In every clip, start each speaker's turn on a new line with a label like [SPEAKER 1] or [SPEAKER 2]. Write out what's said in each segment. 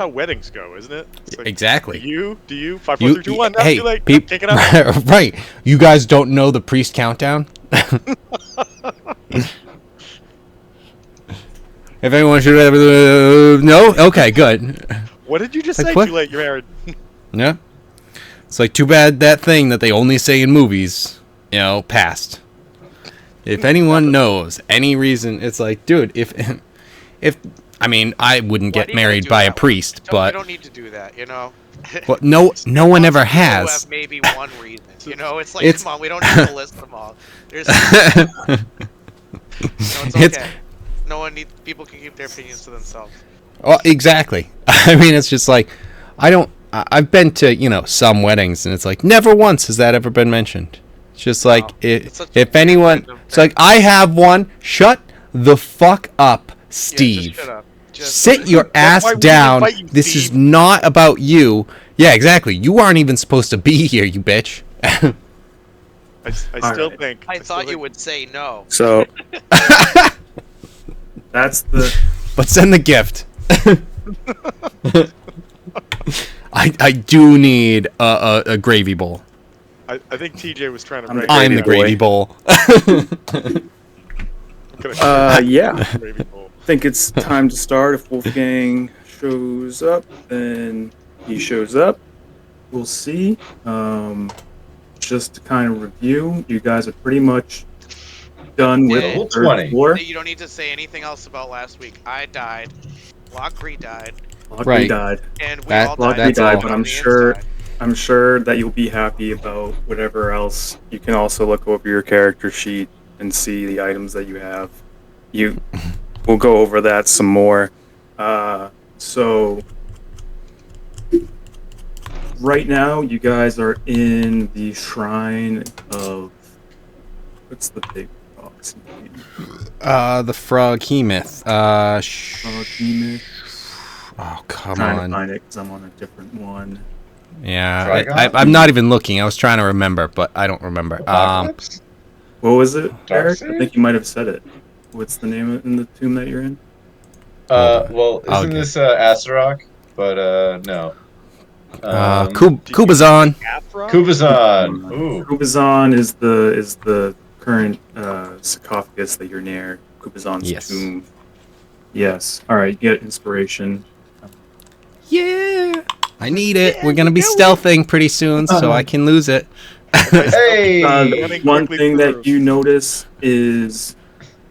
[SPEAKER 1] how weddings go, isn't it? It's like,
[SPEAKER 2] Exactly.
[SPEAKER 1] Do you? 5, 4, 3, 2, 1. No,
[SPEAKER 2] Hey,
[SPEAKER 1] too late. Take it out.
[SPEAKER 2] right. You guys don't know the priest countdown? If anyone should no? Okay, good.
[SPEAKER 1] What did you just
[SPEAKER 2] Like,
[SPEAKER 1] say?
[SPEAKER 2] what?
[SPEAKER 1] Too late. You're married.
[SPEAKER 2] Yeah. It's like, too bad that thing that they only say in movies, passed. If anyone knows any reason, it's like, dude, if I mean, I wouldn't get married by a priest, but
[SPEAKER 3] you don't need to do that,
[SPEAKER 2] well, no one ever has.
[SPEAKER 3] Have maybe one reason, It's like, come on, we don't need to list them all. There's, it's okay. People can keep their opinions to themselves.
[SPEAKER 2] Well, exactly. I mean, it's just like, I've been to, some weddings, and it's like, never once has that ever been mentioned. It's just like, if anyone, it's like, I have one, shut the fuck up, Steve.
[SPEAKER 3] Yeah, just shut up.
[SPEAKER 2] Sit your ass down. This is not about you. Yeah, exactly. You aren't even supposed to be here, you bitch.
[SPEAKER 1] I still think.
[SPEAKER 3] I thought you would say no.
[SPEAKER 4] So that's the.
[SPEAKER 2] But send the gift. I do need a gravy bowl.
[SPEAKER 1] I think TJ was trying to.
[SPEAKER 2] I'm the gravy bowl.
[SPEAKER 4] Yeah. I think it's time to start. If Wolfgang shows up, then he shows up. We'll see. Just to kind of review, you guys are pretty much done with the third floor.
[SPEAKER 3] You don't need to say anything else about last week. I died. Lockery died.
[SPEAKER 4] Lockery died.
[SPEAKER 3] And we all died.
[SPEAKER 4] Lockery died, but I'm sure that you'll be happy about whatever else. You can also look over your character sheet and see the items that you have. We'll go over that some more. So right now, you guys are in the shrine of what's the big box name?
[SPEAKER 2] The Froghemoth.
[SPEAKER 4] Froghemoth.
[SPEAKER 2] Oh, come
[SPEAKER 4] I'm trying
[SPEAKER 2] on.
[SPEAKER 4] to find it because I'm on a different one.
[SPEAKER 2] Yeah, I'm not even looking. I was trying to remember, but I don't remember.
[SPEAKER 4] What was it, Eric? I think you might have said it. What's the name in the tomb that you're in?
[SPEAKER 5] Well, isn't this Astaroth? But no.
[SPEAKER 2] Kubazan.
[SPEAKER 5] Kubazan. Ooh.
[SPEAKER 4] Kubazan is the current sarcophagus that you're near. Kubazan's tomb. Yes. All right. Get inspiration.
[SPEAKER 2] Yeah. I need it. We're gonna be stealthing pretty soon, so I can lose it.
[SPEAKER 5] Hey.
[SPEAKER 4] One thing that you notice is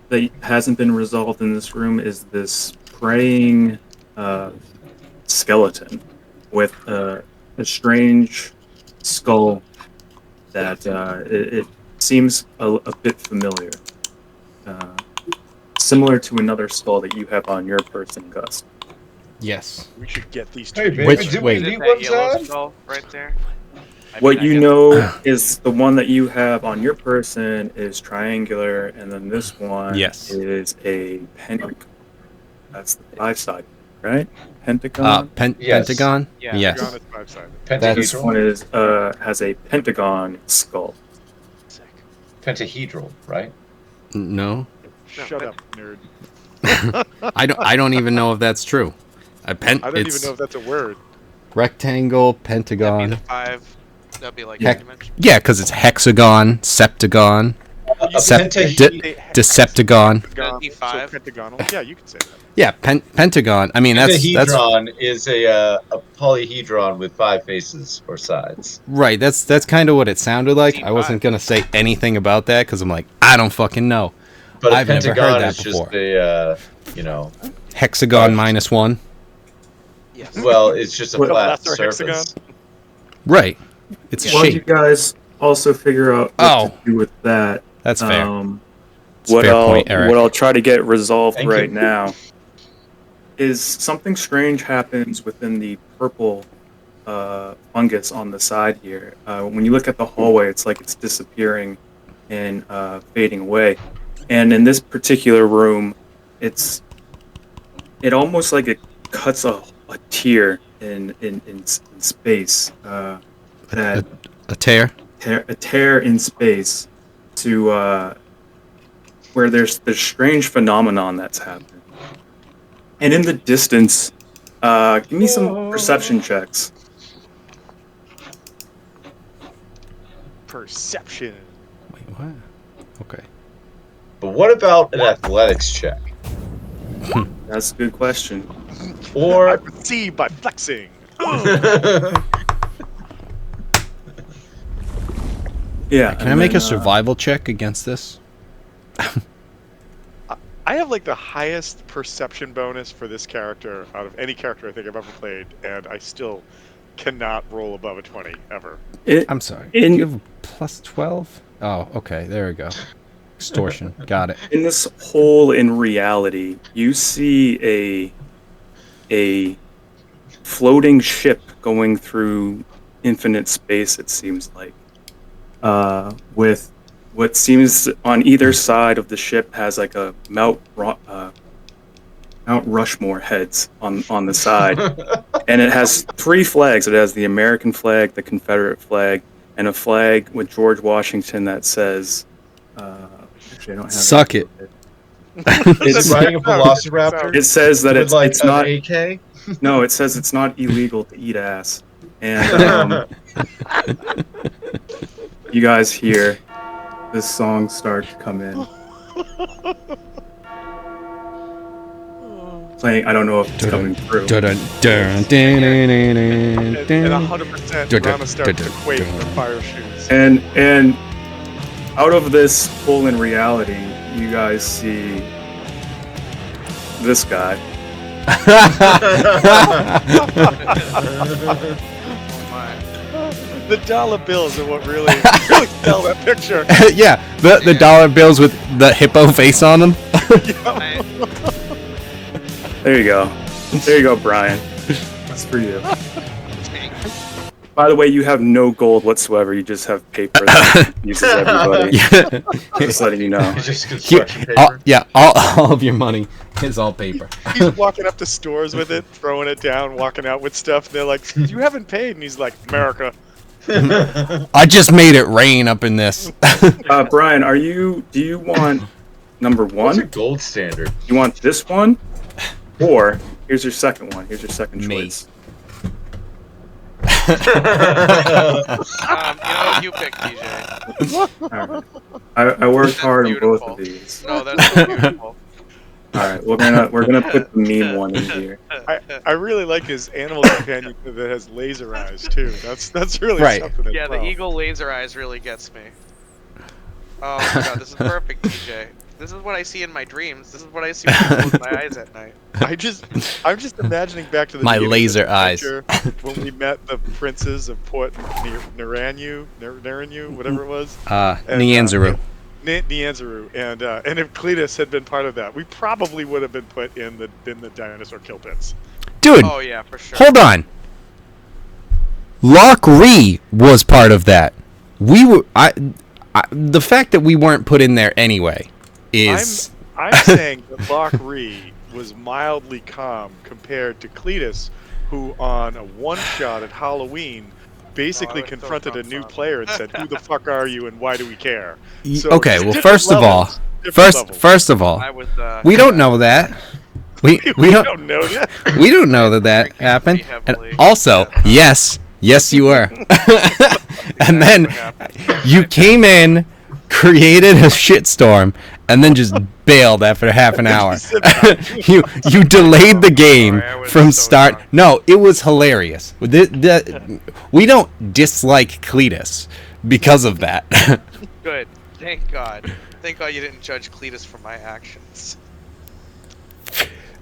[SPEAKER 4] that hasn't been resolved in this room is this praying skeleton with a strange skull that it seems a bit familiar, similar to another skull that you have on your person, Gus.
[SPEAKER 2] Yes.
[SPEAKER 1] We should get these two.
[SPEAKER 5] Hey, baby,
[SPEAKER 2] wait.
[SPEAKER 3] That yellow skull right there.
[SPEAKER 4] What you know is the one that you have on your person is triangular, and then this one is a pentagon. That's the 5-sided, right? Pentagon.
[SPEAKER 2] Pentagon.
[SPEAKER 3] Yeah.
[SPEAKER 2] Yes.
[SPEAKER 1] Pentagon is 5-sided.
[SPEAKER 4] This one has a pentagon skull.
[SPEAKER 5] Pentahedral, right?
[SPEAKER 2] No.
[SPEAKER 1] Shut up, nerd.
[SPEAKER 2] I don't even know if that's true.
[SPEAKER 1] I don't even know if that's a word.
[SPEAKER 2] Rectangle, pentagon.
[SPEAKER 3] That'd be the 5. That'd be like dimension.
[SPEAKER 2] Yeah, because it's hexagon, septagon, deceptagon.
[SPEAKER 1] So pentagonal. Yeah, you can say that.
[SPEAKER 2] Yeah, pentagon. I mean,
[SPEAKER 5] Pentahedron is a polyhedron with 5 faces or sides.
[SPEAKER 2] Right. That's kind of what it sounded like. I wasn't gonna say anything about that because I'm like, I don't fucking know.
[SPEAKER 5] But
[SPEAKER 2] I've never heard that
[SPEAKER 5] is
[SPEAKER 2] before.
[SPEAKER 5] just
[SPEAKER 2] Hexagon minus 1.
[SPEAKER 3] Yes.
[SPEAKER 5] Well, it's just a flat surface.
[SPEAKER 1] Hexagon?
[SPEAKER 2] Right. It's
[SPEAKER 4] Why don't you
[SPEAKER 2] shape.
[SPEAKER 4] guys also figure out what to do with that?
[SPEAKER 2] That's fair.
[SPEAKER 4] What
[SPEAKER 2] Eric.
[SPEAKER 4] I'll try to get resolved now is something strange happens within the purple fungus on the side here. When you look at the hallway, it's like it's disappearing and fading away. And in this particular room, it almost like it cuts a tear in space. A
[SPEAKER 2] tear?
[SPEAKER 4] A tear in space to where there's this strange phenomenon that's happening. And in the distance, Give me some perception checks.
[SPEAKER 1] Perception.
[SPEAKER 2] Wait, what? Okay.
[SPEAKER 5] But what about an athletics check?
[SPEAKER 4] That's a good question.
[SPEAKER 1] I
[SPEAKER 5] Or
[SPEAKER 1] perceive by flexing.
[SPEAKER 4] Yeah.
[SPEAKER 2] Can I make a survival check against this?
[SPEAKER 1] I have like the highest perception bonus for this character out of any character I think I've ever played, and I still cannot roll above a 20 ever.
[SPEAKER 2] I'm sorry. Do you have a plus 12? Oh, okay. There we go. Extortion. Got it.
[SPEAKER 4] In this hole in reality, you see a floating ship going through infinite space, it seems like. With what seems on either side of the ship has like a Mount Rushmore heads on the side. And it has 3 flags. It has the American flag, the Confederate flag, and a flag with George Washington that says, actually, I don't have
[SPEAKER 2] Suck it.
[SPEAKER 5] it's riding a velociraptor.
[SPEAKER 4] It says that
[SPEAKER 5] with like
[SPEAKER 4] it's
[SPEAKER 5] an
[SPEAKER 4] not.
[SPEAKER 5] AK.
[SPEAKER 4] No, it says it's not illegal to eat ass. And you guys hear this song start to come in. Playing, I don't know if it's coming through.
[SPEAKER 1] And 100% Rama starts to quake in their fire shoes.
[SPEAKER 4] And out of this hole in reality, you guys see this guy.
[SPEAKER 1] The dollar bills are what really sell that picture.
[SPEAKER 2] Yeah, the dollar bills with the hippo face on them.
[SPEAKER 4] There you go. There you go, Brian. That's for you. By the way, you have no gold whatsoever. You just have paper that uses everybody. Just letting you know.
[SPEAKER 5] It's just construction paper.
[SPEAKER 2] All of your money is all paper.
[SPEAKER 1] He's walking up to stores with it, throwing it down, walking out with stuff. And they're like, "You haven't paid," and he's like, "America."
[SPEAKER 2] I just made it rain up in this.
[SPEAKER 4] Brian, do you want number
[SPEAKER 5] What's a
[SPEAKER 4] 1?
[SPEAKER 5] gold standard?
[SPEAKER 4] You want this one? Or here's your second one. Here's your second
[SPEAKER 2] Me.
[SPEAKER 4] choice.
[SPEAKER 3] You pick, DJ.
[SPEAKER 4] All right. I worked hard on both
[SPEAKER 3] beautiful.
[SPEAKER 4] of these.
[SPEAKER 3] No, that's so beautiful.
[SPEAKER 4] All right, we're gonna put the mean one in here.
[SPEAKER 1] I really like his animal companion that has laser eyes too. That's really
[SPEAKER 2] Right.
[SPEAKER 1] something. As
[SPEAKER 3] Yeah,
[SPEAKER 1] well.
[SPEAKER 3] the eagle laser eyes really gets me. Oh my god, this is perfect, DJ. This is what I see in my dreams. This is what I see when I close my eyes at night.
[SPEAKER 1] I'm just imagining back to the
[SPEAKER 2] My
[SPEAKER 1] beginning of
[SPEAKER 2] laser
[SPEAKER 1] the
[SPEAKER 2] eyes.
[SPEAKER 1] adventure when we met the princes of Port Naranyu, whatever it was.
[SPEAKER 2] Nianzuru.
[SPEAKER 1] Nianzuru, and if Cletus had been part of that, we probably would have been put in the dinosaur kill pits.
[SPEAKER 2] Dude,
[SPEAKER 3] Oh yeah, for sure.
[SPEAKER 2] hold on. Lock Ree was part of that. We were. The fact that we weren't put in there anyway is.
[SPEAKER 1] I'm saying that Lock Ree was mildly calm compared to Cletus, who on a one-shot at Halloween basically confronted a new player and said, "Who the fuck are you and why do we care?" So,
[SPEAKER 2] Okay, well,
[SPEAKER 1] different
[SPEAKER 2] first of all,
[SPEAKER 1] levels, different levels.
[SPEAKER 2] first of all,
[SPEAKER 3] I was,
[SPEAKER 2] we don't know that. We
[SPEAKER 1] we
[SPEAKER 2] don't
[SPEAKER 1] don't know that.
[SPEAKER 2] we don't know that happened.
[SPEAKER 3] pretty
[SPEAKER 2] And
[SPEAKER 3] heavily.
[SPEAKER 2] also, yes, you were. And then you came in, created a shitstorm, and then just bailed after half an hour. you delayed the game
[SPEAKER 3] Sorry, I was
[SPEAKER 2] from
[SPEAKER 3] so
[SPEAKER 2] start.
[SPEAKER 3] drunk.
[SPEAKER 2] No, it was hilarious. We don't dislike Cletus because of that.
[SPEAKER 3] Good. Thank God. Thank God you didn't judge Cletus for my actions.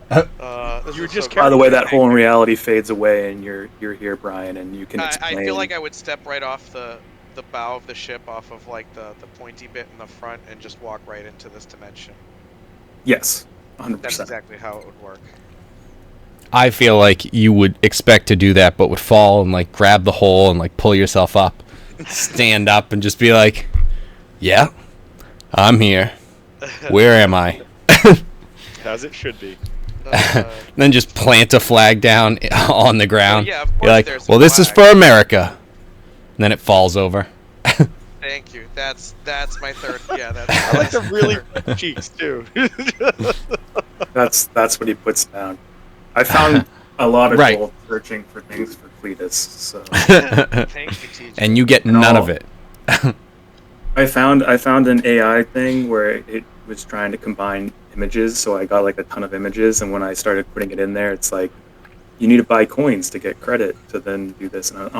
[SPEAKER 3] This
[SPEAKER 1] You were
[SPEAKER 3] is
[SPEAKER 1] just
[SPEAKER 3] so
[SPEAKER 4] By the way,
[SPEAKER 3] good.
[SPEAKER 4] that hole in reality fades away, and you're here, Brian, and you can
[SPEAKER 3] I
[SPEAKER 4] explain.
[SPEAKER 3] feel like I would step right off the bow of the ship, off of like the pointy bit in the front, and just walk right into this dimension.
[SPEAKER 4] Yes,
[SPEAKER 3] That's
[SPEAKER 4] 100%.
[SPEAKER 3] exactly how it would work.
[SPEAKER 2] I feel like you would expect to do that, but would fall and like grab the hole and like pull yourself up, stand up, and just be like, "Yeah, I'm here. Where am I?"
[SPEAKER 1] As it should be.
[SPEAKER 2] Then just plant a flag down on the ground.
[SPEAKER 3] yeah, of
[SPEAKER 2] You're
[SPEAKER 3] course
[SPEAKER 2] like,
[SPEAKER 3] there's a
[SPEAKER 2] "Well, this is
[SPEAKER 3] flag.
[SPEAKER 2] for America." And then it falls over.
[SPEAKER 3] Thank you. That's my third. Yeah, that's.
[SPEAKER 1] I like the really cheeks too.
[SPEAKER 4] That's what he puts down. I found a lot of
[SPEAKER 2] Right.
[SPEAKER 4] gold searching for things for Cletus. So
[SPEAKER 3] Thank you, TJ.
[SPEAKER 2] And you get none of it.
[SPEAKER 4] I found an AI thing where it was trying to combine images, so I got like a ton of images, and when I started putting it in there, it's like you need to buy coins to get credit to then do this. And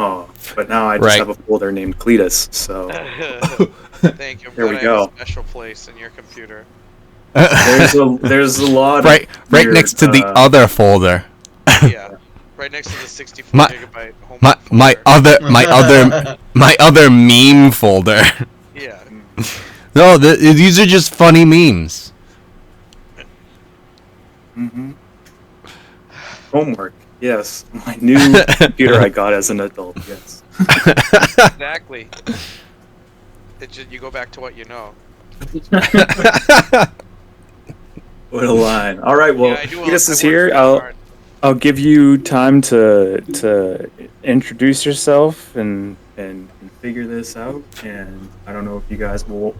[SPEAKER 4] but now I just
[SPEAKER 2] Right.
[SPEAKER 4] have a folder named Cletus. So
[SPEAKER 3] Thank you. I'm
[SPEAKER 4] There
[SPEAKER 3] glad
[SPEAKER 4] we
[SPEAKER 3] I
[SPEAKER 4] go.
[SPEAKER 3] have a special place in your computer.
[SPEAKER 4] there's a lot
[SPEAKER 2] right
[SPEAKER 4] of weird,
[SPEAKER 2] next to the other folder.
[SPEAKER 3] Yeah, right next to the 64
[SPEAKER 2] My-
[SPEAKER 3] gigabyte home
[SPEAKER 2] My
[SPEAKER 3] folder.
[SPEAKER 2] my other meme folder.
[SPEAKER 3] Yeah.
[SPEAKER 2] No, these are just funny memes.
[SPEAKER 4] hmm homework. Yes, my new computer I got as an adult. Yes.
[SPEAKER 3] Exactly. You go back to what you know.
[SPEAKER 4] What a line. All right, well,
[SPEAKER 3] Yeah, I do
[SPEAKER 4] Cletus
[SPEAKER 3] I
[SPEAKER 4] is
[SPEAKER 3] work
[SPEAKER 4] here.
[SPEAKER 3] really
[SPEAKER 4] I'll
[SPEAKER 3] hard.
[SPEAKER 6] I'll give you time to introduce yourself and
[SPEAKER 4] figure this out, and I don't know if you guys will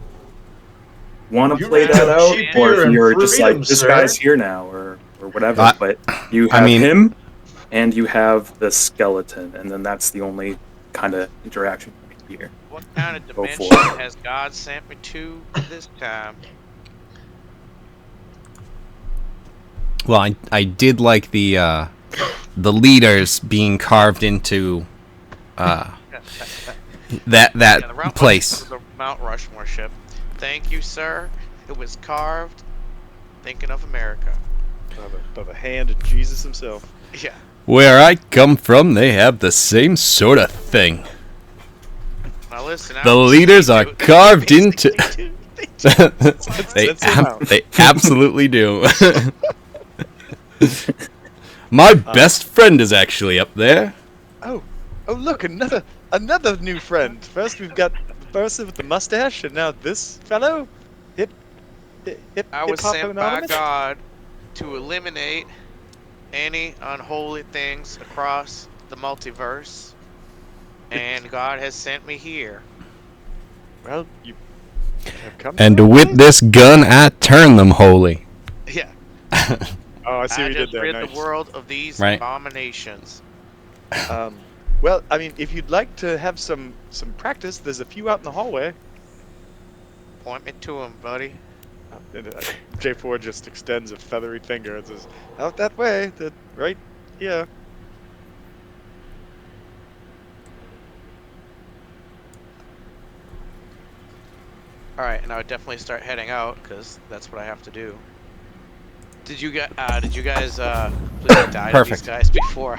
[SPEAKER 4] want to
[SPEAKER 5] You
[SPEAKER 4] play
[SPEAKER 5] may
[SPEAKER 4] that
[SPEAKER 5] have
[SPEAKER 4] out,
[SPEAKER 5] cheap
[SPEAKER 4] or
[SPEAKER 5] beer
[SPEAKER 4] if
[SPEAKER 5] and
[SPEAKER 4] you're just like
[SPEAKER 5] freedom,
[SPEAKER 4] this
[SPEAKER 5] sir.
[SPEAKER 4] guy's here now, or whatever.
[SPEAKER 2] I-
[SPEAKER 4] But you
[SPEAKER 2] I
[SPEAKER 4] have
[SPEAKER 2] mean-
[SPEAKER 4] him, and you have the skeleton, and then that's the only kind of interaction here.
[SPEAKER 3] What kind of
[SPEAKER 4] Go for
[SPEAKER 3] dimension
[SPEAKER 4] it.
[SPEAKER 3] has God sent me to this time?
[SPEAKER 2] Well, I did like the leaders being carved into that
[SPEAKER 3] Yeah, the Mount
[SPEAKER 2] place.
[SPEAKER 3] The Mount Rushmore ship. Thank you, sir. It was carved thinking of America.
[SPEAKER 1] By the hand of Jesus himself.
[SPEAKER 3] Yeah.
[SPEAKER 2] Where I come from, they have the same sort of thing.
[SPEAKER 3] Now listen.
[SPEAKER 2] The leaders are carved into. they
[SPEAKER 1] That's him out.
[SPEAKER 2] they absolutely do. My best friend is actually up there.
[SPEAKER 1] Oh, look, another new friend. First we've got the person with the mustache, and now this fellow.
[SPEAKER 3] I was
[SPEAKER 1] Hip-Hop
[SPEAKER 3] sent by
[SPEAKER 1] Anonymous?
[SPEAKER 3] God to eliminate any unholy things across the multiverse, and God has sent me here.
[SPEAKER 1] Well, you have come. to
[SPEAKER 2] And
[SPEAKER 1] that
[SPEAKER 2] with
[SPEAKER 1] place?
[SPEAKER 2] this gun, I turn them holy.
[SPEAKER 3] Yeah.
[SPEAKER 1] Oh, I see what you did
[SPEAKER 3] just
[SPEAKER 1] there.
[SPEAKER 3] rid
[SPEAKER 1] Nice.
[SPEAKER 3] the world of these
[SPEAKER 2] Right.
[SPEAKER 3] abominations.
[SPEAKER 1] Well, I mean, if you'd like to have some practice, there's a few out in the hallway.
[SPEAKER 3] Point me to him, buddy.
[SPEAKER 1] J4 just extends a feathery finger and says, "Out that way, right here."
[SPEAKER 3] All right, and I would definitely start heading out because that's what I have to do. Did you guys please die to these
[SPEAKER 2] Perfect.
[SPEAKER 3] guys before?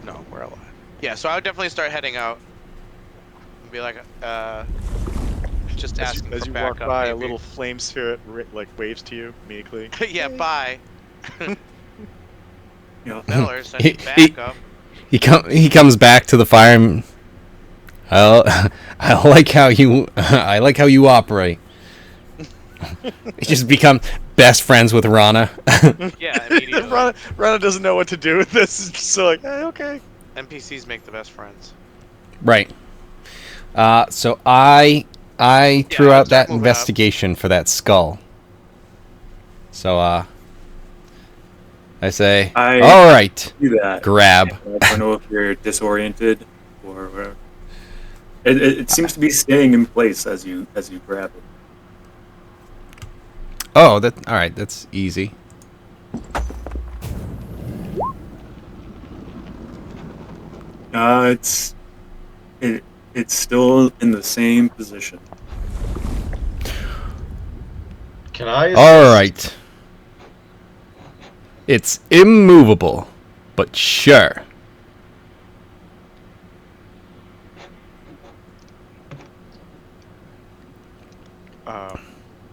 [SPEAKER 3] No, we're alive. Yeah, so I would definitely start heading out. And be like, just asking
[SPEAKER 1] As
[SPEAKER 3] for
[SPEAKER 1] you walk
[SPEAKER 3] backup.
[SPEAKER 1] by, a
[SPEAKER 3] maybe.
[SPEAKER 1] little flame spirit waves to you meekly.
[SPEAKER 3] Yeah, bye.
[SPEAKER 4] Yeah.
[SPEAKER 3] Millers, I
[SPEAKER 2] He-
[SPEAKER 3] need
[SPEAKER 2] he-
[SPEAKER 3] backup.
[SPEAKER 2] He comes back to the fire. And, I like how you operate. He just become best friends with Rana.
[SPEAKER 3] Yeah, immediately.
[SPEAKER 1] Rana doesn't know what to do with this. It's just so like, okay.
[SPEAKER 3] NPCs make the best friends.
[SPEAKER 2] Right. So I threw
[SPEAKER 3] I'll
[SPEAKER 2] out
[SPEAKER 3] start
[SPEAKER 2] that
[SPEAKER 3] moving up.
[SPEAKER 2] investigation for that skull. So I say,
[SPEAKER 4] I
[SPEAKER 2] all right,
[SPEAKER 4] do that.
[SPEAKER 2] grab.
[SPEAKER 4] I don't know if you're disoriented or whatever. It seems to be staying in place as you grab it.
[SPEAKER 2] Oh, all right. That's easy.
[SPEAKER 4] It's still in the same position.
[SPEAKER 5] Can I?
[SPEAKER 2] All right. It's immovable, but sure.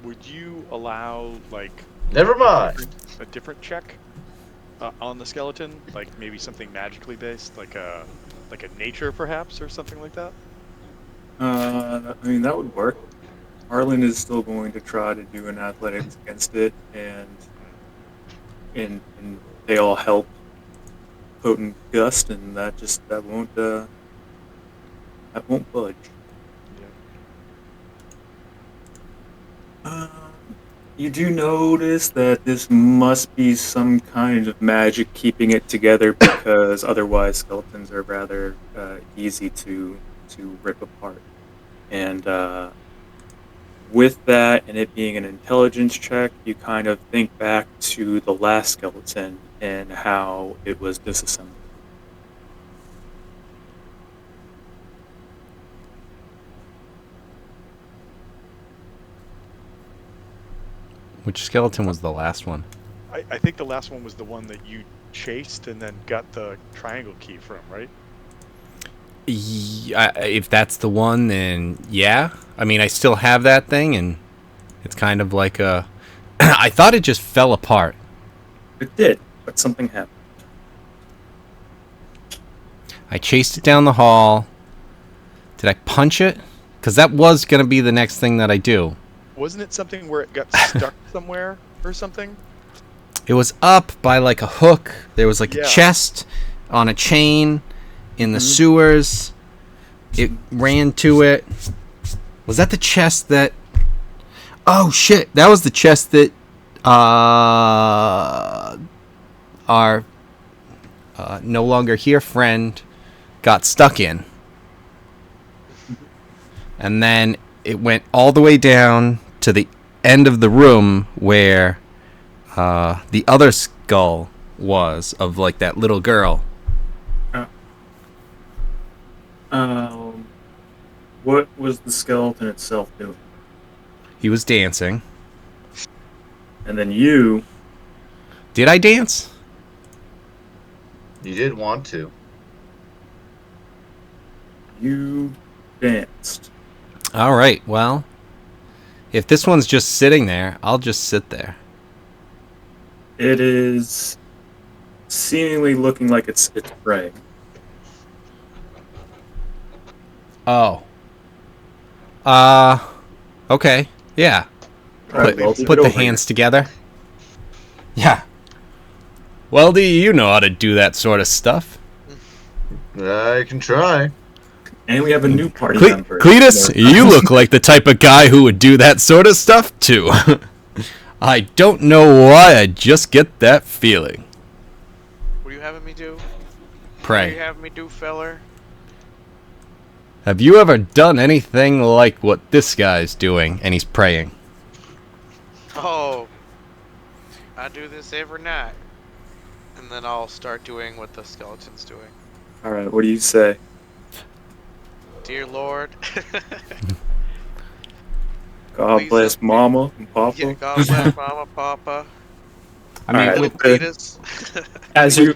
[SPEAKER 1] Would you allow like
[SPEAKER 5] Never mind.
[SPEAKER 1] a different check on the skeleton, like maybe something magically based, like a nature perhaps, or something like that?
[SPEAKER 4] I mean, that would work. Harlan is still going to try to do an athletics against it, and they all help potent gust, and that won't budge.
[SPEAKER 1] Yeah.
[SPEAKER 4] You do notice that this must be some kind of magic keeping it together, because otherwise skeletons are rather easy to rip apart. And with that, and it being an intelligence check, you kind of think back to the last skeleton and how it was disassembled.
[SPEAKER 2] Which skeleton was the last one?
[SPEAKER 1] I think the last one was the one that you chased and then got the triangle key from, right?
[SPEAKER 2] If that's the one, then yeah. I mean, I still have that thing, and it's kind of like a... I thought it just fell apart.
[SPEAKER 4] It did, but something happened.
[SPEAKER 2] I chased it down the hall. Did I punch it? Because that was going to be the next thing that I do.
[SPEAKER 1] Wasn't it something where it got stuck somewhere or something?
[SPEAKER 2] It was up by like a hook. There was like a chest on a chain in the sewers. It ran to it. Was that the chest that... Oh shit, that was the chest that our no longer here friend got stuck in. And then it went all the way down to the end of the room where the other skull was, of like that little girl.
[SPEAKER 4] What was the skeleton itself doing?
[SPEAKER 2] He was dancing.
[SPEAKER 4] And then you...
[SPEAKER 2] Did I dance?
[SPEAKER 5] You did want to.
[SPEAKER 4] You danced.
[SPEAKER 2] All right, well, if this one's just sitting there, I'll just sit there.
[SPEAKER 4] It is seemingly looking like it's praying.
[SPEAKER 2] Oh. Okay. Yeah.
[SPEAKER 4] Right,
[SPEAKER 2] Put the hands together. Yeah. Well, you know how to do that sort of stuff.
[SPEAKER 5] I can try.
[SPEAKER 4] And we have a new party member.
[SPEAKER 2] Cletus, you look like the type of guy who would do that sort of stuff, too. I don't know why, I just get that feeling.
[SPEAKER 3] What are you having me do?
[SPEAKER 2] Pray.
[SPEAKER 3] What are you having me do, feller?
[SPEAKER 2] Have you ever done anything like what this guy's doing? And he's praying.
[SPEAKER 3] Oh, I do this every night. And then I'll start doing what the skeleton's doing.
[SPEAKER 4] Alright, what do you say?
[SPEAKER 3] Dear Lord.
[SPEAKER 4] God
[SPEAKER 3] Please
[SPEAKER 4] bless
[SPEAKER 3] help me.
[SPEAKER 4] Mama and Papa.
[SPEAKER 3] Yeah, God bless Mama, Papa.
[SPEAKER 2] I mean,
[SPEAKER 4] Alright,
[SPEAKER 3] Little Cletus.
[SPEAKER 4] as you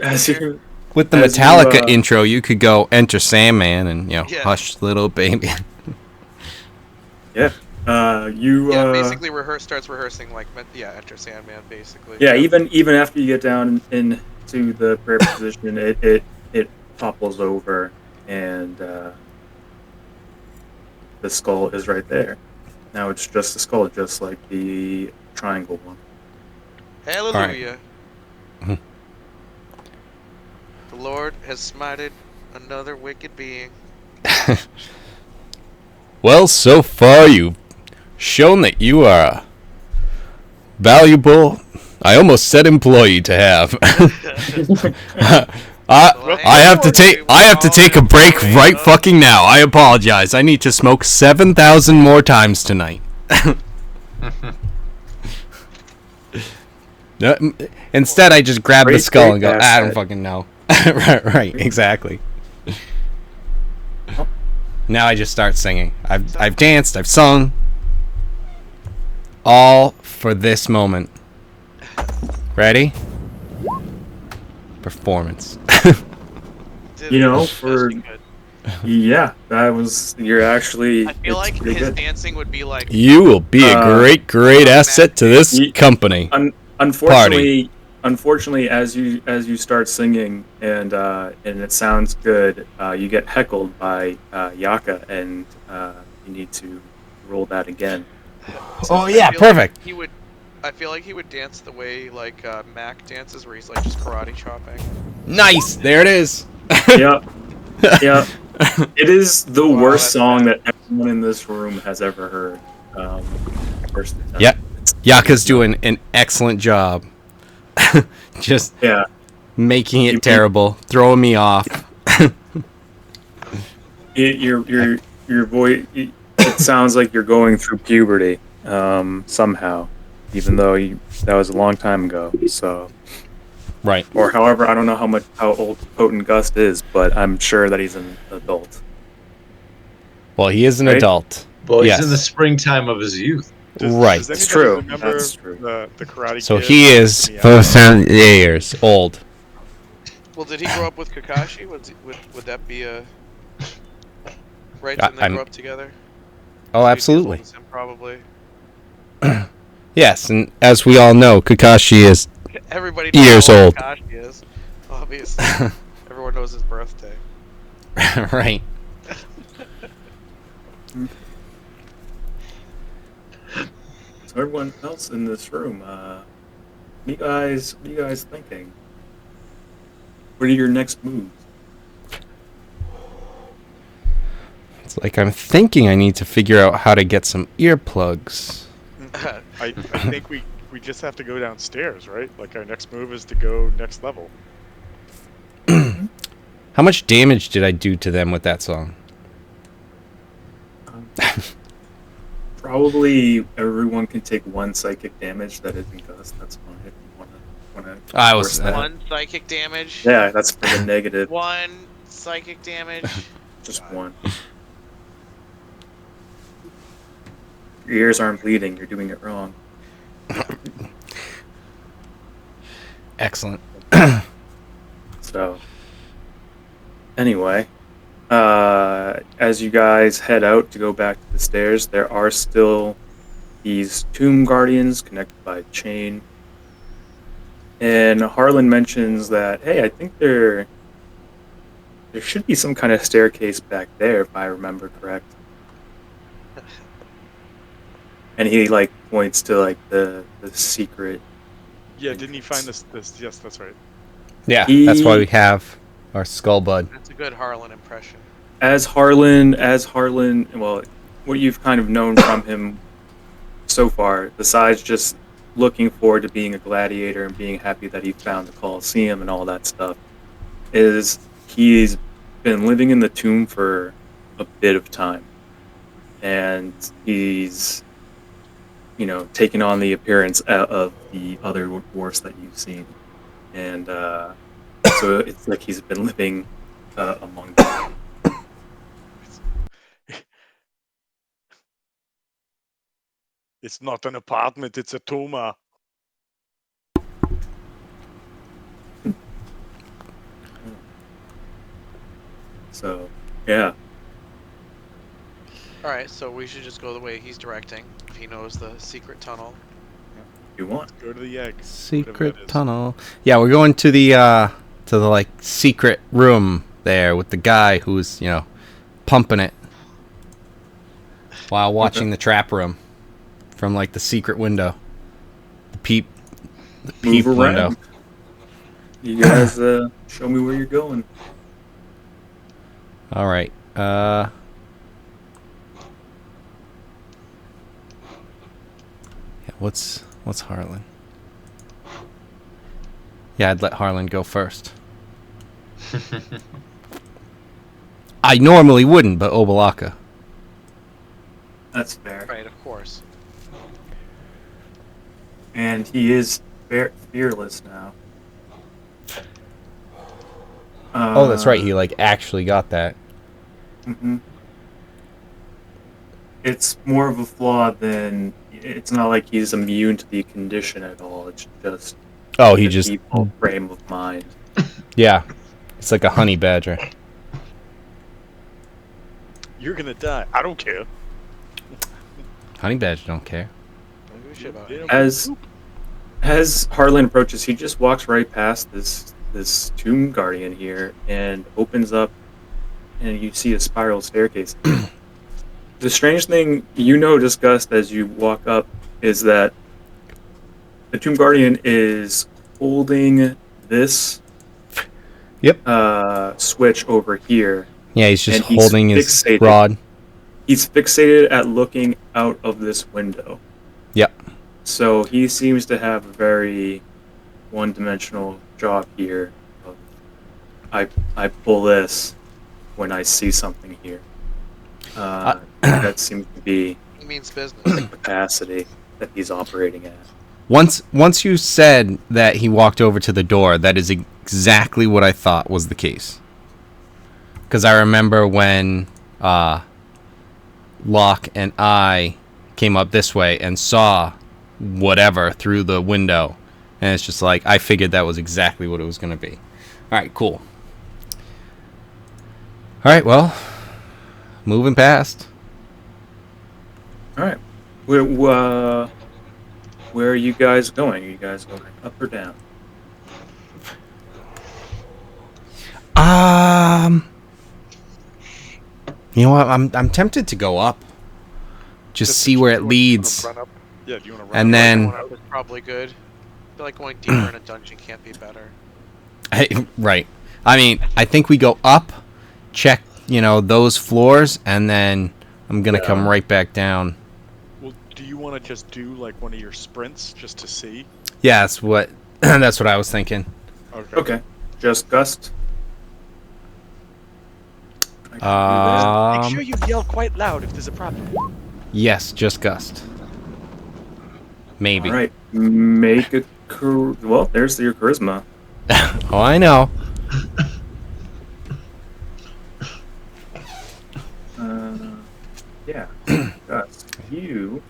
[SPEAKER 2] with the
[SPEAKER 4] as
[SPEAKER 2] Metallica
[SPEAKER 4] you,
[SPEAKER 2] intro, you could go Enter Sandman and, you know,
[SPEAKER 3] Yeah.
[SPEAKER 2] Hush Little Baby.
[SPEAKER 4] Yeah.
[SPEAKER 3] Basically starts rehearsing like Enter Sandman basically.
[SPEAKER 4] Yeah, even after you get down into the prayer position, it topples over, and the skull is right there. Now it's just a skull, just like the triangle one.
[SPEAKER 3] Hallelujah.
[SPEAKER 2] Right.
[SPEAKER 3] The Lord has smited another wicked being.
[SPEAKER 2] Well, so far you've shown that you are a valuable, I almost said employee to have. I have to take a break right fucking now. I apologize. I need to smoke 7,000 more times tonight. Instead, I just grab the skull and go, I don't fucking know. right, exactly. Now I just start singing. I've danced, I've sung. All for this moment. Ready? Performance.
[SPEAKER 4] You know, that was, you're actually...
[SPEAKER 3] I feel like his
[SPEAKER 4] good.
[SPEAKER 3] dancing would be like...
[SPEAKER 2] You will be a great asset to this company.
[SPEAKER 4] Unfortunately, as you start singing and it sounds good, you get heckled by Yaka, and you need to roll that again.
[SPEAKER 2] Oh yeah, perfect.
[SPEAKER 3] Like I feel like he would dance the way like Mac dances, where he's like just karate chopping.
[SPEAKER 2] Nice, there it is.
[SPEAKER 4] Yep. It is the worst song that everyone in this room has ever heard.
[SPEAKER 2] Yaka's doing an excellent job. Just making it terrible, throwing me off.
[SPEAKER 4] Your voice. It sounds like you're going through puberty somehow, even though that was a long time ago. So.
[SPEAKER 2] Right.
[SPEAKER 4] Or however, I don't know how old Potent Gust is, but I'm sure that he's an adult.
[SPEAKER 2] Well, he is an adult.
[SPEAKER 5] Well, he's in the springtime of his youth.
[SPEAKER 1] Does
[SPEAKER 4] it's true.
[SPEAKER 1] That's true. The Karate
[SPEAKER 2] so
[SPEAKER 1] Kid
[SPEAKER 2] he is 4 years old.
[SPEAKER 3] Well, did he grow up with Kakashi? Would that be a... Right, didn't they grow up together?
[SPEAKER 2] Oh, absolutely.
[SPEAKER 3] Him, probably.
[SPEAKER 2] Yes, and as we all know, Kakashi is
[SPEAKER 3] Everybody knows
[SPEAKER 2] years old.
[SPEAKER 3] Kakashi is, obviously. Everyone knows his birthday.
[SPEAKER 2] Right.
[SPEAKER 4] So everyone else in this room, what are you guys thinking? What are your next moves?
[SPEAKER 2] It's like I'm thinking I need to figure out how to get some earplugs.
[SPEAKER 1] I think we just have to go downstairs, right? Like our next move is to go next level.
[SPEAKER 2] How much damage did I do to them with that song?
[SPEAKER 4] Probably everyone can take 1 psychic damage that isn't Gust. That's fine if you want to.
[SPEAKER 2] I was
[SPEAKER 3] one psychic damage.
[SPEAKER 4] Yeah, that's for the negative.
[SPEAKER 3] 1 psychic damage.
[SPEAKER 4] Just 1. Your ears aren't bleeding. You're doing it wrong.
[SPEAKER 2] Excellent.
[SPEAKER 4] So, anyway, as you guys head out to go back to the stairs, there are still these tomb guardians connected by a chain. And Harlan mentions that, hey, I think there should be some kind of staircase back there, if I remember correct. And he points to the secret.
[SPEAKER 1] Yeah, didn't he find this? Yes, that's right.
[SPEAKER 2] Yeah, that's why we have our skull bud.
[SPEAKER 3] That's a good Harlan impression.
[SPEAKER 4] As Harlan, well, what you've kind of known from him so far, besides just looking forward to being a gladiator and being happy that he found the Colosseum and all that stuff, is he's been living in the tomb for a bit of time. And he's, taken on the appearance of the other dwarfs that you've seen. And so it's like he's been living among them.
[SPEAKER 1] It's not an apartment, it's a toma.
[SPEAKER 4] So, yeah.
[SPEAKER 3] Alright, so we should just go the way he's directing. If he knows the secret tunnel.
[SPEAKER 4] If you want.
[SPEAKER 1] Go to the egg.
[SPEAKER 2] Secret tunnel. Yeah, we're going to the secret room there with the guy who's, pumping it while watching the trap room from the secret window. The peep window.
[SPEAKER 4] You guys show me where you're going.
[SPEAKER 2] All right. What's Harlan? Yeah, I'd let Harlan go first. I normally wouldn't, but Obalaka.
[SPEAKER 4] That's fair.
[SPEAKER 3] Right, of course.
[SPEAKER 4] And he is fearless now.
[SPEAKER 2] Oh, that's right. He actually got that.
[SPEAKER 4] Mm-hmm. It's more of a flaw than... It's not like he's immune to the condition at all. It's just...
[SPEAKER 2] Oh, he just...
[SPEAKER 4] default frame of mind.
[SPEAKER 2] Yeah. It's like a honey badger.
[SPEAKER 1] You're gonna die. I don't care.
[SPEAKER 2] Honey badger don't care.
[SPEAKER 3] Don't give a shit about
[SPEAKER 1] They
[SPEAKER 3] it.
[SPEAKER 1] don't
[SPEAKER 4] As Harlan approaches, he just walks right past this tomb guardian here and opens up, and you see a spiral staircase. The strange thing discussed as you walk up is that the tomb guardian is holding this switch over here.
[SPEAKER 2] Yeah, he's just
[SPEAKER 4] and
[SPEAKER 2] holding his rod.
[SPEAKER 4] He's fixated at looking out of this window.
[SPEAKER 2] Yep.
[SPEAKER 4] So he seems to have a very one-dimensional job here. Of, I pull this when I see something here. That seems to be
[SPEAKER 3] He means business.
[SPEAKER 4] the capacity that he's operating at.
[SPEAKER 2] Once you said that he walked over to the door, that is exactly what I thought was the case. Because I remember when Locke and I came up this way and saw whatever through the window, and it's just like I figured that was exactly what it was going to be. All right, cool. All right, well, moving past.
[SPEAKER 4] All right. Where are you guys going? Are you guys going up or down?
[SPEAKER 2] You know what? I'm tempted to go up. Just see where it leads.
[SPEAKER 1] Yeah, do you want to run
[SPEAKER 2] And
[SPEAKER 1] up?
[SPEAKER 2] then,
[SPEAKER 3] Going up is probably good. I feel like going deeper in a dungeon can't be better.
[SPEAKER 2] right. I mean, I think we go up, check, those floors, and then I'm gonna come right back down.
[SPEAKER 1] Well, do you want to just do like one of your sprints just to see?
[SPEAKER 2] Yeah, that's what that's what I was thinking.
[SPEAKER 4] Okay. Just gust. I can
[SPEAKER 1] Make sure you yell quite loud if there's a problem.
[SPEAKER 2] Yes, just gust. Maybe.
[SPEAKER 4] All right. Make a well. There's your charisma.
[SPEAKER 2] Oh, I know.
[SPEAKER 4] Yeah. Gust. You.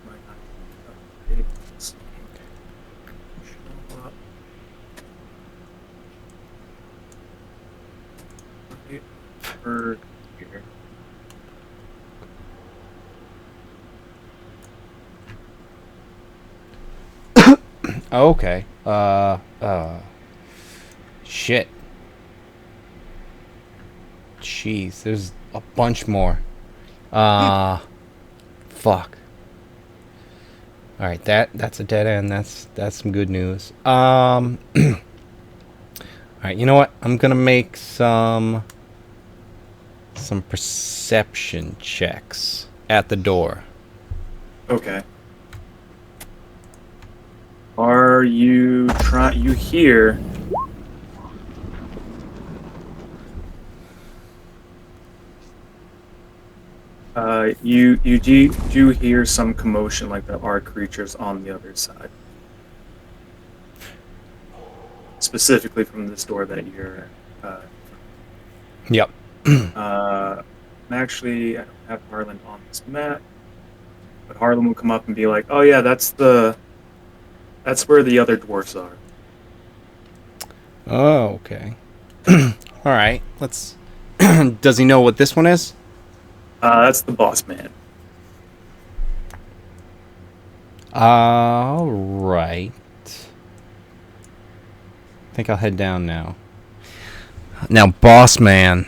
[SPEAKER 4] might not be able to see. Show up. Right over here.
[SPEAKER 2] Okay. Shit. Jeez, there's a bunch more. Fuck. All right, that's a dead end. That's some good news. All right, you know what? I'm gonna make some perception checks at the door.
[SPEAKER 4] Okay. Are you trying? You hear? You do hear some commotion, like there are creatures on the other side, specifically from this door that you're.
[SPEAKER 2] Yep.
[SPEAKER 4] Actually, I don't have Harlan on this map, but Harlan will come up and be like, "Oh yeah, that's where the other dwarfs are."
[SPEAKER 2] Oh, okay. All right. Let's. Does he know what this one is?
[SPEAKER 4] That's the boss man.
[SPEAKER 2] All right. I think I'll head down now. Now, boss man.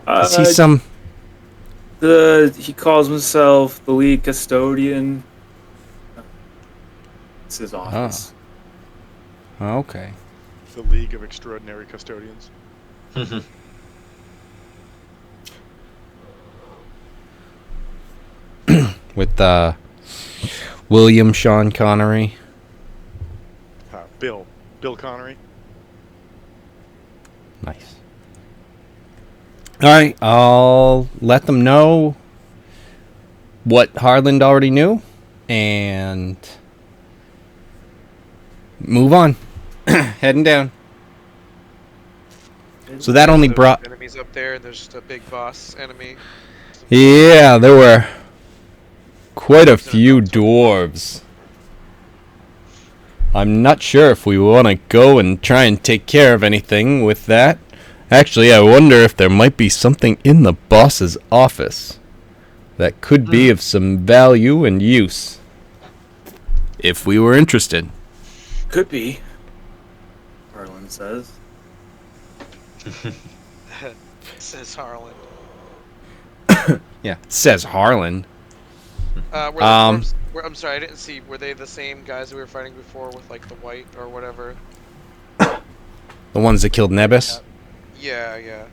[SPEAKER 2] Is he some?
[SPEAKER 4] He calls himself the lead custodian. It's his office.
[SPEAKER 2] Oh, okay.
[SPEAKER 1] The League of Extraordinary Custodians.
[SPEAKER 2] With William Sean Connery.
[SPEAKER 1] Bill Connery.
[SPEAKER 2] Nice. All right, I'll let them know what Harland already knew, and move on. Heading down. So that only
[SPEAKER 3] There's
[SPEAKER 2] brought.
[SPEAKER 3] enemies up there, and there's just a big boss enemy.
[SPEAKER 2] Yeah, there were quite a few dwarves. I'm not sure if we want to go and try and take care of anything with that. Actually, I wonder if there might be something in the boss's office that could be of some value and use. If we were interested.
[SPEAKER 4] Could be. Harlan says.
[SPEAKER 3] Says Harlan.
[SPEAKER 2] Yeah, says Harlan.
[SPEAKER 3] I'm sorry, I didn't see. Were they the same guys that we were fighting before with like the white or whatever?
[SPEAKER 2] The ones that killed Nebus?
[SPEAKER 3] Yeah, yeah.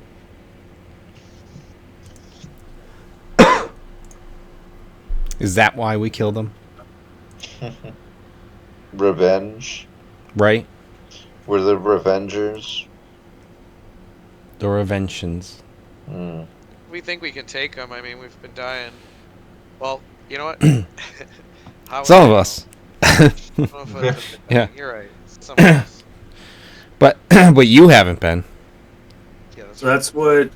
[SPEAKER 2] Is that why we killed him?
[SPEAKER 5] Revenge.
[SPEAKER 2] Right?
[SPEAKER 5] We're the Revengers.
[SPEAKER 2] The Reventions.
[SPEAKER 5] Mm.
[SPEAKER 3] We think we can take them. I mean, we've been dying. Well, you know what?
[SPEAKER 2] Some of us.
[SPEAKER 3] Yeah. You're right. Some of us.
[SPEAKER 2] But you haven't been.
[SPEAKER 3] Yeah, that's
[SPEAKER 4] So that's what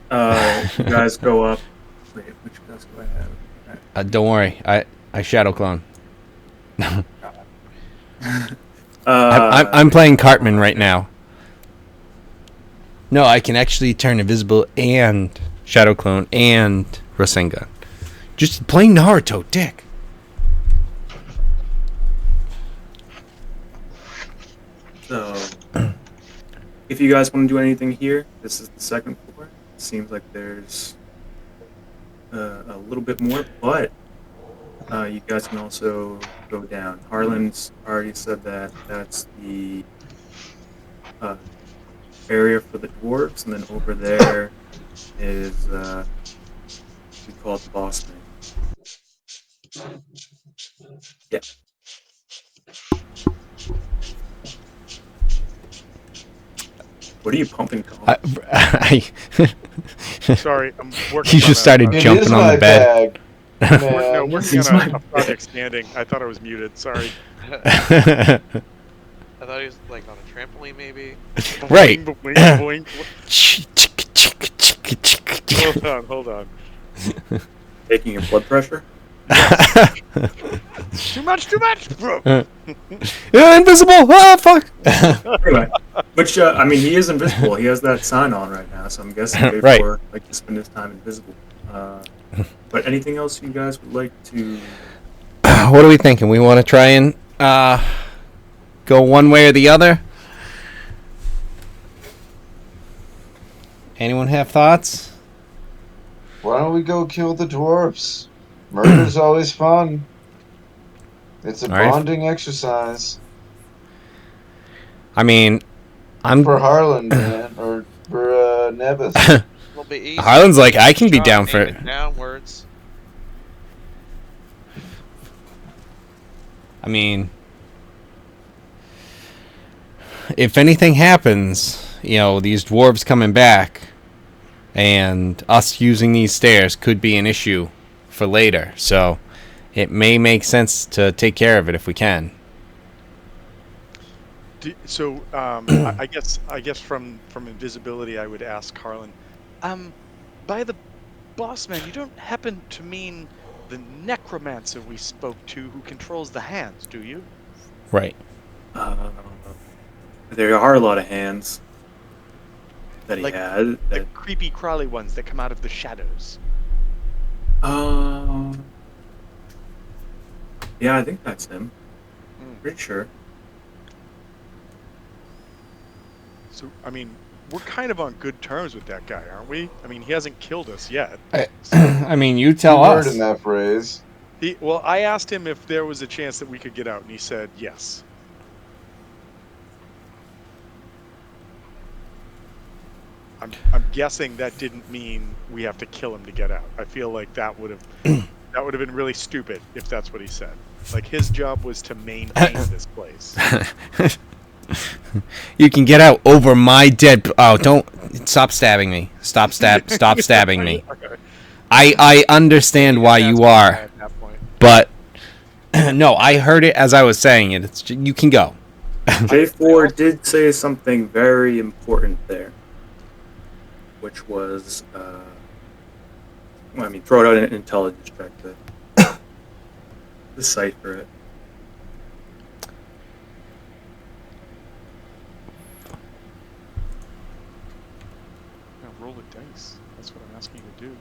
[SPEAKER 4] you guys go up. Wait, which guys do I have?
[SPEAKER 2] Don't worry. I shadow clone. I'm playing Cartman right now. No, I can actually turn invisible and shadow clone and Rasengan. Just playing Naruto, dick.
[SPEAKER 4] So, if you guys want to do anything here, this is the second floor. Seems like there's a little bit more, but you guys can also go down. Harlan's already said that that's the area for the dwarves, and then over there is we call it the boss man. Yeah. What are you pumping, Colin?
[SPEAKER 1] Sorry, I'm working.
[SPEAKER 2] He just started jumping on the bed.
[SPEAKER 1] No, working on a project standing. I thought I was muted. Sorry.
[SPEAKER 3] I thought he was like on a trampoline, maybe.
[SPEAKER 2] Right.
[SPEAKER 1] Boing, boing. Hold on.
[SPEAKER 4] Taking your blood pressure?
[SPEAKER 1] Too much, bro.
[SPEAKER 2] Invisible! Ah, fuck!
[SPEAKER 4] Anyway, which, I mean, he is invisible. He has that sign on right now, so I'm guessing
[SPEAKER 2] Right.
[SPEAKER 4] therefore, like, to spend his time invisible. But anything else you guys would like to...
[SPEAKER 2] What are we thinking? We want to try and go one way or the other? Anyone have thoughts?
[SPEAKER 5] Why don't we go kill the dwarfs? Murder's always fun. It's a
[SPEAKER 2] All right.
[SPEAKER 5] bonding exercise.
[SPEAKER 2] I mean,
[SPEAKER 5] For Harlan, man, or for Nebith.
[SPEAKER 3] It'll be easy.
[SPEAKER 2] Harlan's like, I can be down for
[SPEAKER 3] Aim
[SPEAKER 2] it.
[SPEAKER 3] Downwards.
[SPEAKER 2] I mean, if anything happens, you know, these dwarves coming back and us using these stairs could be an issue for later. So it may make sense to take care of it if we can.
[SPEAKER 1] So I guess from invisibility, I would ask Harlan. By the boss man, you don't happen to mean the necromancer we spoke to who controls the hands, do you?
[SPEAKER 2] Right.
[SPEAKER 4] There are a lot of hands that he
[SPEAKER 1] Like
[SPEAKER 4] had.
[SPEAKER 1] the creepy crawly ones that come out of the shadows.
[SPEAKER 4] Yeah, I think that's him. Pretty sure.
[SPEAKER 1] So, I mean, we're kind of on good terms with that guy, aren't we? I mean, he hasn't killed us yet.
[SPEAKER 2] I mean, you tell
[SPEAKER 5] Word
[SPEAKER 2] us.
[SPEAKER 5] in that phrase.
[SPEAKER 1] Well, I asked him if there was a chance that we could get out, and he said yes. I'm guessing that didn't mean we have to kill him to get out. I feel like that would have been really stupid if that's what he said. Like, his job was to maintain this place.
[SPEAKER 2] You can get out over my dead... Oh, don't... Stop stabbing me. Stop stabbing me.
[SPEAKER 1] Okay.
[SPEAKER 2] I understand why you are,
[SPEAKER 1] At that point.
[SPEAKER 2] but... No, I heard it as I was saying it. It's you can go.
[SPEAKER 4] J4 did say something very important there, which was, well, I mean, throw out an intelligence check to decipher it.
[SPEAKER 1] Now roll a dice. That's what I'm asking you to do.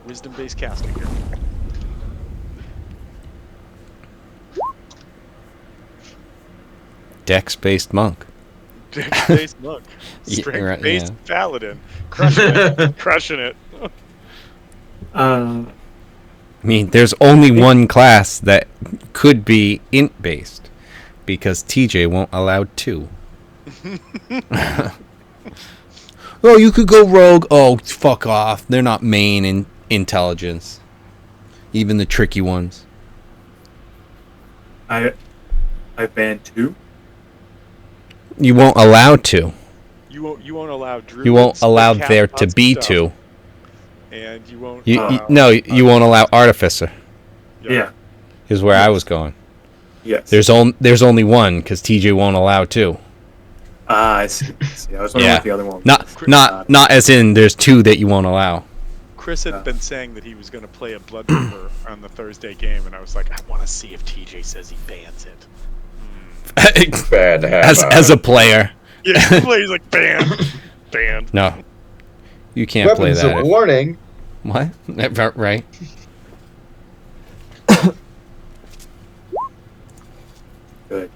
[SPEAKER 1] Wisdom-based casting here.
[SPEAKER 2] Dex-based monk.
[SPEAKER 1] Dex-based monk.
[SPEAKER 2] Yeah,
[SPEAKER 1] Strength-based
[SPEAKER 2] yeah.
[SPEAKER 1] paladin. Crushing it. Crushing it.
[SPEAKER 2] I mean, there's only one class that could be int-based, because TJ won't allow two. Oh, you could go rogue. Oh, fuck off. They're not main in intelligence. Even the tricky ones.
[SPEAKER 4] I banned 2.
[SPEAKER 2] You won't allow to.
[SPEAKER 1] You won't allow Drew.
[SPEAKER 2] You won't allow there to be 2.
[SPEAKER 1] And you won't.
[SPEAKER 2] You won't allow Artificer.
[SPEAKER 4] Yeah.
[SPEAKER 2] Is where I was going.
[SPEAKER 4] Yes.
[SPEAKER 2] There's only one because TJ won't allow 2.
[SPEAKER 4] I see. I was wondering what the other one was.
[SPEAKER 2] Not as in there's 2 that you won't allow.
[SPEAKER 1] Chris had been saying that he was going to play a Blood River on the Thursday game, and I was like, I want to see if TJ says he bans it.
[SPEAKER 7] Bad to have
[SPEAKER 2] as a player.
[SPEAKER 1] Yeah, he plays like banned.
[SPEAKER 2] No, you can't play that.
[SPEAKER 5] Weapons of warning.
[SPEAKER 2] What? Right.
[SPEAKER 4] Good.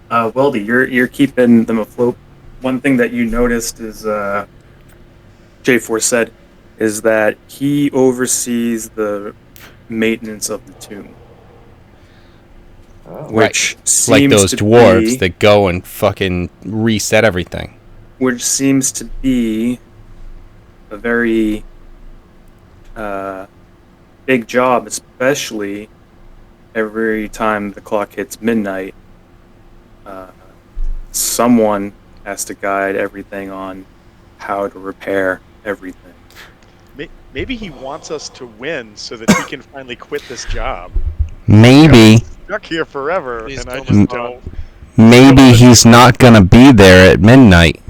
[SPEAKER 4] Weldy, you're keeping them afloat. One thing that you noticed is J4 said is that he oversees the maintenance of the tomb.
[SPEAKER 5] Oh.
[SPEAKER 4] Which seems
[SPEAKER 2] like those
[SPEAKER 4] to
[SPEAKER 2] dwarves
[SPEAKER 4] be,
[SPEAKER 2] that go and fucking reset everything.
[SPEAKER 4] Which seems to be a very big job, especially every time the clock hits midnight. Someone has to guide everything on how to repair everything.
[SPEAKER 1] Maybe he wants us to win so that he can finally quit this job.
[SPEAKER 2] Maybe.
[SPEAKER 1] Stuck here forever,
[SPEAKER 3] Please
[SPEAKER 1] and I
[SPEAKER 3] don't
[SPEAKER 1] just don't.
[SPEAKER 2] Maybe he's not gonna be there at midnight.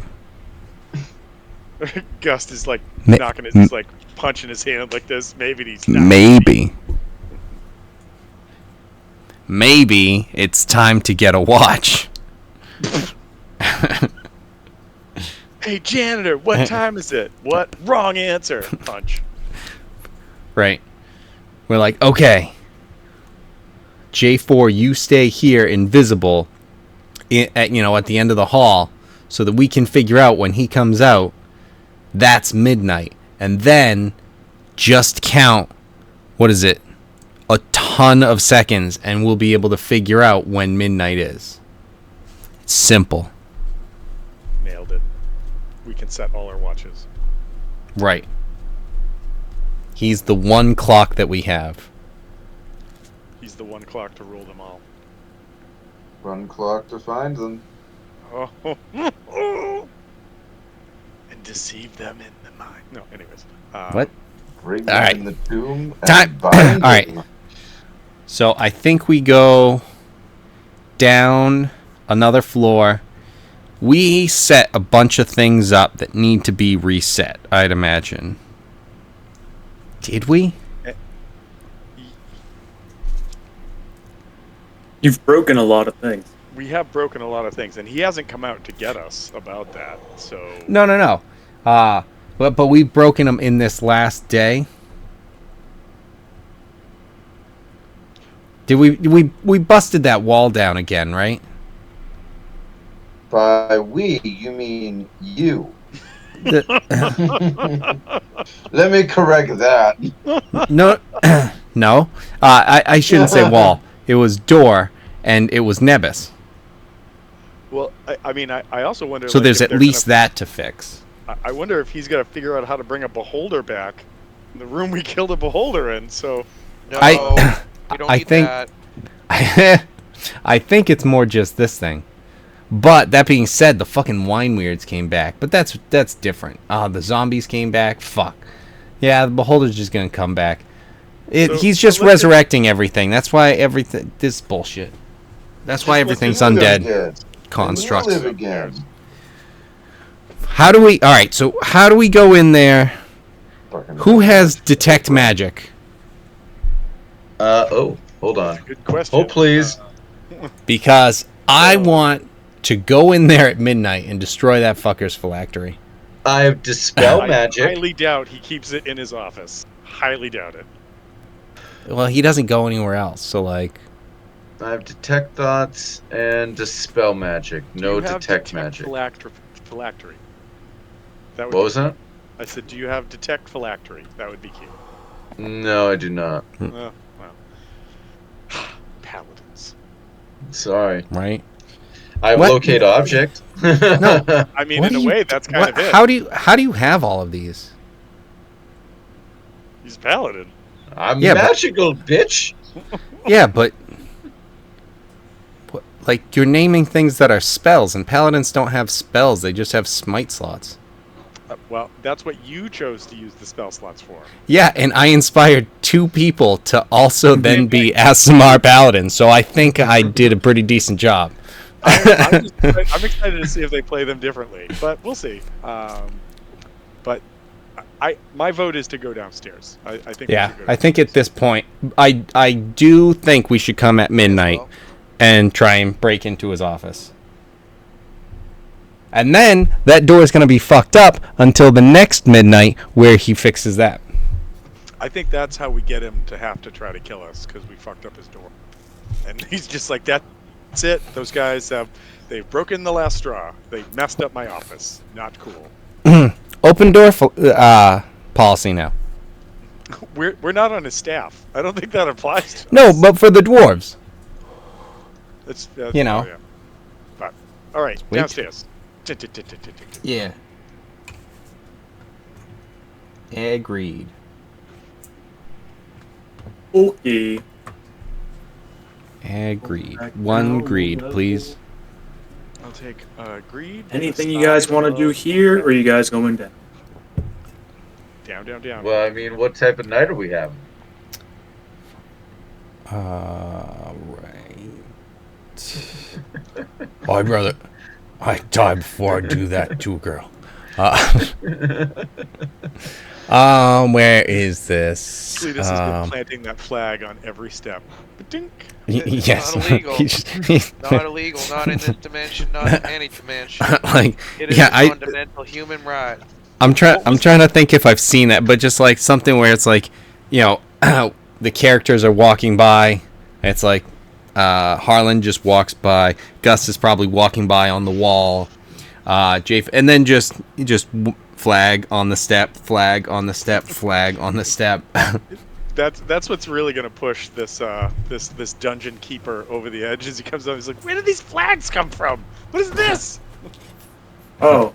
[SPEAKER 1] Gust is like
[SPEAKER 2] Ma-
[SPEAKER 1] knocking his, like punching his hand like this. Maybe he's not.
[SPEAKER 2] Maybe it's time to get a watch.
[SPEAKER 1] Hey janitor, what time is it? What? Wrong answer. Punch.
[SPEAKER 2] Right. We're like, okay, J4, you stay here invisible at the end of the hall so that we can figure out when he comes out, that's midnight. And then just count, what is it, a ton of seconds, and we'll be able to figure out when midnight is. It's simple.
[SPEAKER 1] Nailed it. We can set all our watches.
[SPEAKER 2] Right. He's the one clock that we have.
[SPEAKER 1] He's the one clock to rule them all.
[SPEAKER 5] One clock to find them.
[SPEAKER 1] Oh. And deceive them in the mind. No, anyways.
[SPEAKER 2] What?
[SPEAKER 5] Bring
[SPEAKER 2] All
[SPEAKER 5] them
[SPEAKER 2] right.
[SPEAKER 5] in the tomb.
[SPEAKER 2] Time.
[SPEAKER 5] And bind
[SPEAKER 2] All right.
[SPEAKER 5] them.
[SPEAKER 2] So I think we go down another floor. We set a bunch of things up that need to be reset, I'd imagine. Did we?
[SPEAKER 4] You've broken a lot of things.
[SPEAKER 1] We have broken a lot of things, and he hasn't come out to get us about that. So
[SPEAKER 2] No. But we've broken them in this last day. Did we busted that wall down again, right?
[SPEAKER 5] By we, you mean you. Let me correct that.
[SPEAKER 2] No. I shouldn't say wall. It was door, and it was Nebus.
[SPEAKER 1] Well, I mean, I also wonder.
[SPEAKER 2] So
[SPEAKER 1] like,
[SPEAKER 2] there's
[SPEAKER 1] if
[SPEAKER 2] at
[SPEAKER 1] they're
[SPEAKER 2] least
[SPEAKER 1] gonna,
[SPEAKER 2] that to fix.
[SPEAKER 1] I wonder if he's got to figure out how to bring a beholder back. In the room we killed a beholder in. So
[SPEAKER 3] No,
[SPEAKER 2] I-
[SPEAKER 3] we don't
[SPEAKER 2] I
[SPEAKER 3] need
[SPEAKER 2] think-
[SPEAKER 3] that.
[SPEAKER 2] I think it's more just this thing. But that being said, the fucking wine weirds came back. But that's different. The zombies came back. Fuck. Yeah, the beholder's just gonna come back. He's just
[SPEAKER 1] let's
[SPEAKER 2] resurrecting everything. That's why everything. This bullshit. That's why everything's
[SPEAKER 5] Live
[SPEAKER 2] undead
[SPEAKER 5] again.
[SPEAKER 2] constructs.
[SPEAKER 5] Live again.
[SPEAKER 2] How do we? All right. So how do we go in there?
[SPEAKER 5] Fucking
[SPEAKER 2] Who has detect magic?
[SPEAKER 7] Hold on.
[SPEAKER 1] good question.
[SPEAKER 7] Hold, please.
[SPEAKER 2] Because I want to go in there at midnight and destroy that fucker's phylactery.
[SPEAKER 7] I have dispel
[SPEAKER 1] I
[SPEAKER 7] magic.
[SPEAKER 1] highly doubt he keeps it in his office. Highly doubt it.
[SPEAKER 2] Well, he doesn't go anywhere else. So like,
[SPEAKER 7] I have detect thoughts and dispel magic.
[SPEAKER 1] Do
[SPEAKER 7] No
[SPEAKER 1] you have
[SPEAKER 7] detect magic.
[SPEAKER 1] Phylactery. That would
[SPEAKER 7] What
[SPEAKER 1] be
[SPEAKER 7] was that?
[SPEAKER 1] I said, do you have detect phylactery? That would be key.
[SPEAKER 7] No, I do not.
[SPEAKER 1] Oh, well. Paladins.
[SPEAKER 7] Sorry.
[SPEAKER 2] right?
[SPEAKER 7] I have
[SPEAKER 2] What?
[SPEAKER 7] locate object.
[SPEAKER 2] No.
[SPEAKER 1] I mean,
[SPEAKER 2] What
[SPEAKER 1] in
[SPEAKER 2] do
[SPEAKER 1] a
[SPEAKER 2] you-
[SPEAKER 1] way, that's kind
[SPEAKER 2] what-
[SPEAKER 1] of it.
[SPEAKER 2] How do you have all of these?
[SPEAKER 1] He's paladin.
[SPEAKER 7] I'm
[SPEAKER 2] Yeah, but-
[SPEAKER 7] magical, bitch.
[SPEAKER 2] Yeah, but like you're naming things that are spells, and paladins don't have spells; they just have smite slots.
[SPEAKER 1] Well, that's what you chose to use the spell slots for.
[SPEAKER 2] Yeah, and I inspired 2 people to also then be Asimar paladins, so I think I did a pretty decent job.
[SPEAKER 1] I'm excited to see if they play them differently, but we'll see. But my vote is to go downstairs. I think.
[SPEAKER 2] Yeah,
[SPEAKER 1] we should go
[SPEAKER 2] I think at
[SPEAKER 1] downstairs.
[SPEAKER 2] this point, I do think we should come at midnight and try and break into his office. And then that door is going to be fucked up until the next midnight where he fixes that.
[SPEAKER 1] I think that's how we get him to have to try to kill us because we fucked up his door, and he's just like, that's it. Those guys they've broken the last straw. They messed up my office. Not cool.
[SPEAKER 2] Open door policy now.
[SPEAKER 1] We're not on his staff. I don't think that applies to
[SPEAKER 2] No,
[SPEAKER 1] us.
[SPEAKER 2] but for the dwarves.
[SPEAKER 1] That's
[SPEAKER 2] you know.
[SPEAKER 1] oh, yeah. But all right,
[SPEAKER 2] Sweet.
[SPEAKER 1] downstairs.
[SPEAKER 2] Yeah. Agreed.
[SPEAKER 4] Okay.
[SPEAKER 2] Agreed. One greed, please.
[SPEAKER 1] I'll take greed.
[SPEAKER 4] Anything you guys want to do here, or are you guys going down?
[SPEAKER 1] Down.
[SPEAKER 7] Well, I mean, what type of night are we having?
[SPEAKER 2] Right. Oh, brother, I die before I do that to a girl. Where is this?
[SPEAKER 1] Cletus has been planting that flag on every step. Ba-dink.
[SPEAKER 2] Yes.
[SPEAKER 3] Not illegal.
[SPEAKER 2] He's-
[SPEAKER 3] Not illegal. Not in this dimension. Not in any dimension.
[SPEAKER 2] like,
[SPEAKER 3] It is
[SPEAKER 2] yeah,
[SPEAKER 3] a fundamental human right.
[SPEAKER 2] I'm trying to think if I've seen that, but just like something where it's like, you know, the characters are walking by. It's like Harlan just walks by. Gus is probably walking by on the wall. And then just flag on the step, flag on the step, flag on the step.
[SPEAKER 1] That's what's really gonna push this this dungeon keeper over the edge as he comes up. He's like, "Where did these flags come from? What is this?"
[SPEAKER 4] Oh,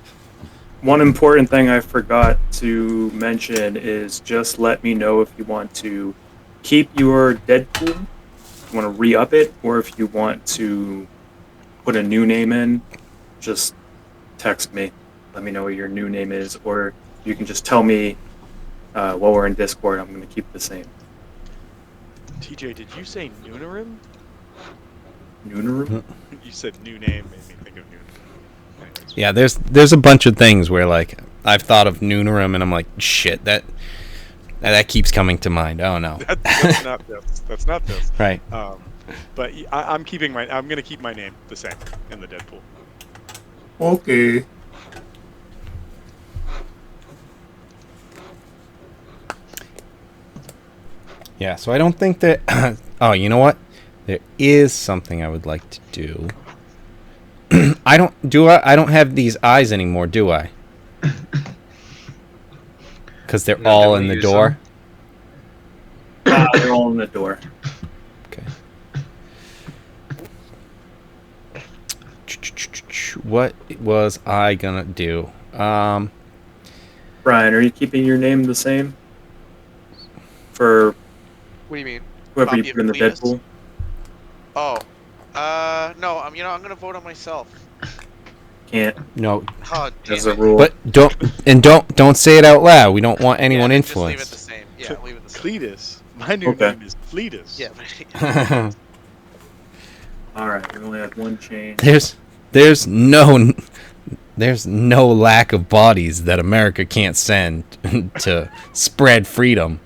[SPEAKER 4] one important thing I forgot to mention is just let me know if you want to keep your Deadpool, if you want to re-up it, or if you want to put a new name in. Just text me. Let me know what your new name is, or you can just tell me while we're in Discord. I'm going to keep the same.
[SPEAKER 1] TJ, did you say Noonarim?
[SPEAKER 4] Noonarim?
[SPEAKER 1] You said new name, made me think of Noonarim. Anyways.
[SPEAKER 2] Yeah, there's a bunch of things where like I've thought of Noonarim and I'm like, shit, that keeps coming to mind. Oh no.
[SPEAKER 1] That's not this. That's not this.
[SPEAKER 2] Right.
[SPEAKER 1] But I'm gonna keep my name the same in the Deadpool.
[SPEAKER 4] Okay.
[SPEAKER 2] Yeah, so I don't think that oh, you know what? There is something I would like to do. I don't have these eyes anymore, do I? Cuz they're
[SPEAKER 7] No,
[SPEAKER 2] all
[SPEAKER 7] don't
[SPEAKER 2] in the
[SPEAKER 7] use
[SPEAKER 2] door.
[SPEAKER 4] They're all in the door.
[SPEAKER 2] Okay. What was I gonna do?
[SPEAKER 4] Brian, are you keeping your name the same for
[SPEAKER 3] What do you mean?
[SPEAKER 4] whoever
[SPEAKER 3] Copy
[SPEAKER 4] you
[SPEAKER 3] of
[SPEAKER 4] put in the
[SPEAKER 3] Cletus?
[SPEAKER 4] Deadpool?
[SPEAKER 3] Oh. No. I'm gonna vote on myself.
[SPEAKER 4] Can't,
[SPEAKER 2] No,
[SPEAKER 3] Oh, damn
[SPEAKER 4] as a
[SPEAKER 3] it.
[SPEAKER 4] rule.
[SPEAKER 2] but don't say it out loud. We don't want anyone
[SPEAKER 3] Yeah, just leave it the
[SPEAKER 2] influenced.
[SPEAKER 3] same. Yeah, leave it the same.
[SPEAKER 1] Cletus. My new
[SPEAKER 4] Okay.
[SPEAKER 1] name is Cletus.
[SPEAKER 3] Yeah.
[SPEAKER 4] All right, we only had one change.
[SPEAKER 2] there's no lack of bodies that America can't send to spread freedom.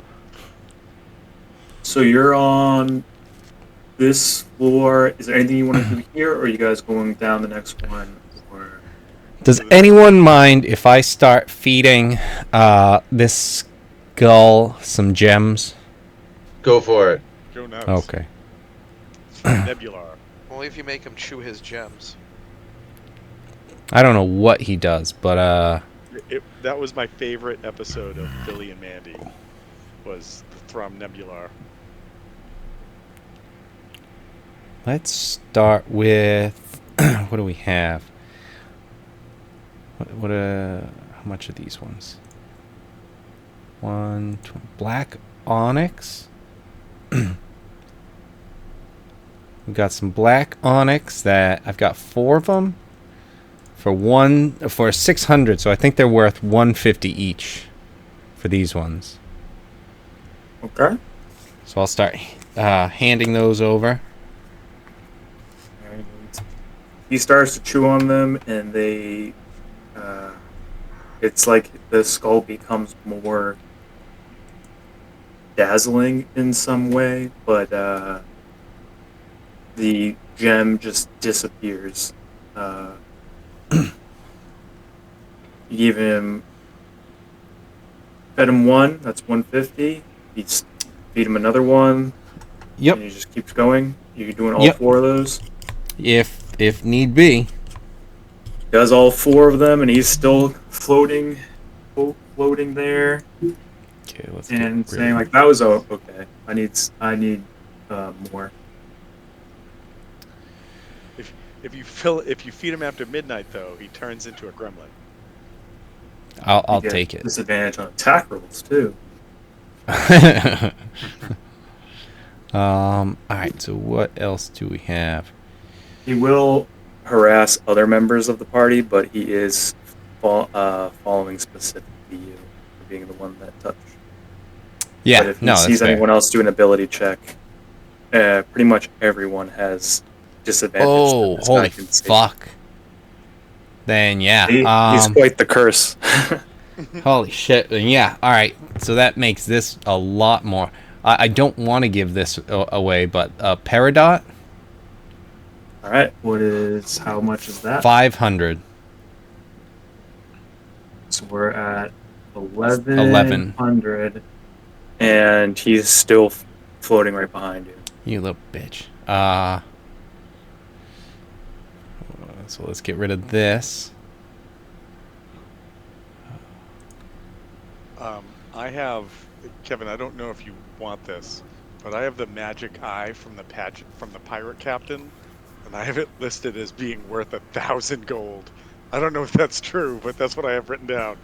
[SPEAKER 4] So you're on this floor. Is there anything you want to do here, or are you guys going down the next one? Or
[SPEAKER 2] Does anyone mind if I start feeding this skull some gems?
[SPEAKER 7] Go for it.
[SPEAKER 1] Go nuts.
[SPEAKER 2] Okay.
[SPEAKER 1] Nebular.
[SPEAKER 3] Only if you make him chew his gems.
[SPEAKER 2] I don't know what he does, but
[SPEAKER 1] That was my favorite episode of Billy and Mandy. Was the Thrum Nebular.
[SPEAKER 2] let's start with what do we have? How much are these ones? Black onyx. We've got some black onyx that I've got 4 of them for 600. So I think they're worth 150 each for these ones.
[SPEAKER 4] Okay.
[SPEAKER 2] So I'll start handing those over.
[SPEAKER 4] And he starts to chew on them, and they. It's like the skull becomes more dazzling in some way, but the gem just disappears. You fed him one, that's 150. You feed him another one.
[SPEAKER 2] Yep.
[SPEAKER 4] And he just keeps going. You're doing all 4 of those?
[SPEAKER 2] If need be.
[SPEAKER 4] Does all 4 of them, and he's still floating there.
[SPEAKER 2] Okay, let's
[SPEAKER 4] and saying like, that was okay. I need more.
[SPEAKER 1] If you feed him after midnight, though, he turns into a gremlin.
[SPEAKER 2] I'll take it.
[SPEAKER 4] Disadvantage on attack rolls too.
[SPEAKER 2] All right. So what else do we have?
[SPEAKER 4] He will harass other members of the party, but he is following specifically you for being the one that touched.
[SPEAKER 2] Yeah,
[SPEAKER 4] but if he sees anyone else do an ability check, pretty much everyone has disadvantage.
[SPEAKER 2] Oh, holy fuck! Then yeah,
[SPEAKER 4] he's quite the curse.
[SPEAKER 2] Holy shit! Then yeah, all right. So that makes this a lot more. I don't want to give this away, but Peridot.
[SPEAKER 4] All right, how much is that?
[SPEAKER 2] 500.
[SPEAKER 4] So we're at 1100, and he's still floating right behind you.
[SPEAKER 2] You little bitch. So let's get rid of this.
[SPEAKER 1] I have, Kevin, I don't know if you want this, but I have the magic eye from the pirate captain, and I have it listed as being worth 1,000 gold. I don't know if that's true, but that's what I have written down.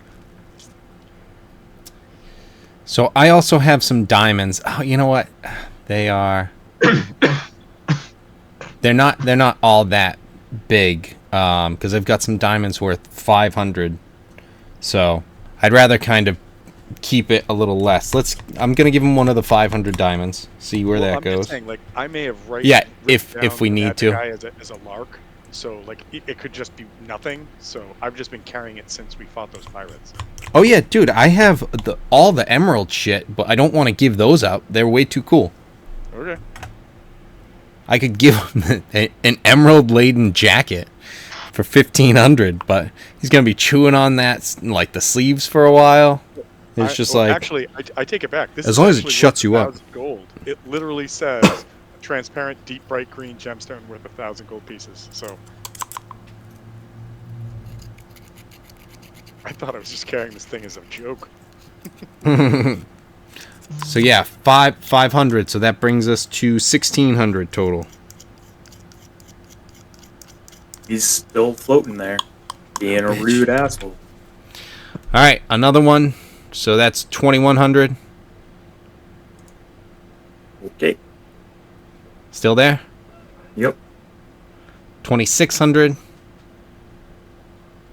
[SPEAKER 2] So I also have some diamonds. Oh, you know what? They are. They're not all that big. Because I've got some diamonds worth 500. So I'd rather kind of keep it a little less. I'm gonna give him one of the 500 diamonds. See where that goes.
[SPEAKER 1] Just saying, like, I may have
[SPEAKER 2] if we need to.
[SPEAKER 1] As a lark, so like it could just be nothing. So I've just been carrying it since we fought those pirates.
[SPEAKER 2] Oh yeah, dude, I have all the emerald shit, but I don't want to give those up. They're way too cool.
[SPEAKER 1] Okay.
[SPEAKER 2] I could give him an emerald laden jacket for 1,500, but he's gonna be chewing on that like the sleeves for a while. It's
[SPEAKER 1] actually, I take it back. This
[SPEAKER 2] as long as it shuts you up.
[SPEAKER 1] Gold. It literally says transparent, deep bright green gemstone worth 1,000 gold pieces. So I thought I was just carrying this thing as a joke.
[SPEAKER 2] So yeah, 500. So that brings us to 1,600 total.
[SPEAKER 4] He's still floating there, being a rude asshole.
[SPEAKER 2] All right, another one. So that's 2,100.
[SPEAKER 4] Okay.
[SPEAKER 2] Still there?
[SPEAKER 4] Yep.
[SPEAKER 2] 2,600.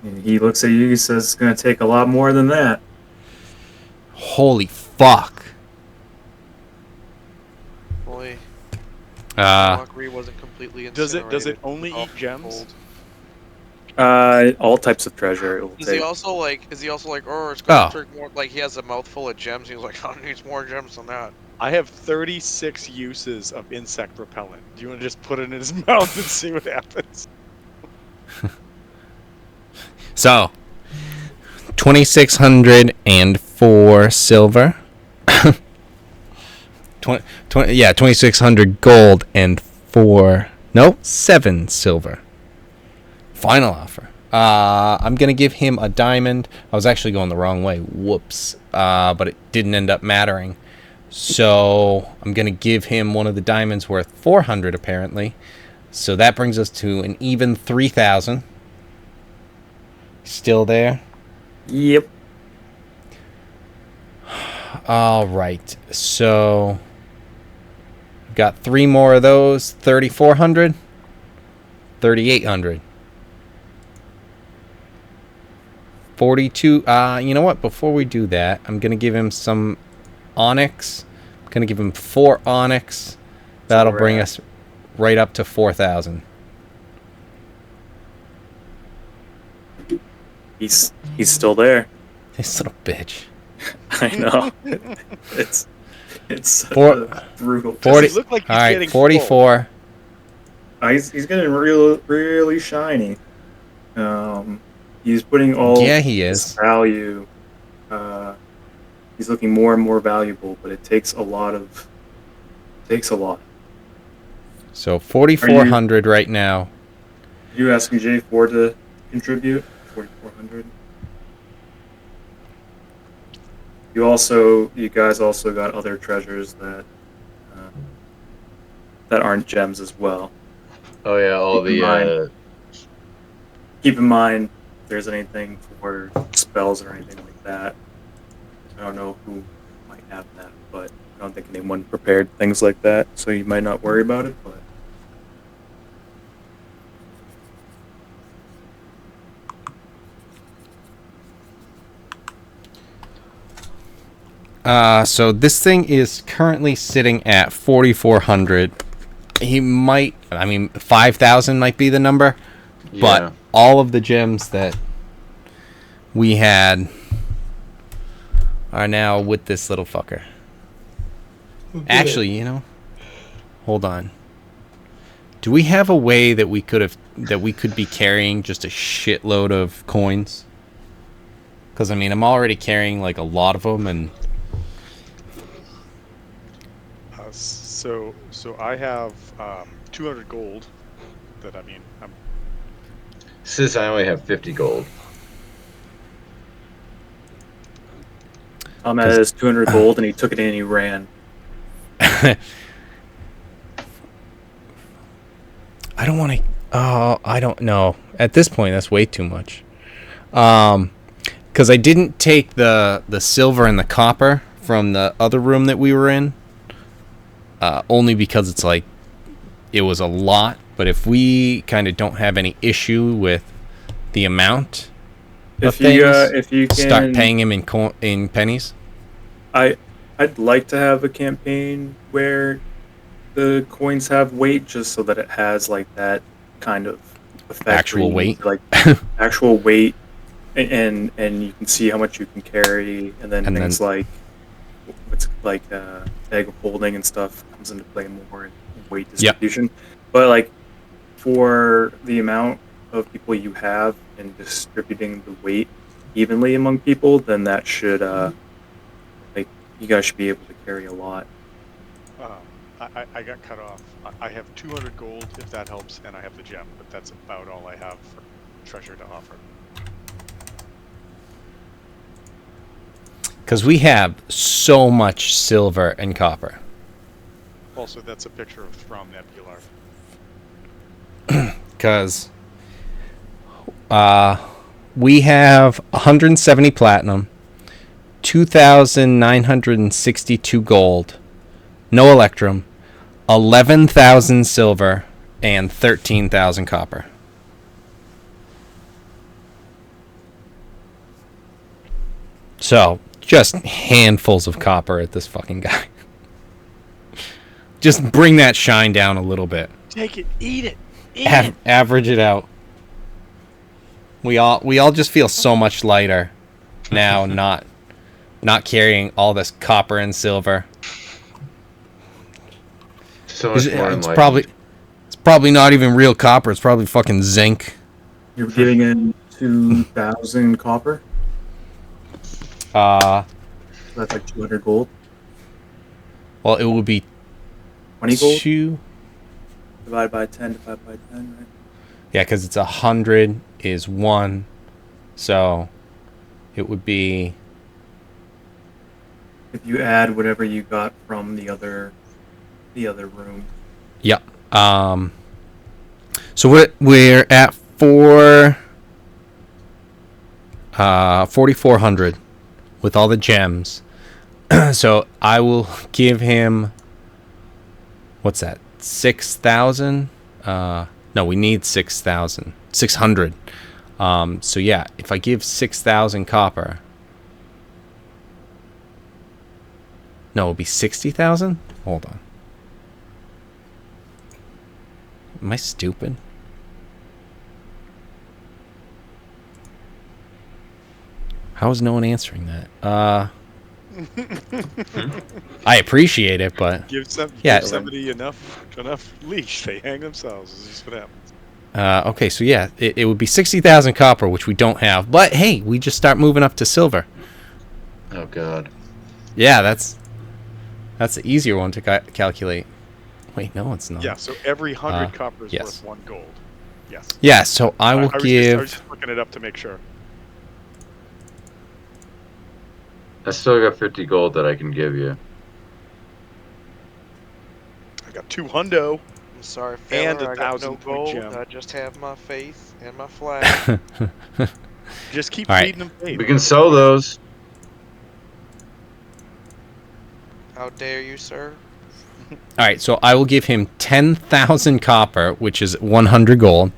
[SPEAKER 4] And he looks at you. He says, "It's gonna take a lot more than that."
[SPEAKER 2] Holy fuck.
[SPEAKER 3] Boy. Wasn't completely
[SPEAKER 1] Does it
[SPEAKER 3] incinerated.
[SPEAKER 1] only eat gems?
[SPEAKER 4] All types of treasure.
[SPEAKER 3] Is he also like, oh, it's gonna take more, like he has a mouthful of gems, he's like, I need more gems than that.
[SPEAKER 1] I have 36 uses of insect repellent. Do you want to just put it in his mouth and see what happens?
[SPEAKER 2] So, 2,604 silver. 2,600 gold and 7 silver. Final offer. I'm gonna give him a diamond. I was actually going the wrong way. Whoops. But it didn't end up mattering. So I'm gonna give him one of the diamonds worth 400 apparently. So that brings us to an even 3,000. Still there?
[SPEAKER 4] Yep.
[SPEAKER 2] All right. So got 3 more of those. 3,400. 3,800. 42. You know what? Before we do that, I'm gonna give him some onyx. I'm gonna give him 4 onyx. That'll bring us right up to 4,000.
[SPEAKER 4] He's still there.
[SPEAKER 2] This little bitch.
[SPEAKER 4] I know. It's such
[SPEAKER 2] Four-
[SPEAKER 4] a brutal.
[SPEAKER 2] 40.
[SPEAKER 1] Does he look like he's
[SPEAKER 2] All right,
[SPEAKER 1] getting
[SPEAKER 2] 44.
[SPEAKER 4] He's getting really shiny. He's putting all
[SPEAKER 2] Yeah, he
[SPEAKER 4] his
[SPEAKER 2] is.
[SPEAKER 4] value. He's looking more and more valuable, but it takes a lot.
[SPEAKER 2] So 4,400 right now.
[SPEAKER 4] Are you asking J4 to contribute? 4,400. You guys also got other treasures that aren't gems as well.
[SPEAKER 7] Oh yeah, all
[SPEAKER 4] Keep in mind, if there's anything for spells or anything like that. I don't know who might have that, but I don't think anyone prepared things like that, so you might not worry about it. But
[SPEAKER 2] So this thing is currently sitting at 4,400. He might, 5,000 might be the number, but all of the gems that we had are now with this little fucker. Actually, hold on. Do we have a way that we could be carrying just a shitload of coins? Because I'm already carrying like a lot of them, and
[SPEAKER 1] So I have 200 gold. I'm
[SPEAKER 7] Sis, I only have 50 gold.
[SPEAKER 4] Ahmed has 200 gold, and he took it and he ran.
[SPEAKER 2] I don't want to. Oh, I don't know. At this point, that's way too much. Because I didn't take the silver and the copper from the other room that we were in. Only because it's like it was a lot. But if we kind of don't have any issue with the amount of things,
[SPEAKER 4] if you can
[SPEAKER 2] start paying him in pennies.
[SPEAKER 4] I'd like to have a campaign where the coins have weight, just so that it has like that kind of effect.
[SPEAKER 2] Actual weight,
[SPEAKER 4] like actual weight, and you can see how much you can carry, and then things like what's like egg of holding and stuff comes into play more in weight distribution. Yep. But like for the amount of people you have and distributing the weight evenly among people, then that should you guys should be able to carry a lot.
[SPEAKER 1] I got cut off. I have 200 gold, if that helps, and I have the gem, but that's about all I have for treasure to offer.
[SPEAKER 2] Because we have so much silver and copper.
[SPEAKER 1] Also, that's a picture of Throm Nebular.
[SPEAKER 2] Because we have 170 platinum, 2,962 gold, no electrum, 11,000 silver, and 13,000 copper. So, just handfuls of copper at this fucking guy. Just bring that shine down a little bit.
[SPEAKER 1] Take it, eat it,
[SPEAKER 2] average it out. We all just feel so much lighter now, not carrying all this copper and silver.
[SPEAKER 7] So much more
[SPEAKER 2] it's probably not even real copper. It's probably fucking zinc.
[SPEAKER 4] You're giving in 2,000 copper.
[SPEAKER 2] So
[SPEAKER 4] that's like 200 gold.
[SPEAKER 2] Well, it would be
[SPEAKER 4] 20 gold.
[SPEAKER 2] 2
[SPEAKER 4] divided by 10, right?
[SPEAKER 2] Yeah, because it's 100 is 1, so it would be.
[SPEAKER 4] If you add whatever you got from the other room.
[SPEAKER 2] Yep. So we're at 4,400 with all the gems. So I will give him, what's that? 6,000. No, we need 6,000. 600. So yeah, if I give 6,000 copper, no, it'll be 60,000. Hold on. Am I stupid? How is no one answering that? I appreciate it, but
[SPEAKER 1] Give
[SPEAKER 2] yeah.
[SPEAKER 1] somebody enough leash, they hang themselves. This is what happens.
[SPEAKER 2] Okay, so yeah, it would be 60,000 copper, which we don't have. But hey, we just start moving up to silver.
[SPEAKER 7] Oh god.
[SPEAKER 2] Yeah, that's the easier one to calculate. Wait, no, it's not.
[SPEAKER 1] Yeah, so every 100 copper is
[SPEAKER 2] yes.
[SPEAKER 1] worth 1 gold. Yes.
[SPEAKER 2] Yeah, so I will give.
[SPEAKER 1] I was just looking it up to make sure.
[SPEAKER 7] I still got 50 gold that I can give you.
[SPEAKER 1] I got 2 hundo.
[SPEAKER 3] I'm sorry,
[SPEAKER 1] And
[SPEAKER 3] fella, I got no
[SPEAKER 1] 1,000
[SPEAKER 3] gold.
[SPEAKER 1] gem.
[SPEAKER 3] I just have my faith and my flag.
[SPEAKER 1] Just keep
[SPEAKER 2] All right.
[SPEAKER 1] feeding them faith.
[SPEAKER 7] We can sell those.
[SPEAKER 3] How dare you, sir?
[SPEAKER 2] All right, so I will give him 10,000 copper, which is 100 gold.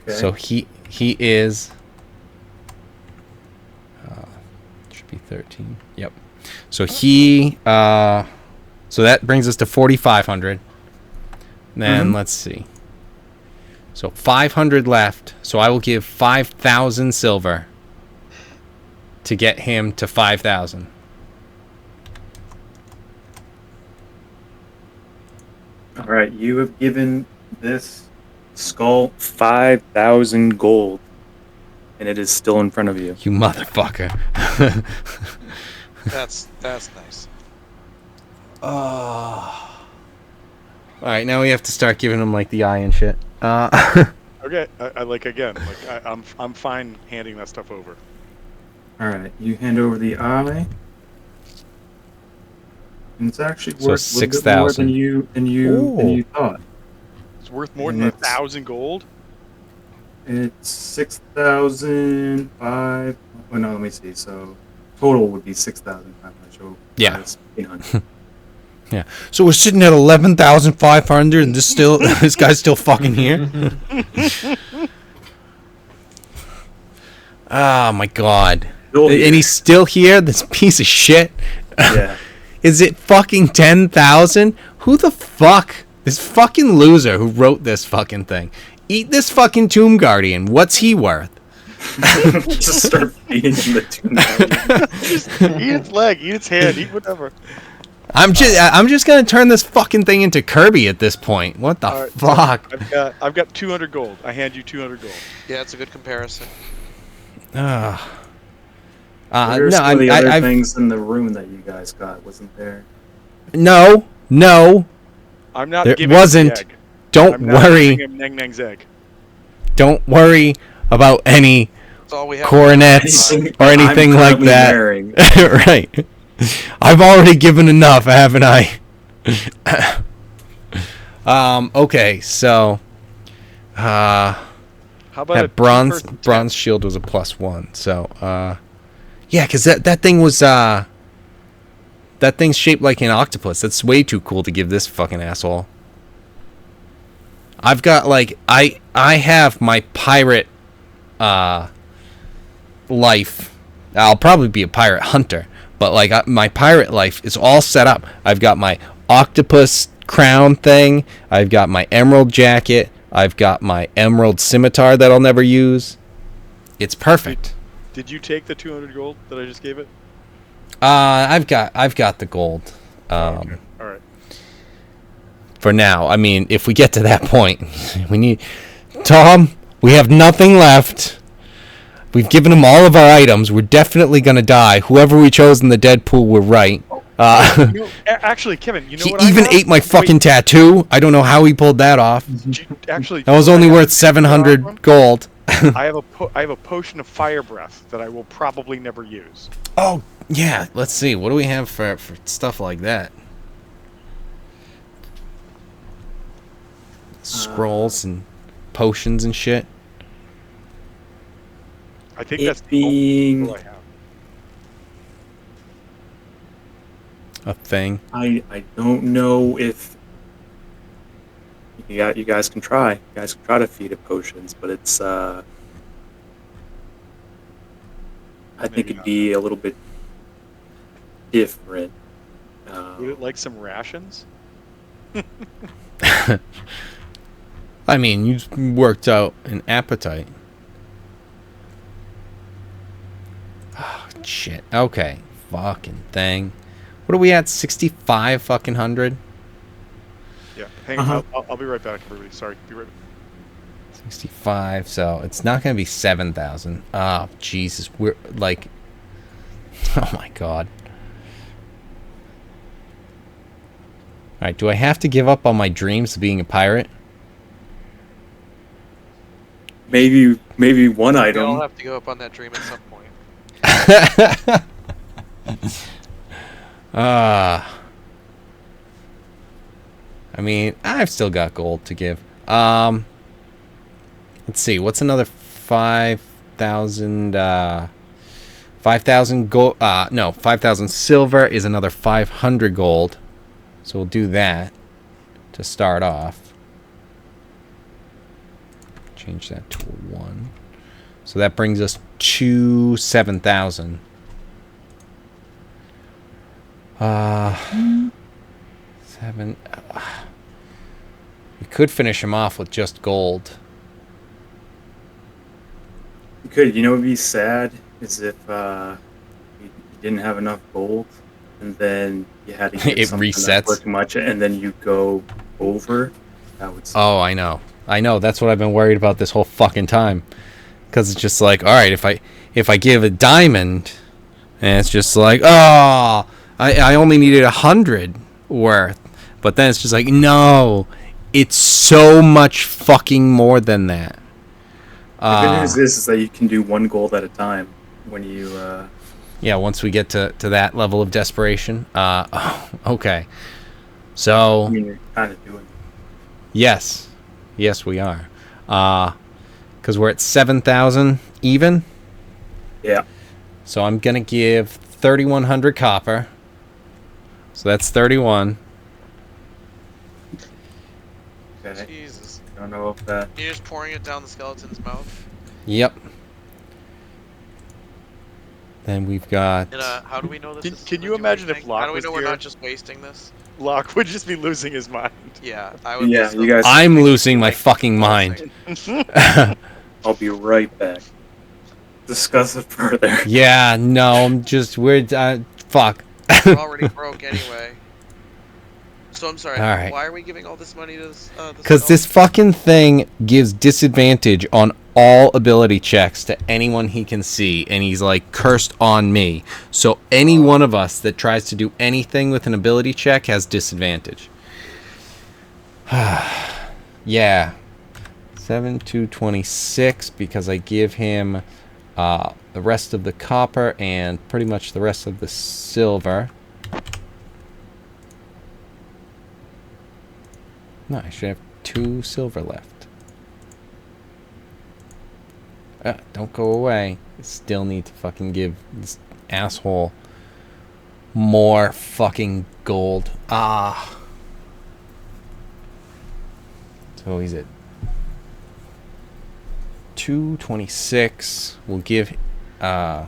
[SPEAKER 4] Okay.
[SPEAKER 2] So he is. Should be 13. Yep. So he. So that brings us to 4,500. Then let's see. So 500 left. So I will give 5,000 silver to get him to 5,000.
[SPEAKER 4] All right, you have given this skull
[SPEAKER 6] 5,000 gold, and it is still in front of you.
[SPEAKER 2] You motherfucker.
[SPEAKER 3] That's nice.
[SPEAKER 2] All right, now we have to start giving him like the eye and shit.
[SPEAKER 1] Okay, I like again. Like I'm fine handing that stuff over.
[SPEAKER 4] All right, you hand over the eye, and it's actually
[SPEAKER 2] So
[SPEAKER 4] worth a little bit more
[SPEAKER 2] 6,000.
[SPEAKER 4] than you thought.
[SPEAKER 1] It's worth more
[SPEAKER 4] And
[SPEAKER 1] than
[SPEAKER 4] it's-
[SPEAKER 1] 1,000 gold.
[SPEAKER 4] It's 6,005. Oh no, let me see. So total would be 6,500. So
[SPEAKER 2] Yeah.
[SPEAKER 4] it's 1,500.
[SPEAKER 2] Yeah. So we're sitting at 11,500, and this guy's still fucking here. Oh my god.
[SPEAKER 4] Still
[SPEAKER 2] And
[SPEAKER 4] here.
[SPEAKER 2] he's still here. This piece of shit.
[SPEAKER 4] Yeah.
[SPEAKER 2] Is it fucking 10,000? Who the fuck? This fucking loser who wrote this fucking thing. Eat this fucking Tomb Guardian. What's he worth?
[SPEAKER 4] Just start feeding him the tune.
[SPEAKER 1] Just eat its leg, eat its hand, eat whatever.
[SPEAKER 2] I'm just gonna turn this fucking thing into Kirby at this point. What the
[SPEAKER 1] All right,
[SPEAKER 2] fuck?
[SPEAKER 1] I've got 200 gold. I hand you 200 gold.
[SPEAKER 3] Yeah, it's a good comparison.
[SPEAKER 4] What are
[SPEAKER 2] No,
[SPEAKER 4] some of the other
[SPEAKER 2] I've
[SPEAKER 4] things in the room that you guys got? Wasn't there?
[SPEAKER 2] no.
[SPEAKER 1] I'm not
[SPEAKER 2] There
[SPEAKER 1] giving
[SPEAKER 2] wasn't.
[SPEAKER 1] him the egg.
[SPEAKER 2] Don't
[SPEAKER 1] I'm not
[SPEAKER 2] worry.
[SPEAKER 1] giving him Neng Neng's egg.
[SPEAKER 2] Don't worry about any
[SPEAKER 3] That's all we have.
[SPEAKER 2] coronets or anything
[SPEAKER 4] I'm
[SPEAKER 2] like
[SPEAKER 4] currently
[SPEAKER 2] that.
[SPEAKER 4] wearing.
[SPEAKER 2] Right. I've already given enough, haven't I? Okay, so
[SPEAKER 1] How about a
[SPEAKER 2] that bronze
[SPEAKER 1] two-person
[SPEAKER 2] bronze shield was a +1. So yeah, because that thing was that thing's shaped like an octopus. That's way too cool to give this fucking asshole. I've got like I have my pirate life. I'll probably be a pirate hunter, but like my pirate life is all set up. I've got my octopus crown thing. I've got my emerald jacket. I've got my emerald scimitar that I'll never use. It's perfect.
[SPEAKER 1] Did you take the 200 gold that I just gave it?
[SPEAKER 2] I've got the gold.
[SPEAKER 1] Okay. All right.
[SPEAKER 2] For now. I mean, if we get to that point, we need Tom. We have nothing left. We've given him all of our items. We're definitely gonna die. Whoever we chose in the Deadpool were right.
[SPEAKER 1] Actually, Kevin, you know
[SPEAKER 2] He
[SPEAKER 1] what? I
[SPEAKER 2] even
[SPEAKER 1] have?
[SPEAKER 2] ate my fucking tattoo. I don't know how he pulled that off.
[SPEAKER 1] Actually,
[SPEAKER 2] That was
[SPEAKER 1] you know
[SPEAKER 2] only
[SPEAKER 1] what I
[SPEAKER 2] worth
[SPEAKER 1] have?
[SPEAKER 2] 700 gold.
[SPEAKER 1] I have a potion of fire breath that I will probably never use.
[SPEAKER 2] Oh yeah. Let's see. What do we have for stuff like that? Scrolls and potions and shit?
[SPEAKER 1] I think
[SPEAKER 4] It
[SPEAKER 1] that's the
[SPEAKER 4] being-
[SPEAKER 1] only tool I have.
[SPEAKER 2] A thing?
[SPEAKER 4] I don't know if you guys can try. You guys can try to feed it potions, but it's I think
[SPEAKER 1] Maybe
[SPEAKER 4] it'd
[SPEAKER 1] not.
[SPEAKER 4] be a little bit different.
[SPEAKER 1] Would it like some rations?
[SPEAKER 2] I mean, you worked out an appetite. Oh, shit. Okay. Fucking thing. What are we at? 65 fucking hundred?
[SPEAKER 1] Yeah. Hang
[SPEAKER 4] Uh-huh.
[SPEAKER 1] on. I'll be right back, everybody. Sorry. Be right back.
[SPEAKER 2] 65, so it's not going to be 7,000. Oh, Jesus. We're like... Oh, my God. Alright, do I have to give up on my dreams of being a pirate?
[SPEAKER 4] Maybe one
[SPEAKER 8] We all
[SPEAKER 4] item.
[SPEAKER 8] have to go up on that dream at some point.
[SPEAKER 2] I mean, I've still got gold to give. Let's see, what's another 5,000 5,000 gold, no, 5,000 silver is another 500 gold. So we'll do that to start off. Change that to a 1. So that brings us to 7,000. 7. We could finish him off with just gold.
[SPEAKER 4] You could. You know, what would be sad is if you didn't have enough gold, and then you had to give
[SPEAKER 2] It
[SPEAKER 4] something
[SPEAKER 2] resets.
[SPEAKER 4] that worked much, and then you go over. That would.
[SPEAKER 2] Oh, I know. That's what I've been worried about this whole fucking time. Because it's just like, all right, if I give a diamond, and it's just like, oh, I only needed 100 worth. But then it's just like, no, it's so much fucking more than that.
[SPEAKER 4] The good news is that you can do one gold at a time when you.
[SPEAKER 2] Yeah, once we get to that level of desperation. Okay. So.
[SPEAKER 4] I mean, you're kind of doing.
[SPEAKER 2] Yes. Yes, we are. Because we're at 7,000 even.
[SPEAKER 4] Yeah.
[SPEAKER 2] So I'm going to give 3,100 copper. So that's 31.
[SPEAKER 4] Okay.
[SPEAKER 8] Jesus.
[SPEAKER 4] I don't know if that.
[SPEAKER 8] You're just pouring it down the skeleton's mouth.
[SPEAKER 2] Yep. Then we've got...
[SPEAKER 8] And how do we know this?
[SPEAKER 1] Can-
[SPEAKER 8] isn't
[SPEAKER 1] can
[SPEAKER 8] gonna
[SPEAKER 1] you
[SPEAKER 8] do
[SPEAKER 1] imagine if
[SPEAKER 8] anything?
[SPEAKER 1] Locke
[SPEAKER 8] How do we
[SPEAKER 1] was
[SPEAKER 8] know we're
[SPEAKER 1] here?
[SPEAKER 8] not just wasting this?
[SPEAKER 1] Locke would just be losing his mind.
[SPEAKER 8] Yeah, I would.
[SPEAKER 4] Yeah,
[SPEAKER 8] lose
[SPEAKER 4] you
[SPEAKER 8] the-
[SPEAKER 4] guys.
[SPEAKER 2] I'm losing my
[SPEAKER 8] like,
[SPEAKER 2] fucking mind.
[SPEAKER 4] I'll be right back. Discuss it further.
[SPEAKER 2] Yeah, no, I'm just... fuck.
[SPEAKER 8] We're already broke anyway. So I'm sorry.
[SPEAKER 2] All right.
[SPEAKER 8] Why are we giving all this money to this?
[SPEAKER 2] Because this fucking thing gives disadvantage on all ability checks to anyone he can see, and he's like cursed on me. So any one of us that tries to do anything with an ability check has disadvantage. Yeah. 7 to 26 because I give him the rest of the copper and pretty much the rest of the silver. No, I should have 2 silver left. Don't go away. I still need to fucking give this asshole more fucking gold. So he's at 226. We'll give it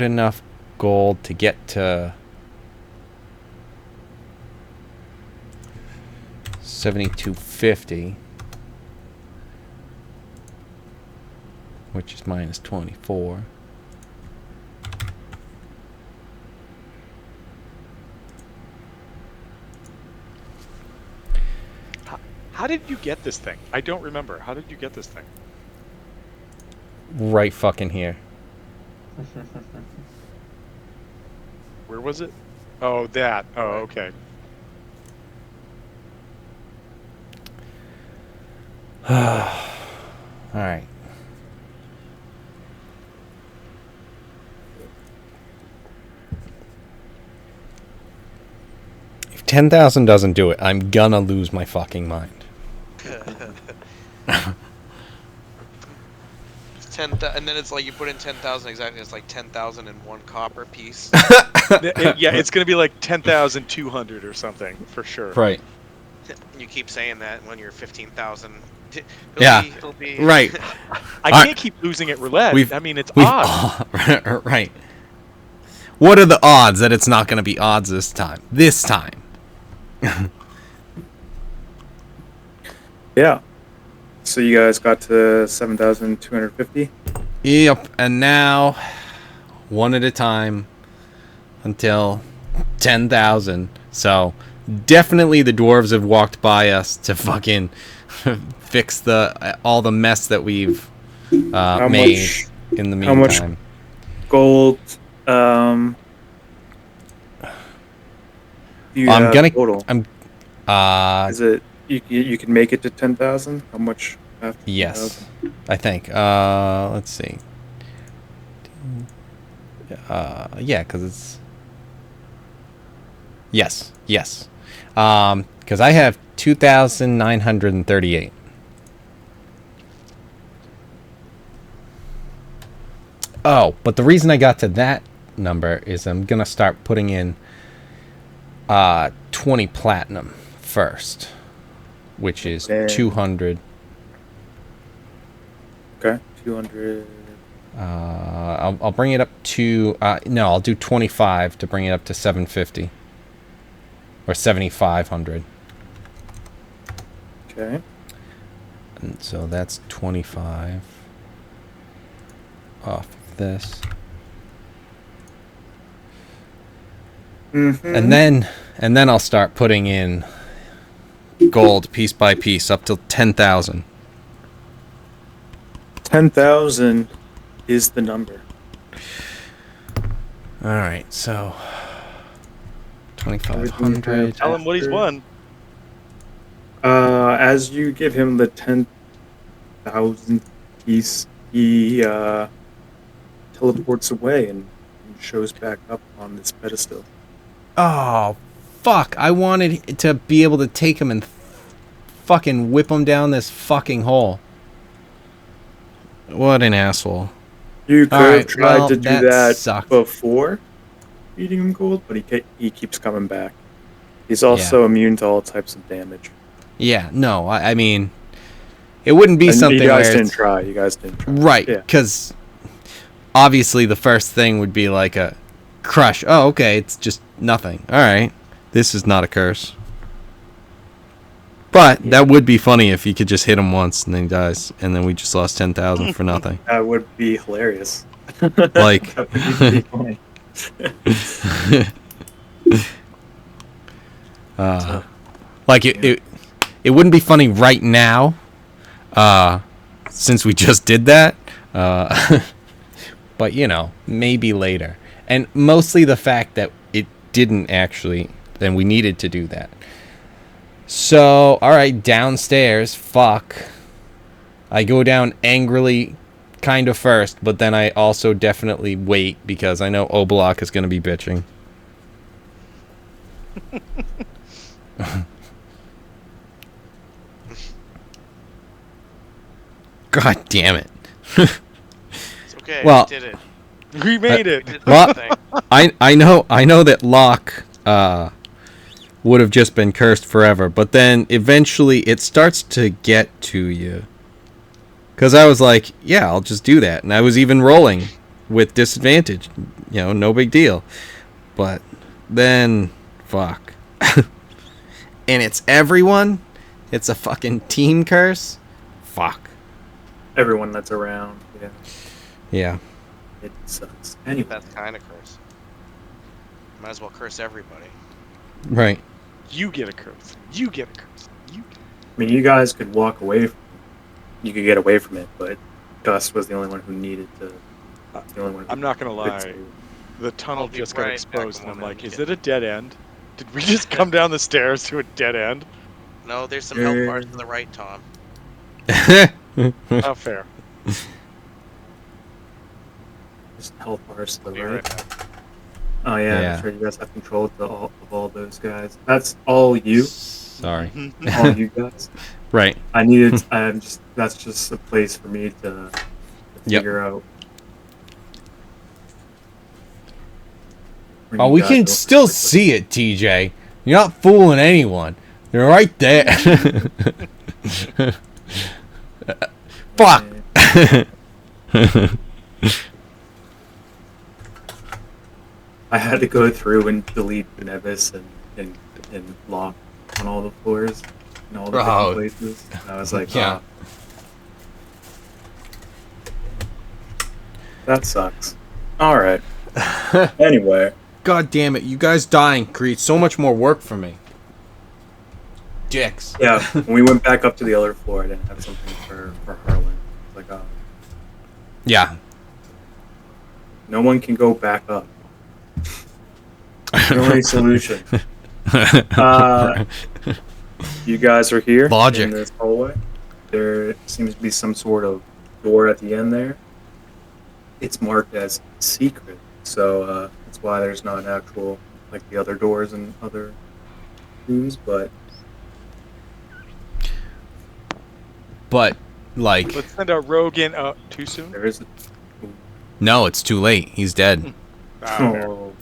[SPEAKER 2] enough gold to get to 7250, which is minus 24.
[SPEAKER 1] How did you get this thing? I don't remember. How did you get this thing?
[SPEAKER 2] Right fucking here.
[SPEAKER 1] Where was it? Oh, that. Oh, okay.
[SPEAKER 2] Alright. If 10,000 doesn't do it, I'm gonna lose my fucking mind.
[SPEAKER 8] And then it's like you put in 10,000 exactly. It's like 10,001 copper piece.
[SPEAKER 1] Yeah, it's gonna be like 10,200 or something for sure.
[SPEAKER 2] Right.
[SPEAKER 8] You keep saying that when you're 15,000.
[SPEAKER 2] Yeah.
[SPEAKER 8] He'll be...
[SPEAKER 2] Right.
[SPEAKER 1] I can't keep losing at roulette. I mean, it's odds.
[SPEAKER 2] Right. What are the odds that it's not going to be odds this time? This time.
[SPEAKER 4] Yeah. So you guys got to 7,250?
[SPEAKER 2] Yep. And now, one at a time until 10,000. So, definitely the dwarves have walked by us to fucking fix all the mess that we've made in the meantime.
[SPEAKER 4] How much gold do you have total? Is it you can make it to 10,000? How much after?
[SPEAKER 2] Yes, 10,000? I think. Let's see. Yeah, because it's yes. Because I have 2,938. Oh, but the reason I got to that number is I'm gonna start putting in 20 platinum first, which is 200.
[SPEAKER 4] Okay, 200.
[SPEAKER 2] I'll bring it up to no, I'll do 25 to bring it up to 750 or 7,500.
[SPEAKER 4] Okay.
[SPEAKER 2] And so that's 25 off of this.
[SPEAKER 4] Mm-hmm.
[SPEAKER 2] And then I'll start putting in gold piece by piece up till 10,000.
[SPEAKER 4] 10,000 is the number.
[SPEAKER 2] All right, so 2,500.
[SPEAKER 1] Tell him what he's won.
[SPEAKER 4] As you give him the 10,000 piece, he teleports away and shows back up on this pedestal.
[SPEAKER 2] Oh, fuck. I wanted to be able to take him and fucking whip him down this fucking hole. What an asshole.
[SPEAKER 4] You could have tried to do that
[SPEAKER 2] sucked.
[SPEAKER 4] before feeding him gold, but he keeps coming back. He's also immune to all types of damage.
[SPEAKER 2] Yeah, no, I mean, it wouldn't be something
[SPEAKER 4] you guys
[SPEAKER 2] where
[SPEAKER 4] didn't try. You guys didn't try.
[SPEAKER 2] Right, because obviously the first thing would be like a crush. Oh, okay, it's just nothing. All right, this is not a curse. But that would be funny if you could just hit him once and then he dies, and then we just lost 10,000 for nothing.
[SPEAKER 4] That would be hilarious.
[SPEAKER 2] Like,
[SPEAKER 4] that would be funny.
[SPEAKER 2] like it wouldn't be funny right now, since we just did that. But you know, maybe later. And mostly the fact that it didn't actually, then we needed to do that. So, alright, downstairs, fuck. I go down angrily, kind of first, but then I also definitely wait, because I know Oblak is going to be bitching. God damn it.
[SPEAKER 8] It's okay,
[SPEAKER 2] well,
[SPEAKER 8] we did it.
[SPEAKER 1] We made it.
[SPEAKER 2] Well, I know that Locke would have just been cursed forever, but then eventually it starts to get to you. Because I was like, yeah, I'll just do that. And I was even rolling with disadvantage. You know, no big deal. But then, fuck. And it's everyone? It's a fucking team curse? Fuck.
[SPEAKER 4] Everyone that's around, yeah.
[SPEAKER 2] Yeah.
[SPEAKER 4] It sucks. Anyway.
[SPEAKER 8] That's kind of curse. Might as well curse everybody.
[SPEAKER 2] Right.
[SPEAKER 1] You get a curse. You get a curse.
[SPEAKER 4] I mean, you guys could walk away from it. You could get away from it, but Gus was the only one who needed to. The only one
[SPEAKER 1] I'm not gonna lie. The tunnel just got exposed, and I'm like, is it a dead end? Did we just come down the stairs to a dead end?
[SPEAKER 8] No, there's some health bars to the right, Tom.
[SPEAKER 1] Oh, fair.
[SPEAKER 4] Just health bars to the
[SPEAKER 8] Be
[SPEAKER 4] right.
[SPEAKER 8] right back.
[SPEAKER 4] Oh yeah, that's right. You guys have control of all those guys. That's all you.
[SPEAKER 2] Sorry.
[SPEAKER 4] All you guys.
[SPEAKER 2] Right.
[SPEAKER 4] I needed. That's just a place for me to figure out. where
[SPEAKER 2] Oh,
[SPEAKER 4] you
[SPEAKER 2] we
[SPEAKER 4] guys
[SPEAKER 2] can
[SPEAKER 4] are
[SPEAKER 2] still
[SPEAKER 4] quickly.
[SPEAKER 2] see it, TJ. You're not fooling anyone. They're right there. Fuck.
[SPEAKER 4] I had to go through and delete Nevis and lock on all the floors and all the different places. And I was like,
[SPEAKER 2] Yeah.
[SPEAKER 4] that sucks. All right. Anyway.
[SPEAKER 2] God damn it! You guys dying creates so much more work for me. Dicks.
[SPEAKER 4] Yeah, when we went back up to the other floor, I didn't have something for Harlan. Like,
[SPEAKER 2] Yeah.
[SPEAKER 4] no one can go back up. The only solution. You guys are here
[SPEAKER 2] Logic.
[SPEAKER 4] in this hallway. There seems to be some sort of door at the end there. It's marked as secret, so that's why there's not an actual, like the other doors and other rooms, but
[SPEAKER 2] like,
[SPEAKER 1] Let's send our rogue in. Too soon?
[SPEAKER 4] there is.
[SPEAKER 2] no, it's too late. He's dead.
[SPEAKER 4] Oh.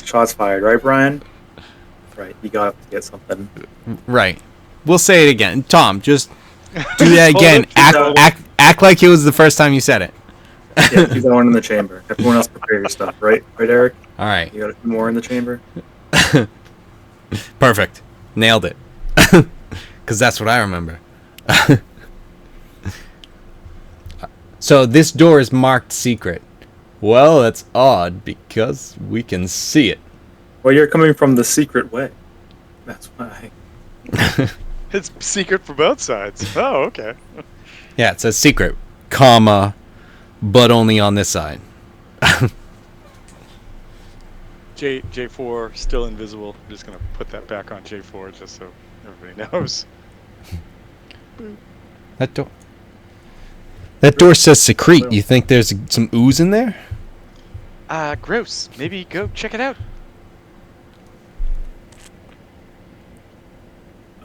[SPEAKER 4] Shots fired, right, Brian? Right, you got to get something.
[SPEAKER 2] Right. We'll say it again. Tom, just do that
[SPEAKER 1] Hold
[SPEAKER 2] again.
[SPEAKER 1] up,
[SPEAKER 2] Act like it was the first time you said it.
[SPEAKER 4] Yeah, keep that one in the chamber. Everyone else prepare your stuff, right? Right, Eric?
[SPEAKER 2] All right.
[SPEAKER 4] You got a few more in the chamber?
[SPEAKER 2] Perfect. Nailed it. Because that's what I remember. So this door is marked secret. Well, that's odd because we can see it.
[SPEAKER 4] Well, you're coming from the secret way. That's why.
[SPEAKER 1] It's secret for both sides. Oh, okay.
[SPEAKER 2] Yeah, it says secret, comma, but only on this side.
[SPEAKER 1] J4 still invisible. I'm just gonna put that back on J4 just so everybody knows.
[SPEAKER 2] That door. That door says secrete. You think there's some ooze in there?
[SPEAKER 1] Gross. Maybe go check it out.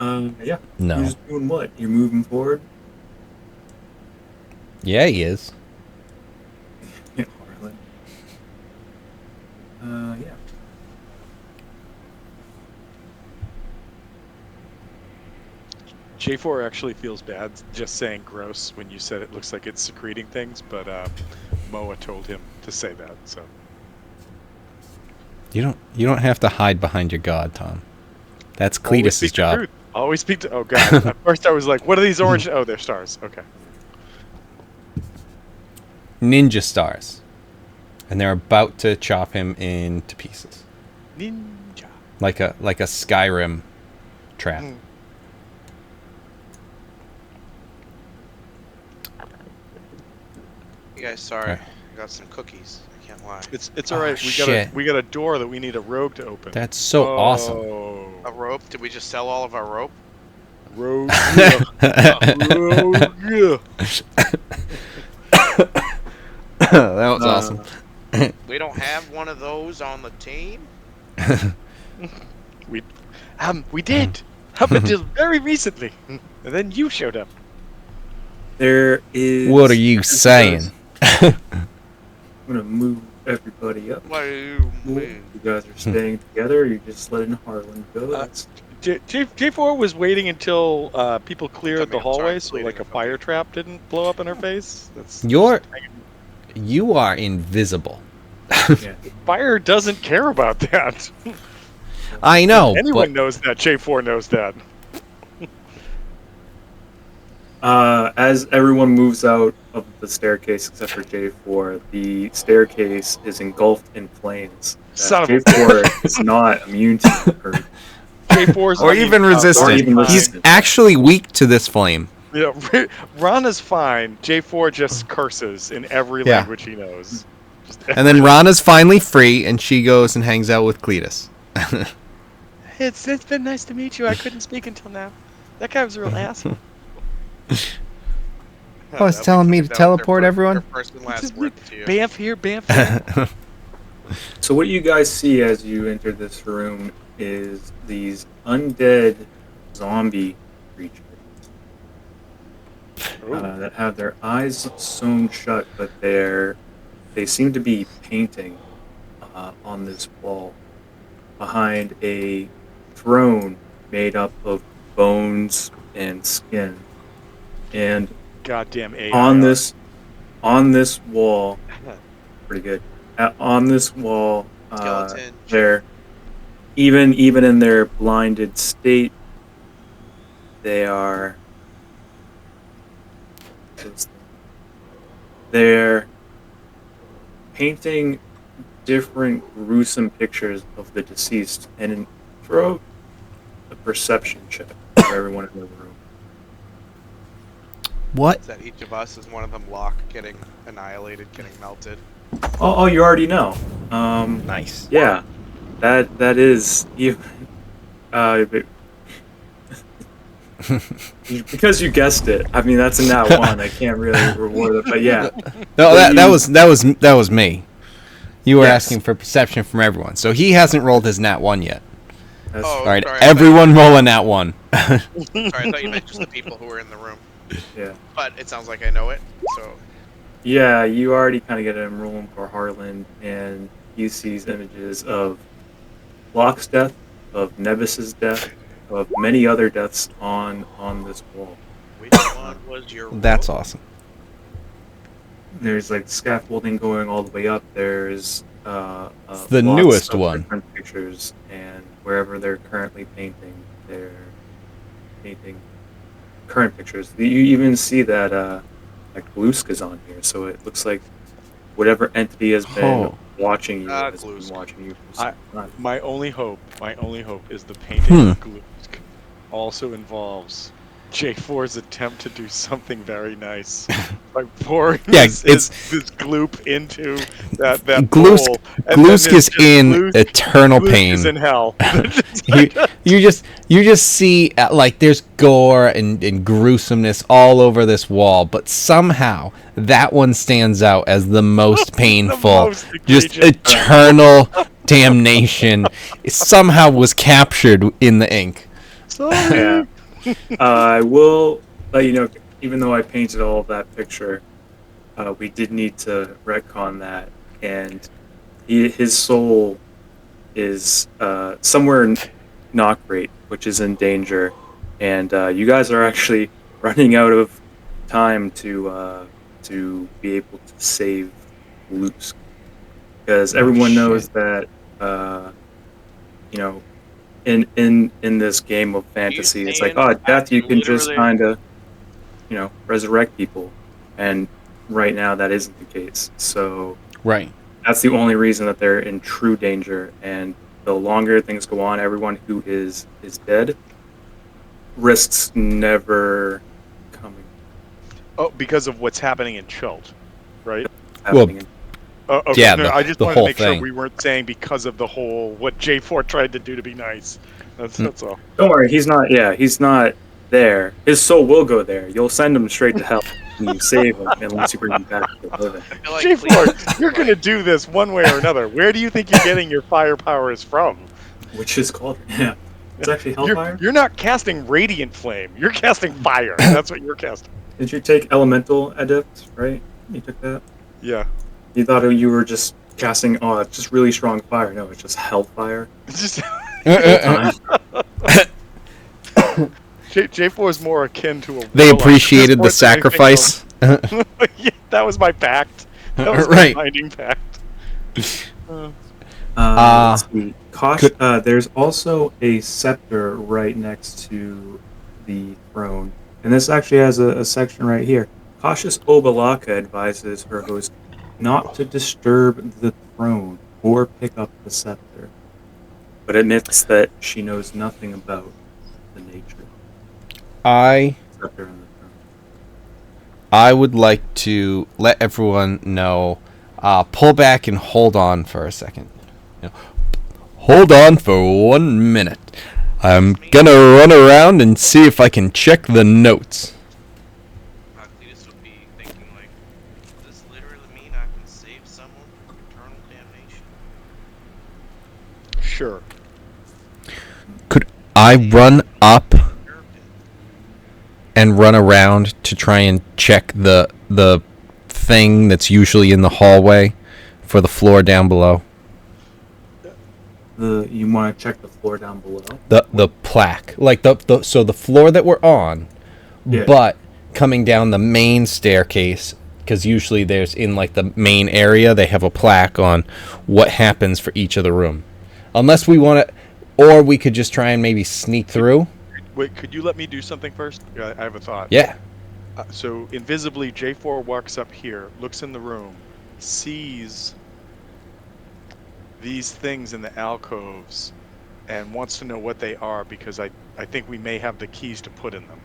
[SPEAKER 4] Yeah.
[SPEAKER 2] No.
[SPEAKER 4] You're just doing what? You're moving forward?
[SPEAKER 2] Yeah, he is.
[SPEAKER 4] Yeah, Harlan. Yeah.
[SPEAKER 1] J4 actually feels bad just saying gross when you said it looks like it's secreting things, but Moa told him to say that, so.
[SPEAKER 2] You don't have to hide behind your god, Tom. That's
[SPEAKER 1] Always
[SPEAKER 2] Cletus's
[SPEAKER 1] speak the
[SPEAKER 2] job.
[SPEAKER 1] truth. Always speak to. Oh god. At first I was like, what are these orange? Oh, they're stars. Okay.
[SPEAKER 2] Ninja stars. And they're about to chop him into pieces.
[SPEAKER 1] Ninja.
[SPEAKER 2] Like a Skyrim trap.
[SPEAKER 1] Mm.
[SPEAKER 8] You guys, sorry.
[SPEAKER 2] Right.
[SPEAKER 8] I got some cookies. I can't lie.
[SPEAKER 1] It's
[SPEAKER 2] Oh,
[SPEAKER 1] all right.
[SPEAKER 2] shit.
[SPEAKER 1] We got a door that we need a rogue to open.
[SPEAKER 2] That's so awesome.
[SPEAKER 8] A rope? Did we just sell all of our rope?
[SPEAKER 1] Rogue. Rogue.
[SPEAKER 2] That was awesome.
[SPEAKER 8] We don't have one of those on the team?
[SPEAKER 1] We did. Up until very recently, and then you showed up.
[SPEAKER 4] There is.
[SPEAKER 2] What are you saying?
[SPEAKER 4] I'm gonna move everybody up.
[SPEAKER 8] What do you mean?
[SPEAKER 4] You guys are staying together, or you're just letting Harlan go? That's-
[SPEAKER 1] J4 was waiting until people cleared
[SPEAKER 8] I
[SPEAKER 1] the
[SPEAKER 8] mean, I'm
[SPEAKER 1] hallway,
[SPEAKER 8] sorry,
[SPEAKER 1] so
[SPEAKER 8] bleeding
[SPEAKER 1] like a
[SPEAKER 8] if I'm
[SPEAKER 1] fire trap didn't blow up in her face. That's
[SPEAKER 2] You are invisible.
[SPEAKER 4] yeah.
[SPEAKER 1] fire doesn't care about that.
[SPEAKER 2] I know,
[SPEAKER 1] Anyone
[SPEAKER 2] but
[SPEAKER 1] knows that. J4 knows that.
[SPEAKER 4] As everyone moves out of the staircase, except for J4, the staircase is engulfed in flames.
[SPEAKER 1] Son of a
[SPEAKER 4] J4 is not immune to or
[SPEAKER 1] J4's
[SPEAKER 2] or even resistant.
[SPEAKER 4] even
[SPEAKER 2] He's
[SPEAKER 4] resistant.
[SPEAKER 2] actually weak to this flame.
[SPEAKER 1] Yeah, Rana's fine. J4 just curses in every
[SPEAKER 2] Yeah.
[SPEAKER 1] language he knows.
[SPEAKER 2] And then Rana's finally free, and she goes and hangs out with Cletus.
[SPEAKER 1] It's been nice to meet you. I couldn't speak until now. That guy was a real asshole.
[SPEAKER 2] Oh, it's telling me to teleport everyone?
[SPEAKER 8] Their first and last word to you.
[SPEAKER 1] Bamf here, Bamf there.
[SPEAKER 4] So what you guys see as you enter this room is these undead zombie creatures that have their eyes sewn shut, but they seem to be painting on this wall behind a throne made up of bones and skin. And
[SPEAKER 1] Goddamn AI.
[SPEAKER 4] On this wall, pretty good. On this wall,
[SPEAKER 8] Skeleton.
[SPEAKER 4] they're even in their blinded state, they're painting different gruesome pictures of the deceased, and throw a perception check for everyone in the room.
[SPEAKER 2] What?
[SPEAKER 8] Is that each of us is one of them Locke getting annihilated, getting melted?
[SPEAKER 4] Oh, you already know.
[SPEAKER 2] Nice.
[SPEAKER 4] Yeah, that is you. Because you guessed it. I mean, that's a nat one. I can't really reward it, but yeah.
[SPEAKER 2] No, that was me. You were asking for perception from everyone, so he hasn't rolled his nat 1 yet.
[SPEAKER 4] That's,
[SPEAKER 2] All right,
[SPEAKER 8] sorry,
[SPEAKER 2] everyone roll a nat 1.
[SPEAKER 8] Sorry, I thought you meant just the people who were in the room.
[SPEAKER 4] Yeah.
[SPEAKER 8] But it sounds like I know it, so.
[SPEAKER 4] Yeah, you already kind of get a room for Harlan, and you see images of Locke's death, of Nebus's death, of many other deaths on this wall.
[SPEAKER 8] Which one was your
[SPEAKER 2] That's awesome.
[SPEAKER 4] There's like scaffolding going all the way up. There's
[SPEAKER 2] the
[SPEAKER 4] lots
[SPEAKER 2] newest
[SPEAKER 4] of
[SPEAKER 2] one.
[SPEAKER 4] different pictures, and wherever they're currently painting, they're painting current pictures. You even see that like Gluska's on here, so it looks like whatever entity has been watching you has been
[SPEAKER 8] Glusk.
[SPEAKER 4] watching you for some time.
[SPEAKER 1] My only hope is the painting of Glusk also involves J4's attempt to do something very nice by pouring this gloop into that
[SPEAKER 2] Glusk,
[SPEAKER 1] bowl.
[SPEAKER 2] Glusk is in eternal
[SPEAKER 1] Glusk
[SPEAKER 2] pain.
[SPEAKER 1] is in hell.
[SPEAKER 2] you just see like there's gore and gruesomeness all over this wall, but somehow that one stands out as the most painful. Just eternal damnation. It somehow was captured in the ink.
[SPEAKER 4] Yeah. I will let you know, even though I painted all of that picture, we did need to retcon that, and his soul is somewhere not great, which is in danger, and you guys are actually running out of time to be able to save Luke, because everyone knows that you know. In this game of fantasy, it's like, death, you can just kind of, resurrect people, and right now that isn't the case. So
[SPEAKER 2] right,
[SPEAKER 4] that's the only reason that they're in true danger. And the longer things go on, everyone who is dead risks never coming.
[SPEAKER 1] Oh, because of what's happening in Chult, right?
[SPEAKER 2] Okay.
[SPEAKER 1] Yeah, I just wanted to make
[SPEAKER 2] thing.
[SPEAKER 1] sure we weren't saying because of the whole what J4 tried to do to be nice. That's all.
[SPEAKER 4] Don't worry, he's not. Yeah, he's not there. His soul will go there. You'll send him straight to hell when you save him, unless you bring him back to living.
[SPEAKER 1] J4, you're gonna do this one way or another. Where do you think you're getting your fire powers from?
[SPEAKER 4] Which is called it's actually hellfire.
[SPEAKER 1] You're not casting radiant flame. You're casting fire. That's what you're casting.
[SPEAKER 4] Did you take elemental adept? Right? You took that.
[SPEAKER 1] Yeah.
[SPEAKER 4] You thought you were just casting, it's just really strong fire. No, it's just hellfire.
[SPEAKER 1] It's just J4 is more akin to a.
[SPEAKER 2] They appreciated the sacrifice.
[SPEAKER 1] Yeah, that was my pact. That was my binding pact.
[SPEAKER 4] Let's see. There's also a scepter right next to the throne, and this actually has a section right here. Cautious Obalaka advises her host not to disturb the throne or pick up the scepter, but admits that she knows nothing about the nature
[SPEAKER 2] I
[SPEAKER 4] scepter and the throne.
[SPEAKER 2] I would like to let everyone know, pull back and hold on for a second. Hold on for 1 minute. I'm gonna run around and see if I can check the notes.
[SPEAKER 1] Sure.
[SPEAKER 2] Could I run up and run around to try and check the thing that's usually in the hallway for the floor down below?
[SPEAKER 4] You want to check the floor down below?
[SPEAKER 2] The plaque, like so the floor that we're on,
[SPEAKER 4] Yeah.
[SPEAKER 2] but coming down the main staircase, because usually there's in like the main area they have a plaque on what happens for each of the room, unless we want to, or we could just try and maybe sneak through.
[SPEAKER 1] Wait, could you let me do something first? I have a thought.
[SPEAKER 2] Yeah.
[SPEAKER 1] So invisibly, J4 walks up here, looks in the room, sees these things in the alcoves, and wants to know what they are because I think we may have the keys to put in them.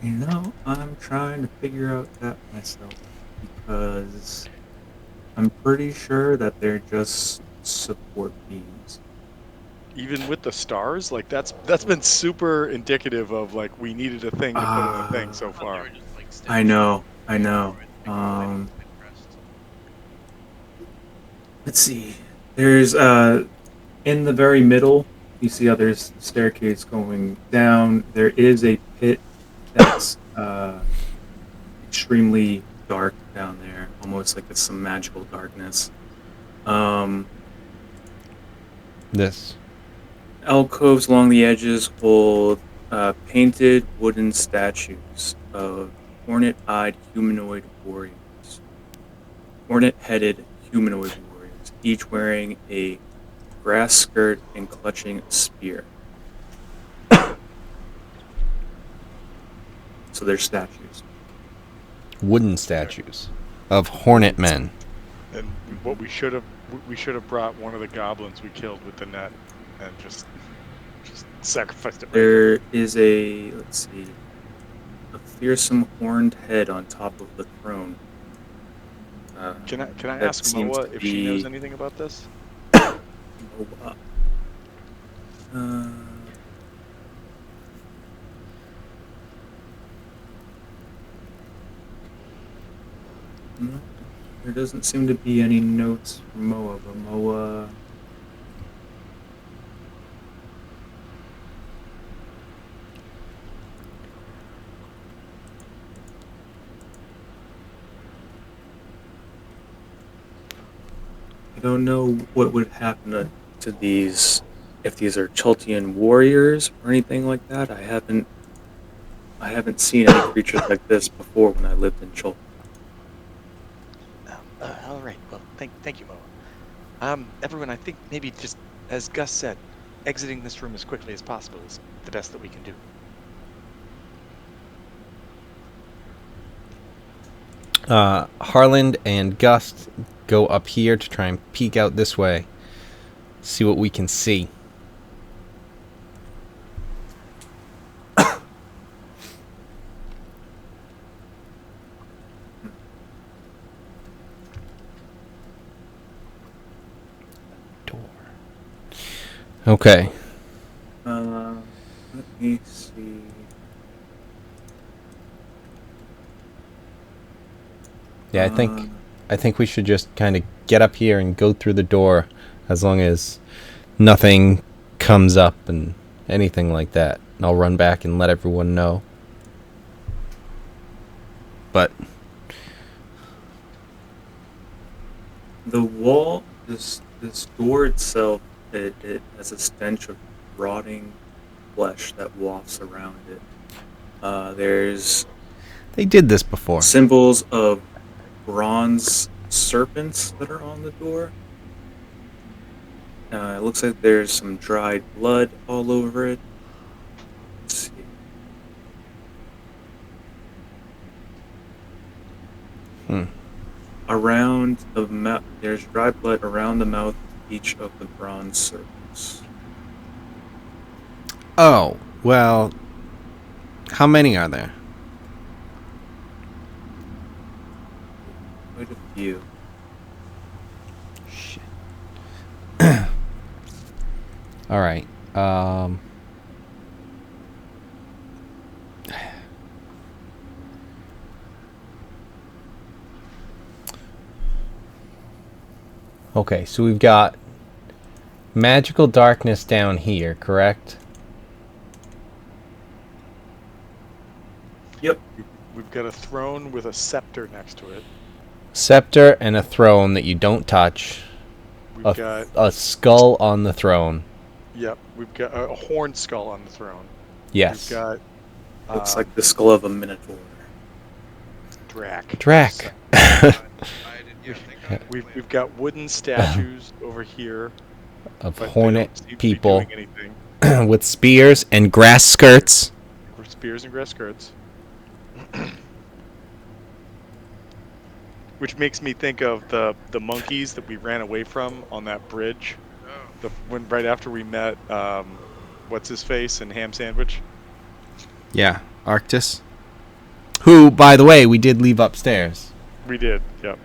[SPEAKER 4] You know, I'm trying to figure out that myself because I'm pretty sure that they're just support beams.
[SPEAKER 1] Even with the stars, like that's been super indicative of like we needed a thing to put in a thing so far.
[SPEAKER 4] I know. Let's see. There's in the very middle, you see how there's a staircase going down. There is a pit that's extremely dark down there, almost like it's some magical darkness.
[SPEAKER 2] This.
[SPEAKER 4] Alcoves along the edges hold painted wooden statues of hornet-eyed humanoid warriors. Hornet-headed humanoid warriors, each wearing a grass skirt and clutching a spear. So they're statues.
[SPEAKER 2] Wooden statues of hornet men.
[SPEAKER 1] And what we should have brought one of the goblins we killed with the net and just sacrificed it.
[SPEAKER 4] There is a, let's see, a fearsome horned head on top of the throne.
[SPEAKER 1] Can I ask Moa if she knows anything about this?
[SPEAKER 4] Moa. No, there doesn't seem to be any notes from Moa, but Moa... I don't know what would happen to these, if these are Chaltian warriors or anything like that. I haven't seen any creatures like this before when I lived in Chult.
[SPEAKER 9] All right. Well, thank you, Moa. Everyone, I think maybe just as Gus said, exiting this room as quickly as possible is the best that we can do.
[SPEAKER 2] Harland and Gus go up here to try and peek out this way, see what we can see. Door. Okay.
[SPEAKER 4] Let me see.
[SPEAKER 2] Yeah, I think we should just kind of get up here and go through the door as long as nothing comes up and anything like that. And I'll run back and let everyone know. But
[SPEAKER 4] The wall, this door itself, it has a stench of rotting flesh that wafts around it. There's
[SPEAKER 2] they did this before.
[SPEAKER 4] symbols of bronze serpents that are on the door. It looks like there's some dried blood all over it. Let's see. Around the mouth, there's dried blood around the mouth of each of the bronze serpents.
[SPEAKER 2] Oh, well, how many are there?
[SPEAKER 4] Quite a few.
[SPEAKER 2] Shit. All right. Okay, so we've got magical darkness down here, correct?
[SPEAKER 4] Yep.
[SPEAKER 1] We've got a throne with a scepter next to it.
[SPEAKER 2] Scepter and a throne that you don't touch.
[SPEAKER 1] We've got
[SPEAKER 2] a skull on the throne.
[SPEAKER 1] Yep, we've got a horned skull on the throne.
[SPEAKER 2] Yes.
[SPEAKER 1] We've got
[SPEAKER 4] Looks like the skull of a minotaur.
[SPEAKER 1] Drac.
[SPEAKER 2] Drac.
[SPEAKER 1] We've got wooden statues over here
[SPEAKER 2] Of
[SPEAKER 1] but
[SPEAKER 2] hornet
[SPEAKER 1] they don't seem to be
[SPEAKER 2] people
[SPEAKER 1] doing anything.
[SPEAKER 2] with spears and grass skirts.
[SPEAKER 1] With spears and grass skirts. Which makes me think of the monkeys that we ran away from on that bridge. When right after we met, what's his face and Ham Sandwich.
[SPEAKER 2] Yeah, Arctis. Who, by the way, we did leave upstairs.
[SPEAKER 1] We did. Yep.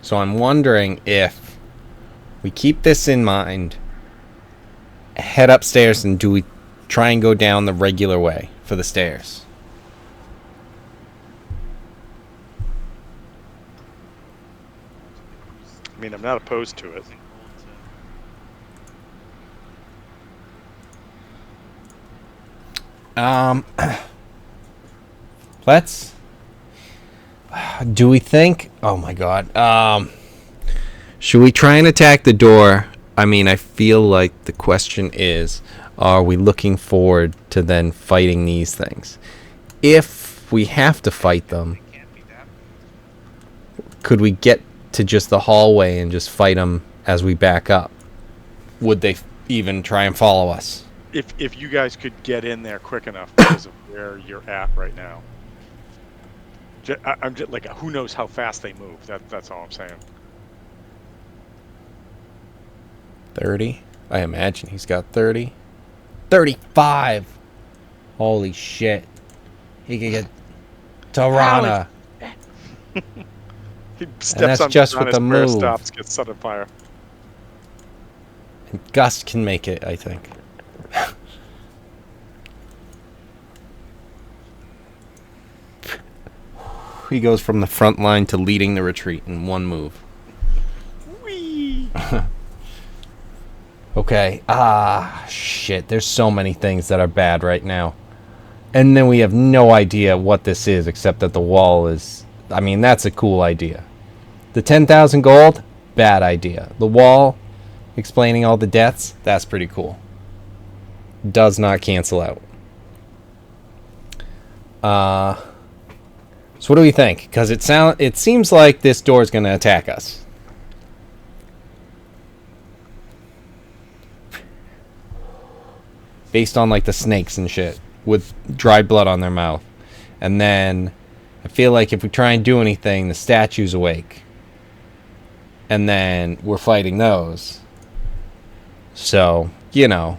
[SPEAKER 2] So I'm wondering if we keep this in mind, head upstairs, and do we try and go down the regular way for the stairs?
[SPEAKER 1] I mean, I'm not opposed to it.
[SPEAKER 2] Let's. Do we think? Oh my god. Should we try and attack the door? I mean, I feel like the question is, are we looking forward to then fighting these things? If we have to fight them, could we get to just the hallway and just fight them as we back up? Would they even try and follow us?
[SPEAKER 1] If you guys could get in there quick enough because of where you're at right now. I'm just like, who knows how fast they move? That's all I'm saying.
[SPEAKER 2] 30? I imagine he's got 30. 35! Holy shit. He could get Tirana.
[SPEAKER 1] He steps
[SPEAKER 2] that's
[SPEAKER 1] on
[SPEAKER 2] just with
[SPEAKER 1] his
[SPEAKER 2] the
[SPEAKER 1] prayer
[SPEAKER 2] move.
[SPEAKER 1] stops, gets set on fire.
[SPEAKER 2] And Gust can make it, I think. He goes from the front line to leading the retreat in one move.
[SPEAKER 1] Whee!
[SPEAKER 2] Okay. Shit. There's so many things that are bad right now. And then we have no idea what this is, except that the wall is... I mean, that's a cool idea. The 10,000 gold? Bad idea. The wall, explaining all the deaths? That's pretty cool. Does not cancel out. So what do we think? Because it seems like this door is going to attack us. Based on like the snakes and shit with dried blood on their mouth. And then I feel like if we try and do anything, the statue's awake. And then we're fighting those. So, you know.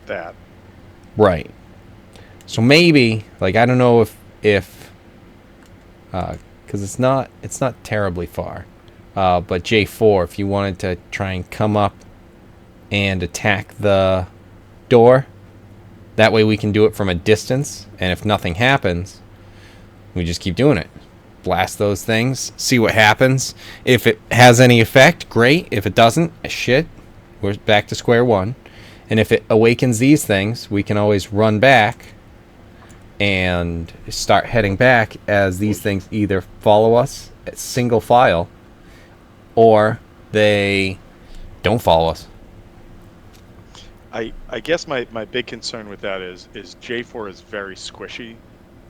[SPEAKER 1] That.
[SPEAKER 2] Right. So maybe, like, I don't know if because it's not terribly far. But J4, if you wanted to try and come up and attack the door, that way we can do it from a distance, and if nothing happens, we just keep doing it. Blast those things, see what happens. If it has any effect, great. If it doesn't, shit, we're back to square one. And if it awakens these things, we can always run back and start heading back as these things either follow us at single file or they don't follow us.
[SPEAKER 1] I guess my big concern with that is J4 is very squishy,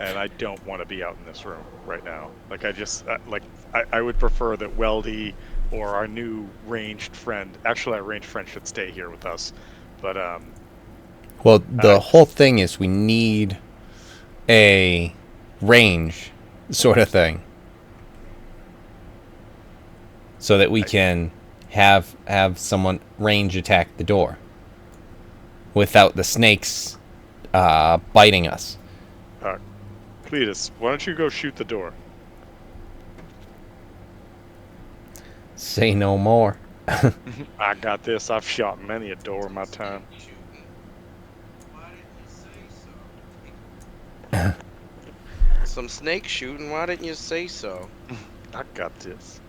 [SPEAKER 1] and I don't want to be out in this room right now. Like I would prefer that Weldy or our new ranged friend, actually our ranged friend should stay here with us, but
[SPEAKER 2] well, the whole thing is we need a range sort of thing so that we can have someone range attack the door without the snakes biting us.
[SPEAKER 1] Cletus, why don't you go shoot the door?
[SPEAKER 2] Say no more.
[SPEAKER 1] I got this. I've shot many a door in my time.
[SPEAKER 8] Some snake shooting, why didn't you say so?
[SPEAKER 1] I got this.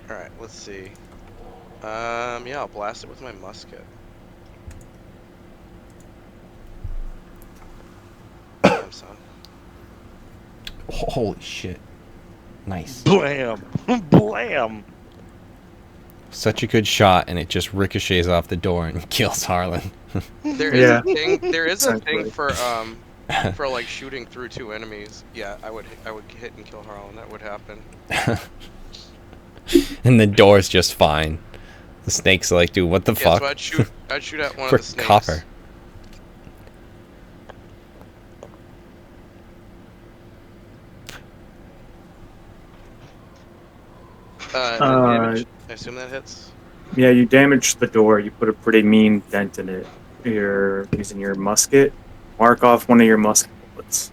[SPEAKER 8] All right, let's see. Yeah, I'll blast it with my musket. Damn, son.
[SPEAKER 2] Holy shit. Nice.
[SPEAKER 1] Blam! Blam!
[SPEAKER 2] Such a good shot, and it just ricochets off the door and kills Harlan.
[SPEAKER 8] There is
[SPEAKER 4] Yeah.
[SPEAKER 8] a thing. There is a thing
[SPEAKER 4] Essentially.
[SPEAKER 8] for like shooting through 2 enemies. Yeah, I would hit and kill Harlan. That would happen.
[SPEAKER 2] And the door's just fine. The snake's like, dude, what the
[SPEAKER 8] Yeah,
[SPEAKER 2] fuck?
[SPEAKER 8] so I'd shoot at one
[SPEAKER 2] For
[SPEAKER 8] of the snakes.
[SPEAKER 2] copper.
[SPEAKER 8] Damage. I assume that hits.
[SPEAKER 4] Yeah, you damaged the door. You put a pretty mean dent in it. You're using your musket. Mark off one of your musket bullets.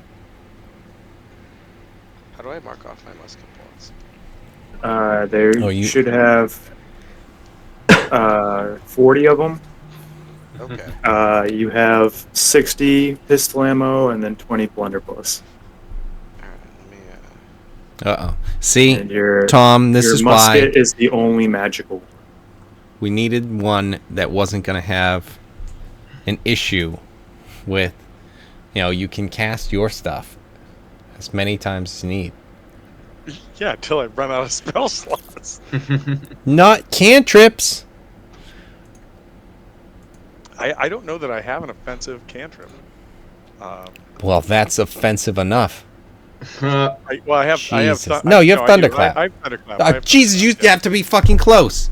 [SPEAKER 8] How do I mark off my musket bullets?
[SPEAKER 4] There
[SPEAKER 2] Oh,
[SPEAKER 4] you should have 40 of them.
[SPEAKER 8] Okay.
[SPEAKER 4] You have 60 pistol ammo and then 20 blunderbuss.
[SPEAKER 8] Alright, let me
[SPEAKER 2] Uh-oh. See,
[SPEAKER 4] And your
[SPEAKER 2] Tom, this
[SPEAKER 4] your
[SPEAKER 2] is why
[SPEAKER 4] musket is the only magical one.
[SPEAKER 2] we needed one that wasn't going to have an issue with, you can cast your stuff as many times as you need.
[SPEAKER 1] Yeah, until I run out of spell slots.
[SPEAKER 2] Not cantrips.
[SPEAKER 1] I don't know that I have an offensive cantrip.
[SPEAKER 2] Well, that's offensive enough.
[SPEAKER 1] I have.
[SPEAKER 2] Jesus. No, you have Thunderclap.
[SPEAKER 1] I have Thunderclap.
[SPEAKER 2] Oh,
[SPEAKER 1] I have
[SPEAKER 2] Jesus, you
[SPEAKER 1] Thunderclap,
[SPEAKER 2] have to be fucking close.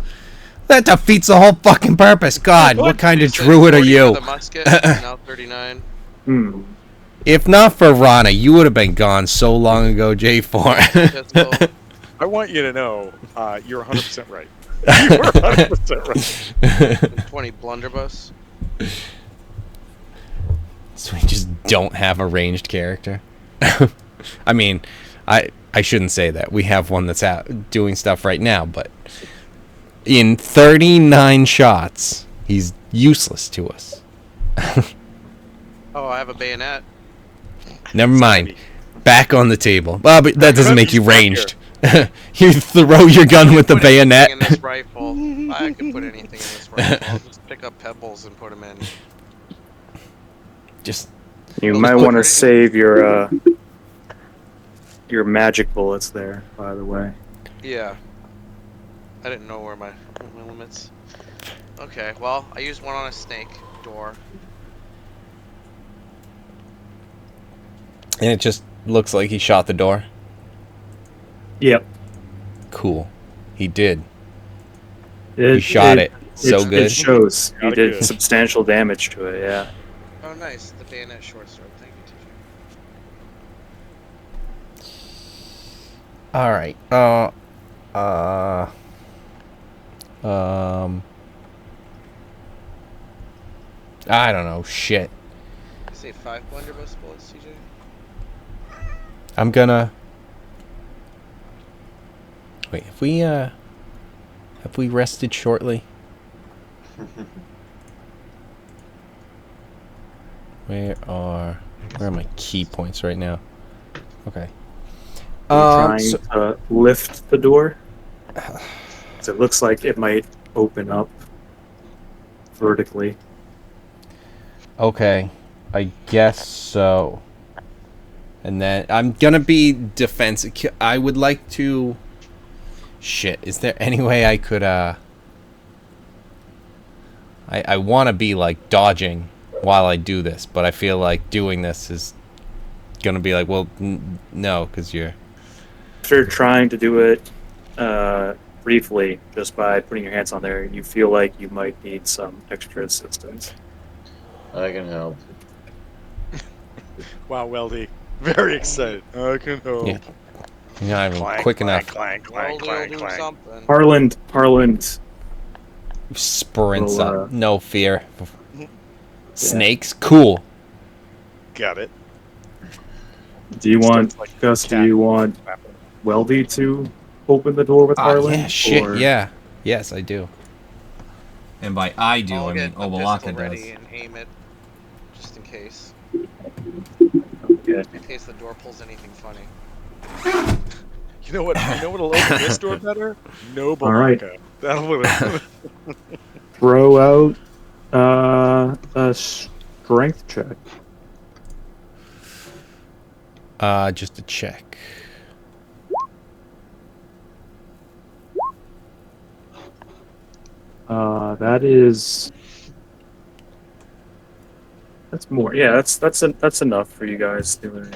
[SPEAKER 2] That defeats the whole fucking purpose. God, what kind of
[SPEAKER 8] said
[SPEAKER 2] druid are
[SPEAKER 8] 40 for
[SPEAKER 2] you?
[SPEAKER 8] The musket, now 39.
[SPEAKER 2] If not for Rana, you would have been gone so long ago, J4.
[SPEAKER 8] Pistol.
[SPEAKER 1] I want you to know you're 100% right. You are 100% right.
[SPEAKER 8] 20 blunderbuss.
[SPEAKER 2] So we just don't have a ranged character. I mean, I shouldn't say that. We have one that's out doing stuff right now, but in 39 shots, he's useless to us.
[SPEAKER 8] Oh, I have a bayonet.
[SPEAKER 2] Never mind. Back on the table. Well, but that doesn't make you ranged. You throw your gun with the
[SPEAKER 8] Put
[SPEAKER 2] bayonet.
[SPEAKER 8] anything in this rifle. I can put anything in this rifle. I'll just pick up pebbles and put them in.
[SPEAKER 2] Just
[SPEAKER 4] You might want to save your magic bullets there, by the way.
[SPEAKER 8] Yeah. I didn't know where my limits. Okay, well, I used one on a snake door.
[SPEAKER 2] and it just looks like he shot the door.
[SPEAKER 4] Yep.
[SPEAKER 2] Cool. He did. He shot it so good.
[SPEAKER 4] It shows. He
[SPEAKER 1] Got it
[SPEAKER 4] did
[SPEAKER 1] good.
[SPEAKER 4] substantial damage to it, yeah.
[SPEAKER 8] Oh, nice. The bayonet short sword. Thank you, TJ.
[SPEAKER 2] All right. I don't know. Shit.
[SPEAKER 8] I say 5 blunderbuss bullets, TJ.
[SPEAKER 2] I'm gonna. Wait. Have we rested shortly? Where are my key points right now? Okay.
[SPEAKER 4] Trying to lift the door. So it looks like it might open up vertically.
[SPEAKER 2] Okay, I guess so. And then I'm gonna be defensive. I would like to. Shit, is there any way I could? I want to be like dodging while I do this, but I feel like doing this is gonna be like, well, no, because you're.
[SPEAKER 4] After trying to do it briefly, just by putting your hands on there, you feel like you might need some extra assistance.
[SPEAKER 7] I can help.
[SPEAKER 1] Wow, Weldy. Very excited. I can help.
[SPEAKER 2] Yeah. You're not even
[SPEAKER 1] Clank,
[SPEAKER 2] quick
[SPEAKER 1] clank,
[SPEAKER 2] enough.
[SPEAKER 1] Clank, clank,
[SPEAKER 8] Rolly will
[SPEAKER 1] clank,
[SPEAKER 8] do
[SPEAKER 1] clank.
[SPEAKER 8] something.
[SPEAKER 4] Harland.
[SPEAKER 2] Sprints
[SPEAKER 4] Well,
[SPEAKER 2] up, no fear. Snakes, cool.
[SPEAKER 1] Got it.
[SPEAKER 4] Do you want,
[SPEAKER 1] Stuff like
[SPEAKER 4] Gus, do
[SPEAKER 1] cat.
[SPEAKER 4] you want Weldy to open the door with Harland?
[SPEAKER 2] Yeah, shit,
[SPEAKER 4] or-
[SPEAKER 2] yeah. Yes, I do. And by I do,
[SPEAKER 8] I'll
[SPEAKER 2] I
[SPEAKER 8] get
[SPEAKER 2] mean
[SPEAKER 8] a
[SPEAKER 2] Obalaka
[SPEAKER 8] pistol
[SPEAKER 2] does.
[SPEAKER 8] ready and aim it, just in case.
[SPEAKER 4] Okay.
[SPEAKER 8] In case the door pulls anything funny.
[SPEAKER 1] You know what? You know what'll open this door better? Noble
[SPEAKER 4] All right.
[SPEAKER 1] Marco. That'll
[SPEAKER 4] Throw out a strength check.
[SPEAKER 2] Just a check.
[SPEAKER 4] That's more. Yeah, that's enough for you guys doing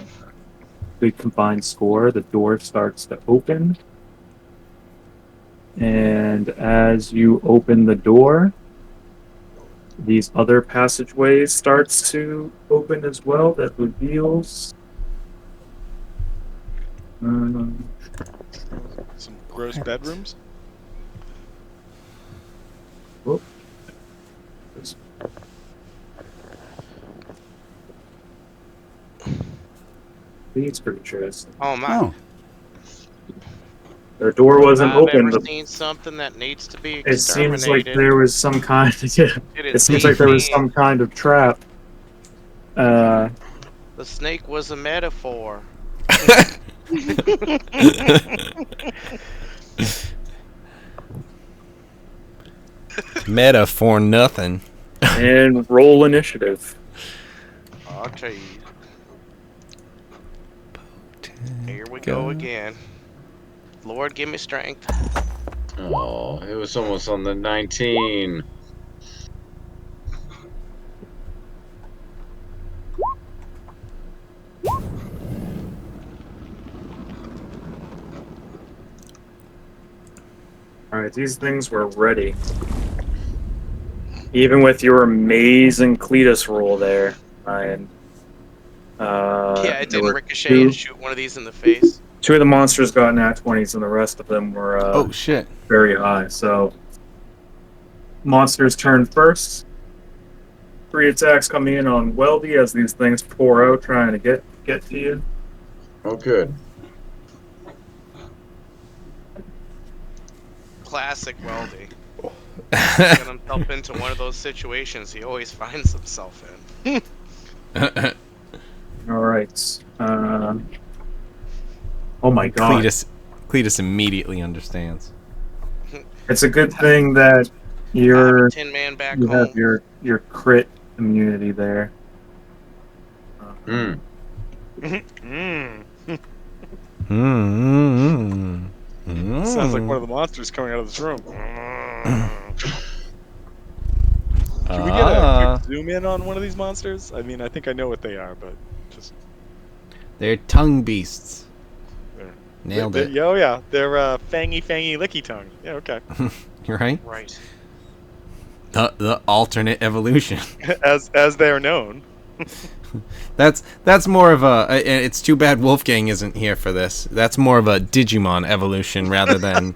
[SPEAKER 4] the combined score. The door starts to open, and as you open the door, these other passageways starts to open as well. That reveals
[SPEAKER 1] some gross bedrooms.
[SPEAKER 4] whoop. These creatures.
[SPEAKER 3] Oh my!
[SPEAKER 2] Oh.
[SPEAKER 4] Their door wasn't
[SPEAKER 3] I've
[SPEAKER 4] open.
[SPEAKER 3] ever seen something that needs to be
[SPEAKER 4] It seems like
[SPEAKER 3] exterminated.
[SPEAKER 4] there was some kind. Yeah,
[SPEAKER 3] It
[SPEAKER 4] it seems like there was some kind of trap.
[SPEAKER 3] The snake was a metaphor.
[SPEAKER 2] Meta for nothing.
[SPEAKER 4] And roll initiative.
[SPEAKER 3] I'll tell you. Here we go again. Lord, give me strength.
[SPEAKER 10] Oh, it was almost on the 19.
[SPEAKER 4] Alright, these things were ready. Even with your amazing Cletus roll there, Ryan.
[SPEAKER 3] Yeah, it didn't ricochet
[SPEAKER 4] two,
[SPEAKER 3] and shoot one of these in the face.
[SPEAKER 4] Two of the monsters got nat 20s, and the rest of them were
[SPEAKER 2] Oh shit.
[SPEAKER 4] very high. So, monsters turn first. 3 attacks coming in on Weldy as these things pour out, trying to get to you.
[SPEAKER 10] Oh, good.
[SPEAKER 3] Classic Weldy. Get himself into one of those situations he always finds himself in.
[SPEAKER 4] All right. Oh my god.
[SPEAKER 2] Cletus immediately understands.
[SPEAKER 4] It's a good thing that you're
[SPEAKER 3] Tin Man back
[SPEAKER 4] you
[SPEAKER 3] home.
[SPEAKER 4] have your crit immunity there.
[SPEAKER 10] Hmm.
[SPEAKER 1] Sounds like one of the monsters coming out of this room. Can we get a quick zoom in on one of these monsters? I mean, I think I know what they are, but just...
[SPEAKER 2] They're tongue beasts. Nailed it.
[SPEAKER 1] Oh yeah, they're fangy, licky tongue. Yeah, okay.
[SPEAKER 2] You're right.
[SPEAKER 3] Right.
[SPEAKER 2] The alternate evolution.
[SPEAKER 1] as they are known.
[SPEAKER 2] That's more of a. It's too bad Wolfgang isn't here for this. That's more of a Digimon evolution rather than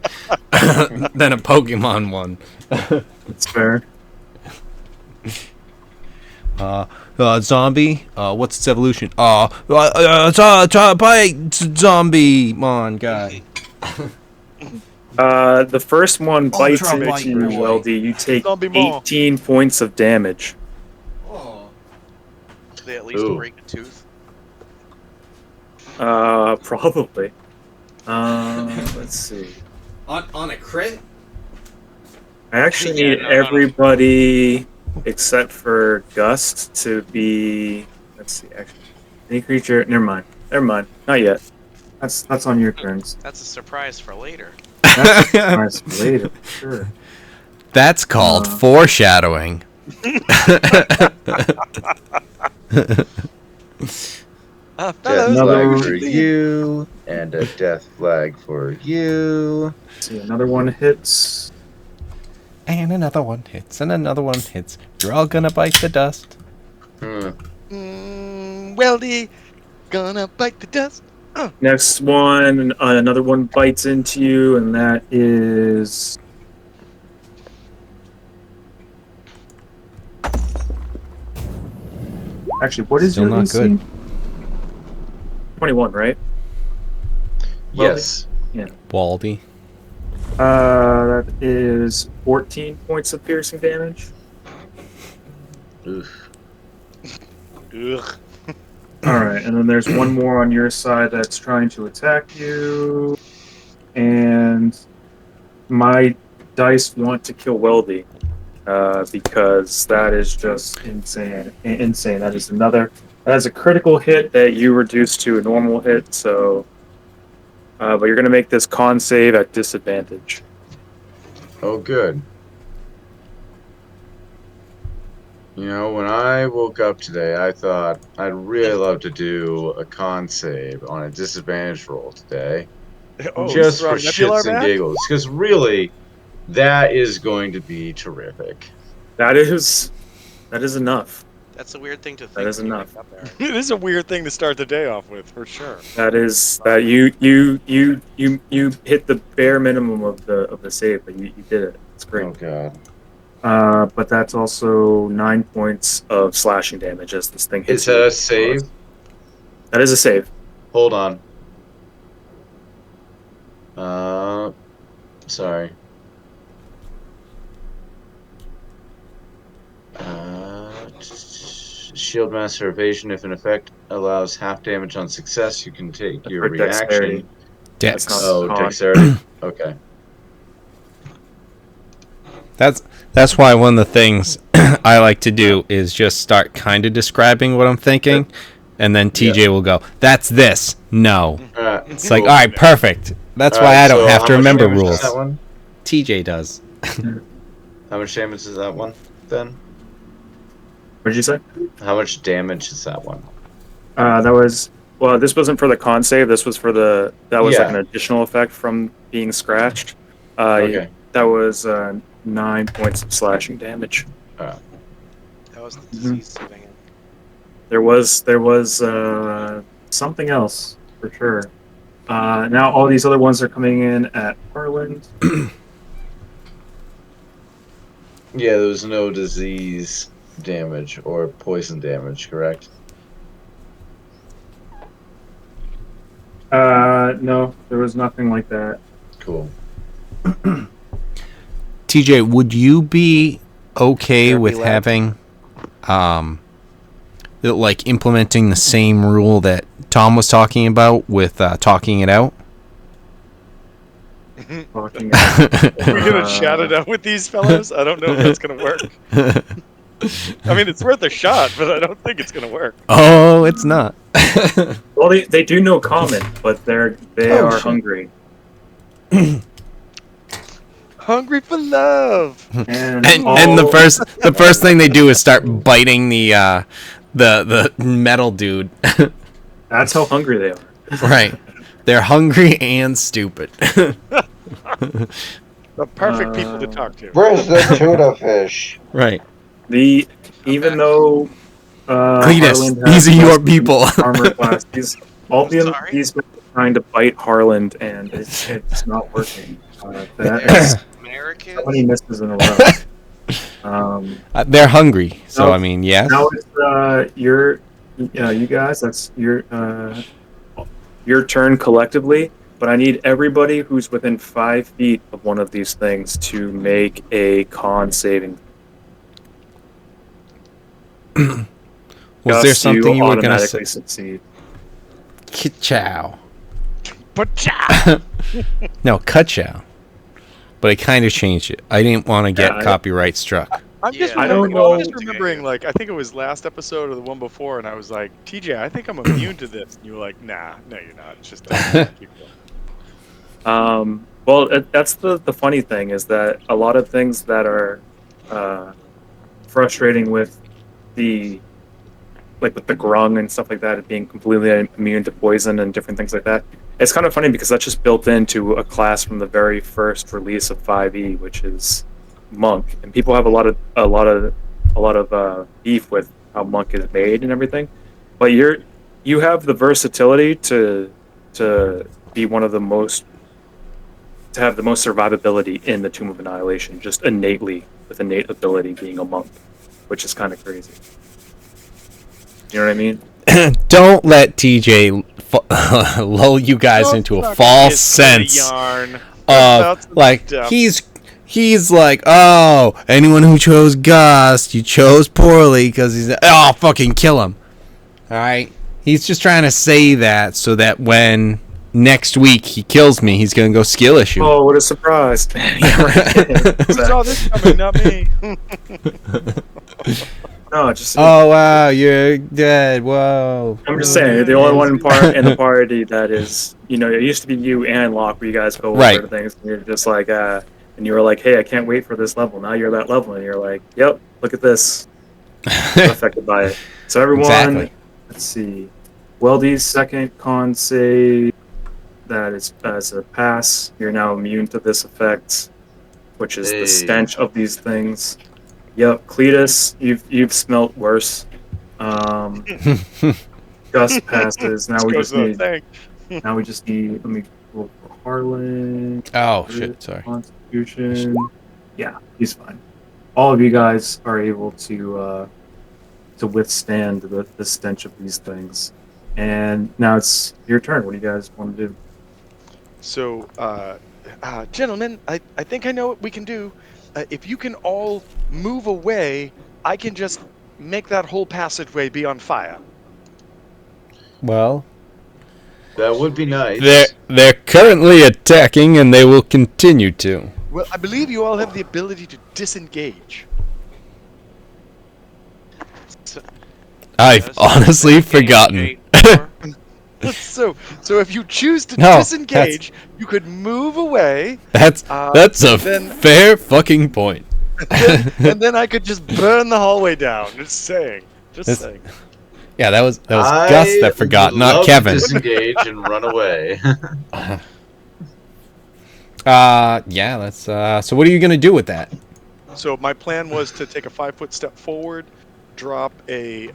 [SPEAKER 2] than a Pokemon one.
[SPEAKER 4] That's fair.
[SPEAKER 2] Zombie. What's its evolution? Zombie mon guy.
[SPEAKER 4] The first one bites
[SPEAKER 2] Ultra
[SPEAKER 4] into
[SPEAKER 2] bite
[SPEAKER 4] you,
[SPEAKER 2] boy.
[SPEAKER 4] Weldy. You take
[SPEAKER 1] Zombie maw.
[SPEAKER 4] 18 points of damage.
[SPEAKER 3] Do they at least
[SPEAKER 10] Ooh.
[SPEAKER 3] break a tooth?
[SPEAKER 4] Probably. Let's see.
[SPEAKER 2] On a crit?
[SPEAKER 4] I actually
[SPEAKER 3] Yeah,
[SPEAKER 4] need
[SPEAKER 3] no.
[SPEAKER 4] everybody except for Gust to be. Let's see. Actually, any creature. Never mind. Not yet. That's on your turns.
[SPEAKER 3] That's a surprise for later.
[SPEAKER 4] That's nice later. Sure.
[SPEAKER 2] That's called foreshadowing.
[SPEAKER 10] Death
[SPEAKER 5] Another-
[SPEAKER 10] flag for you, and a death flag for you.
[SPEAKER 4] Let's see, another one hits.
[SPEAKER 2] And another one hits, and another one hits. You're all gonna bite the dust.
[SPEAKER 10] Hmm.
[SPEAKER 9] Weldy, gonna bite the dust.
[SPEAKER 4] Next one, another one bites into you, and that is. Actually, what is
[SPEAKER 2] Still
[SPEAKER 4] your
[SPEAKER 2] not
[SPEAKER 4] AC?
[SPEAKER 2] good.
[SPEAKER 4] 21, right?
[SPEAKER 10] Yes.
[SPEAKER 2] Waldy.
[SPEAKER 4] That is 14 points of piercing damage.
[SPEAKER 10] Oof.
[SPEAKER 1] Ugh.
[SPEAKER 4] Alright, and then there's one more on your side that's trying to attack you. and my dice want to kill Weldy because that is just insane. Insane. That is a critical hit that you reduce to a normal hit. So, but you're gonna make this con save at disadvantage.
[SPEAKER 11] Oh, good. You know, when I woke up today, I thought I'd really love to do a con save on a disadvantage roll today.
[SPEAKER 1] Oh,
[SPEAKER 11] just for
[SPEAKER 1] Nebular
[SPEAKER 11] shits and
[SPEAKER 1] back?
[SPEAKER 11] giggles. Because really, that is going to be terrific.
[SPEAKER 4] That is enough.
[SPEAKER 8] That's a weird thing to think.
[SPEAKER 4] That is
[SPEAKER 8] when you
[SPEAKER 4] enough.
[SPEAKER 8] wake up there.
[SPEAKER 1] It is a weird thing to start the day off with, for sure.
[SPEAKER 4] That you hit the bare minimum of the save, but you did it. It's great.
[SPEAKER 11] Oh god.
[SPEAKER 4] But that's also 9 points of slashing damage as this thing hits.
[SPEAKER 11] Is that a save?
[SPEAKER 4] That is a save.
[SPEAKER 11] Hold on. Sorry. Shield Master Evasion. If an effect allows half damage on success, you can take your reaction.
[SPEAKER 2] Dex.
[SPEAKER 11] Oh, dexterity. Okay.
[SPEAKER 2] That's why one of the things I like to do is just start kind of describing what I'm thinking, and then TJ will go, "That's this." No, it's like, all right, perfect. That's why I don't have to remember rules.
[SPEAKER 11] That one?
[SPEAKER 2] TJ does.
[SPEAKER 11] How much damage is that one then?
[SPEAKER 4] What did you say?
[SPEAKER 11] How much damage is that one?
[SPEAKER 4] This wasn't for the con save. This was for like an additional effect from being scratched.
[SPEAKER 11] Okay.
[SPEAKER 4] That was 9 points of slashing damage.
[SPEAKER 8] That was the disease saving it.
[SPEAKER 4] There was something else for sure. Now all these other ones are coming in at Harland.
[SPEAKER 11] Yeah, there was no disease damage or poison damage, correct?
[SPEAKER 4] No, there was nothing like that.
[SPEAKER 11] Cool.
[SPEAKER 2] TJ, would you be okay with having, like implementing the same rule that Tom was talking about with talking it out?
[SPEAKER 1] Are we gonna chat it out with these fellows? I don't know if that's gonna work. I mean, it's worth a shot, but I don't think it's gonna work.
[SPEAKER 2] Oh, it's not.
[SPEAKER 4] Well, they do know common, but they are hungry.
[SPEAKER 1] Hungry for love.
[SPEAKER 2] And the first thing they do is start biting the metal dude.
[SPEAKER 4] That's how hungry they are.
[SPEAKER 2] Right. They're hungry and stupid.
[SPEAKER 1] The perfect people to talk to.
[SPEAKER 5] Where's the tuna fish?
[SPEAKER 2] Right.
[SPEAKER 4] Even though
[SPEAKER 2] Cletus, these are your people.
[SPEAKER 4] Armor class. These men are trying to bite Harland, and it's not working.
[SPEAKER 8] Americans?
[SPEAKER 4] How many misses in a row?
[SPEAKER 2] They're hungry, so I mean, yes.
[SPEAKER 4] Now it's you guys. That's your turn collectively. But I need everybody who's within 5 feet of one of these things to make a con saving.
[SPEAKER 2] Was there something you were going to say?
[SPEAKER 4] Succeed.
[SPEAKER 2] Ka-chow.
[SPEAKER 1] Pachow!
[SPEAKER 2] No, ka-chow. But I kind of changed it. I didn't want to get copyright struck.
[SPEAKER 1] I'm just remembering, like, I think it was last episode or the one before, and I was like, TJ, I think I'm immune to this. And you were like, nah, no, you're not. It's just keep going.
[SPEAKER 4] Well, that's the funny thing is that a lot of things that are frustrating with the grung and stuff like that, being completely immune to poison and different things like that. It's kind of funny because that's just built into a class from the very first release of 5e, which is Monk, and people have a lot of beef with how Monk is made and everything. But you have the versatility to be one of the most, to have the most survivability in the Tomb of Annihilation, just innately, with innate ability being a monk, which is kind of crazy. You know what I mean?
[SPEAKER 2] Don't let TJ lull you guys into a false sense of like he's like, oh, anyone who chose Gust, you chose poorly because he's fucking kill him. All right, he's just trying to say that so that when next week he kills me, he's gonna go skill issue.
[SPEAKER 4] Oh, what a surprise! Yeah, right.
[SPEAKER 1] Who saw this coming? Not me.
[SPEAKER 4] No, just
[SPEAKER 2] Oh wow, you're dead. Whoa.
[SPEAKER 4] I'm just saying, the only one in the party that is, it used to be you and Locke, where you guys go
[SPEAKER 2] Right.
[SPEAKER 4] over things, and you're just like, and you were like, hey, I can't wait for this level. Now you're that level, and you're like, yep, look at this. Affected by it. So everyone,
[SPEAKER 2] Exactly.
[SPEAKER 4] Let's see. Weldy's second con save, that is as a pass. You're now immune to this effect, which is the stench of these things. Yep, Cletus, you've smelt worse. Gus passes. Now we just need. Now we just need. Let me roll for Harlan.
[SPEAKER 2] Oh shit! Sorry.
[SPEAKER 4] Constitution. Yeah, he's fine. All of you guys are able to withstand the stench of these things. And now it's your turn. What do you guys want to do?
[SPEAKER 9] So, gentlemen, I think I know what we can do. If you can all move away, I can just make that whole passageway be on fire.
[SPEAKER 2] Well,
[SPEAKER 11] that would be nice.
[SPEAKER 2] They're currently attacking, and they will continue to.
[SPEAKER 9] Well, I believe you all have the ability to disengage.
[SPEAKER 2] I've honestly forgotten.
[SPEAKER 9] So if you choose to
[SPEAKER 2] No,
[SPEAKER 9] disengage, you could move away.
[SPEAKER 2] That's a fair fucking point.
[SPEAKER 9] And then I could just burn the hallway down. Just saying. Saying.
[SPEAKER 2] Yeah, that was Gus that forgot, not Kevin.
[SPEAKER 11] To disengage and run away.
[SPEAKER 2] Yeah, that's so what are you gonna do with that?
[SPEAKER 1] So my plan was to take a 5-foot step forward, drop a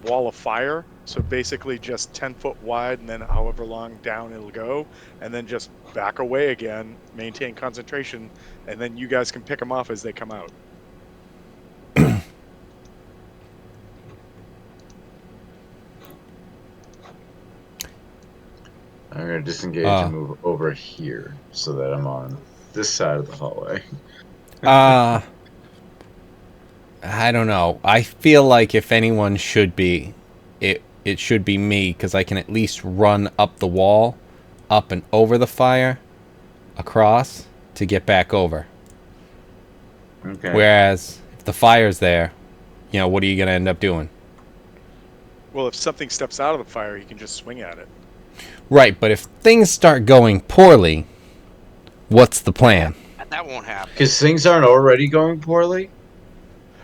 [SPEAKER 1] wall of fire. So basically just 10 foot wide, and then however long down it'll go, and then just back away again, maintain concentration, and then you guys can pick them off as they come out.
[SPEAKER 11] I'm going to disengage and move over here so that I'm on this side of the hallway.
[SPEAKER 2] I don't know. I feel like if anyone should be, it should be me, because I can at least run up the wall, up and over the fire, across, to get back over.
[SPEAKER 11] Okay.
[SPEAKER 2] Whereas, if the fire's there, what are you going to end up doing?
[SPEAKER 1] Well, if something steps out of the fire, you can just swing at it.
[SPEAKER 2] Right, but if things start going poorly, what's the plan?
[SPEAKER 3] That won't happen.
[SPEAKER 11] Because things aren't already going poorly?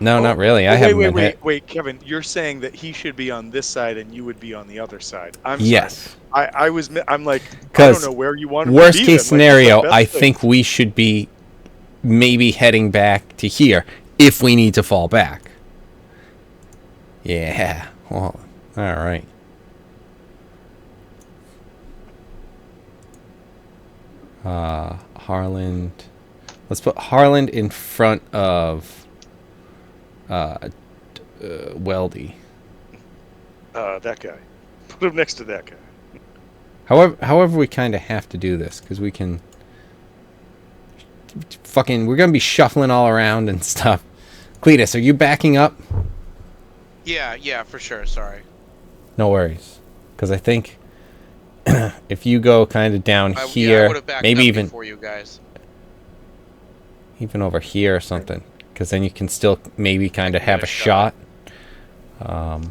[SPEAKER 2] No, not really. I haven't been hit.
[SPEAKER 1] Wait, Kevin, you're saying that he should be on this side and you would be on the other side. I'm
[SPEAKER 2] yes.
[SPEAKER 1] Sorry. I'm like, I don't know where you want to be.
[SPEAKER 2] Worst case scenario, I think we should be maybe heading back to here if we need to fall back. Yeah. Well, all right. Harland. Let's put Harland in front of Weldy.
[SPEAKER 1] That guy. Put him next to that guy.
[SPEAKER 2] However, we kind of have to do this because we can. We're gonna be shuffling all around and stuff. Cletus, are you backing up?
[SPEAKER 3] Yeah, for sure. Sorry.
[SPEAKER 2] No worries, because I think if you go kind of down here, maybe even
[SPEAKER 3] for you guys,
[SPEAKER 2] even over here or something. Because then you can still maybe kind of have a shot.
[SPEAKER 3] Yeah,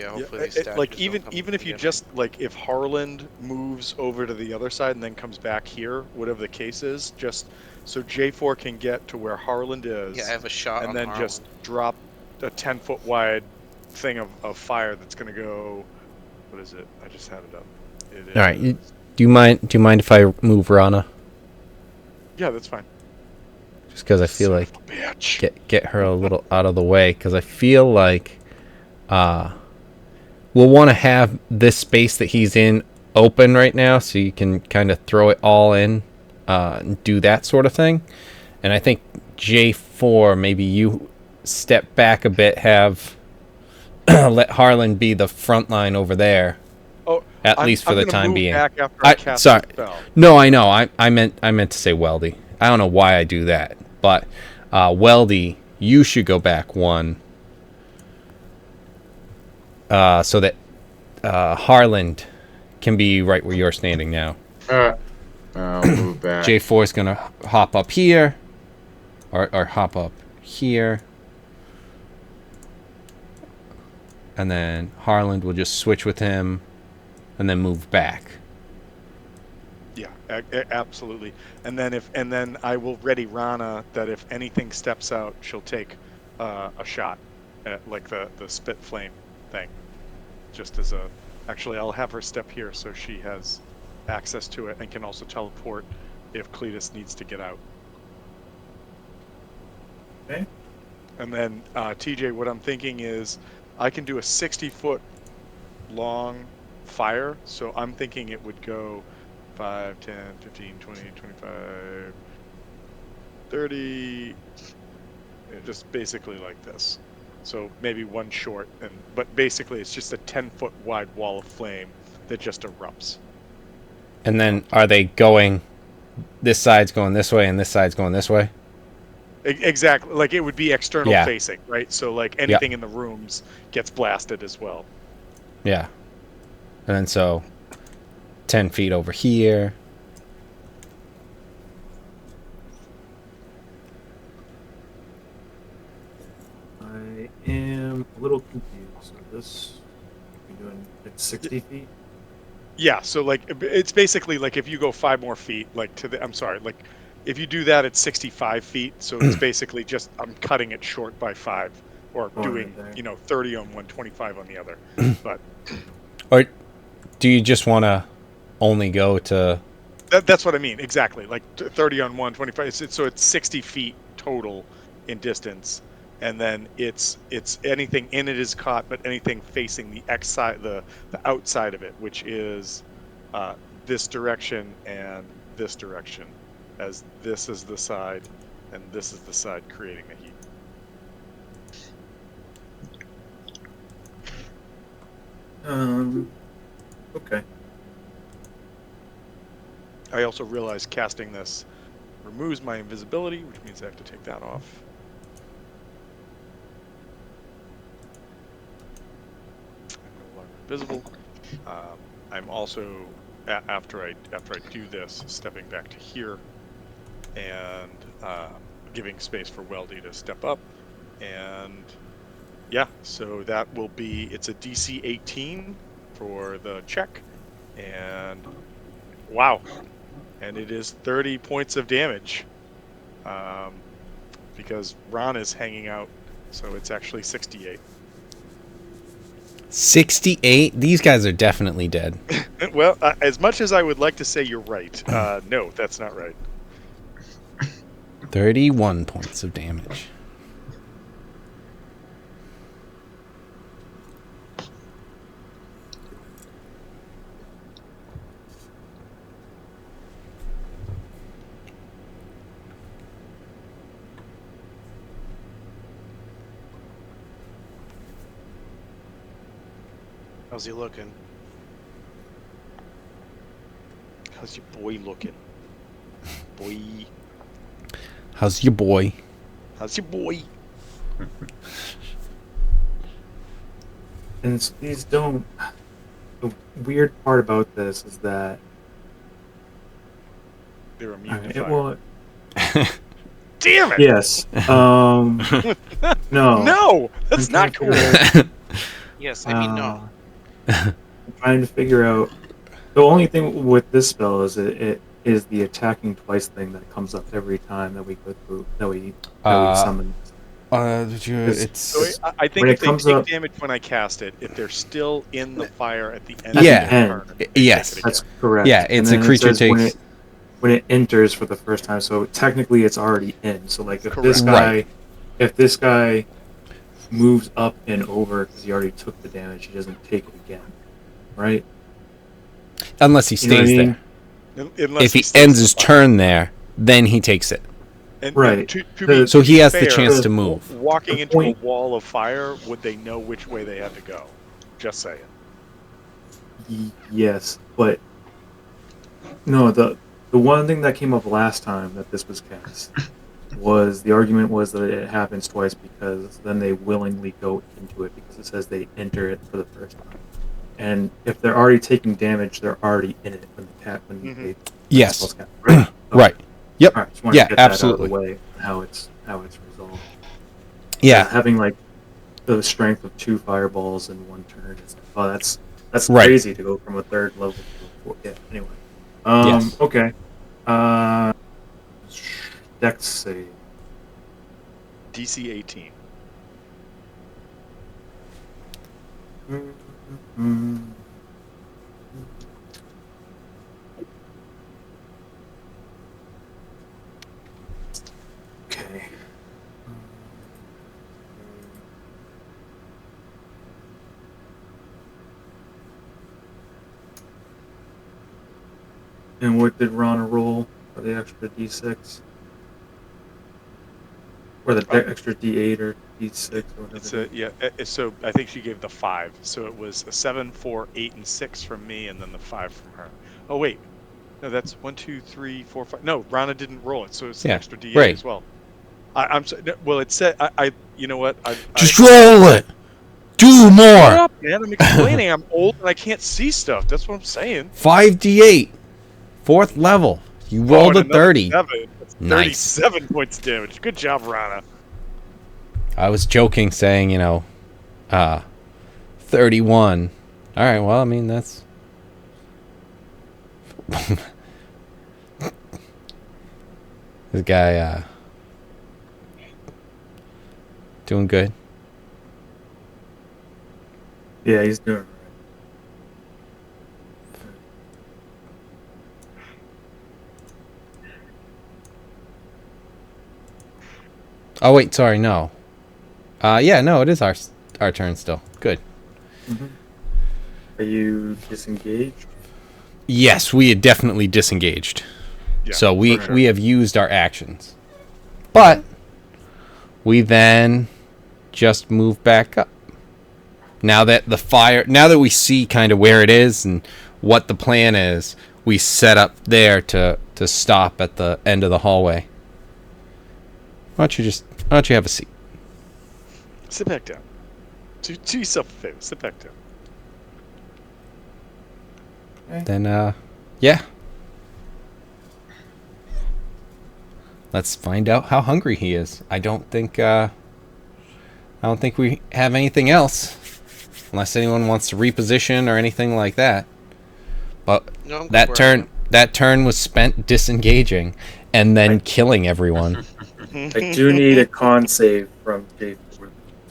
[SPEAKER 3] hopefully
[SPEAKER 1] like even if you just if Harland moves over to the other side and then comes back here, whatever the case is, just so J4 can get to where Harland is.
[SPEAKER 3] Yeah, I have a shot.
[SPEAKER 1] And
[SPEAKER 3] on
[SPEAKER 1] then
[SPEAKER 3] Harland.
[SPEAKER 1] just drop a 10-foot wide thing of fire that's gonna go. What is it? I just had it up.
[SPEAKER 2] All right. Do you mind if I move Rana?
[SPEAKER 1] Yeah, that's fine.
[SPEAKER 2] Just because I feel like get her a little out of the way, because I feel like we'll want to have this space that he's in open right now, so you can kind of throw it all in and do that sort of thing. And I think J4, maybe you step back a bit, have let Harlan be the front line over there.
[SPEAKER 1] Oh,
[SPEAKER 2] at least for the time being.
[SPEAKER 1] Back after I cast
[SPEAKER 2] sorry.
[SPEAKER 1] the spell.
[SPEAKER 2] No, I know. I meant to say Weldy. I don't know why I do that. But Weldy, you should go back one, so that Harland can be right where you're standing now.
[SPEAKER 11] I'll move back.
[SPEAKER 2] J4 is gonna hop up here, or hop up here, and then Harland will just switch with him, and then move back.
[SPEAKER 1] Yeah, absolutely. And then I will ready Rana that if anything steps out, she'll take a shot at like the spit flame thing. Just as a, actually, I'll have her step here so she has access to it and can also teleport if Cletus needs to get out.
[SPEAKER 4] Okay.
[SPEAKER 1] And then TJ, what I'm thinking is I can do a 60-foot long fire, so I'm thinking it would go 5, 10, 15, 20, 25, 30, just basically like this. So maybe one short, but basically it's just a 10-foot wide wall of flame that just erupts.
[SPEAKER 2] And then are they going, this side's going this way and this side's going this way?
[SPEAKER 1] Exactly, like it would be external facing, right? So like anything in the rooms gets blasted as well.
[SPEAKER 2] Yeah. And then so 10 feet over here.
[SPEAKER 4] I am a little confused. So this, you're doing it's 60 feet?
[SPEAKER 1] Yeah, so like it's basically like if you go 5 more feet, like to the, I'm sorry, like if you do that at 65 feet, so it's basically just I'm cutting it short by 5, or doing 30 on one, 25 on the other. But
[SPEAKER 2] or do you just want to only go to?
[SPEAKER 1] That's what I mean, exactly. Like 30 on one, 25. So it's 60 feet total in distance, and then it's anything in it is caught, but anything facing the X side, the outside of it, which is this direction and this direction, as this is the side and this is the side creating the heat.
[SPEAKER 4] Okay.
[SPEAKER 1] I also realize casting this removes my invisibility, which means I have to take that off. I'm no longer invisible. I'm also after I do this, stepping back to here and giving space for Weldy to step up, and yeah, so that will be, it's a DC 18 for the check, and wow, and it is 30 points of damage, because Ron is hanging out, so it's actually 68.
[SPEAKER 2] 68? These guys are definitely dead.
[SPEAKER 1] Well, as much as I would like to say you're right, no, that's not right.
[SPEAKER 2] 31 points of damage.
[SPEAKER 8] How's he looking?
[SPEAKER 1] How's your boy looking? Boy.
[SPEAKER 2] How's your boy?
[SPEAKER 1] How's your boy?
[SPEAKER 4] And these don't. The weird part about this is that
[SPEAKER 1] they're immune to fire.
[SPEAKER 4] Well,
[SPEAKER 1] damn it!
[SPEAKER 4] Yes. No.
[SPEAKER 1] No, that's not cool.
[SPEAKER 8] Yes, I mean no.
[SPEAKER 4] I'm trying to figure out. The only thing with this spell is it is the attacking twice thing that comes up every time that we go through that we summon.
[SPEAKER 2] So
[SPEAKER 1] I think if they take damage when I cast it, if they're still in the fire at the end of the turn,
[SPEAKER 2] yes,
[SPEAKER 4] that's correct.
[SPEAKER 2] Yeah, it's a creature takes
[SPEAKER 4] when it enters for the first time. So technically, it's already in. So like if
[SPEAKER 1] correct.
[SPEAKER 4] this guy moves up and over because he already took the damage, he doesn't take it again, right?
[SPEAKER 2] Unless he stays there. If he ends his turn there, then he takes it.
[SPEAKER 1] And
[SPEAKER 4] right.
[SPEAKER 2] So he has the chance to move.
[SPEAKER 1] Walking into a wall of fire, would they know which way they had to go? Just saying.
[SPEAKER 4] Yes, but no. The one thing that came up last time that this was cast was the argument was that it happens twice because then they willingly go into it because it says they enter it for the first time. And if they're already taking damage, they're already in it when they
[SPEAKER 2] Yes.
[SPEAKER 4] spells cast, right?
[SPEAKER 2] Right. Yep.
[SPEAKER 4] All right, just wanted
[SPEAKER 2] Yeah,
[SPEAKER 4] to get
[SPEAKER 2] absolutely.
[SPEAKER 4] that out of the way and how it's resolved.
[SPEAKER 2] Yeah.
[SPEAKER 4] Having like the strength of 2 fireballs in 1 turn is that's
[SPEAKER 2] Right.
[SPEAKER 4] crazy to go from a 3rd level to a 4th. Yeah. Anyway.
[SPEAKER 2] Yes.
[SPEAKER 4] Okay. Dex save.
[SPEAKER 1] DC 18.
[SPEAKER 4] Okay. And what did Rana roll for the extra D6? Or the extra D8 or D6 or whatever.
[SPEAKER 1] It's a yeah. So I think she gave the 5. So it was a 7, 4, 8, and 6 from me, and then the 5 from her. Oh wait, no, that's 1, 2, 3, 4, 5. No, Rana didn't roll it, so it's an extra D8
[SPEAKER 2] right.
[SPEAKER 1] as well. I'm sorry. Well, it said you know what?
[SPEAKER 2] Just roll it. Do more.
[SPEAKER 1] Shut up, man! I'm explaining. I'm old and I can't see stuff. That's what I'm saying.
[SPEAKER 2] 5d8, 4th level. You rolled a 30.
[SPEAKER 1] 7. That's
[SPEAKER 2] Nice.
[SPEAKER 1] 37 points of damage. Good job, Rana.
[SPEAKER 2] I was joking, saying 31. All right. Well, I mean that's. This guy doing good.
[SPEAKER 4] Yeah, he's doing right.
[SPEAKER 2] Oh wait, sorry, no. Yeah, no, it is our turn still. Good.
[SPEAKER 4] Mm-hmm. Are you disengaged?
[SPEAKER 2] Yes, we had definitely disengaged.
[SPEAKER 1] Yeah,
[SPEAKER 2] so we have used our actions. But we then just move back up. Now that we see kind of where it is and what the plan is, we set up there to stop at the end of the hallway. Why don't you have a seat?
[SPEAKER 1] Sit back down. Do yourself a favor. Sit back down.
[SPEAKER 4] Okay.
[SPEAKER 2] Then yeah. Let's find out how hungry he is. I don't think we have anything else. Unless anyone wants to reposition or anything like that. But
[SPEAKER 8] No,
[SPEAKER 2] that turn was spent disengaging and then killing everyone.
[SPEAKER 4] I do need a con save from J4.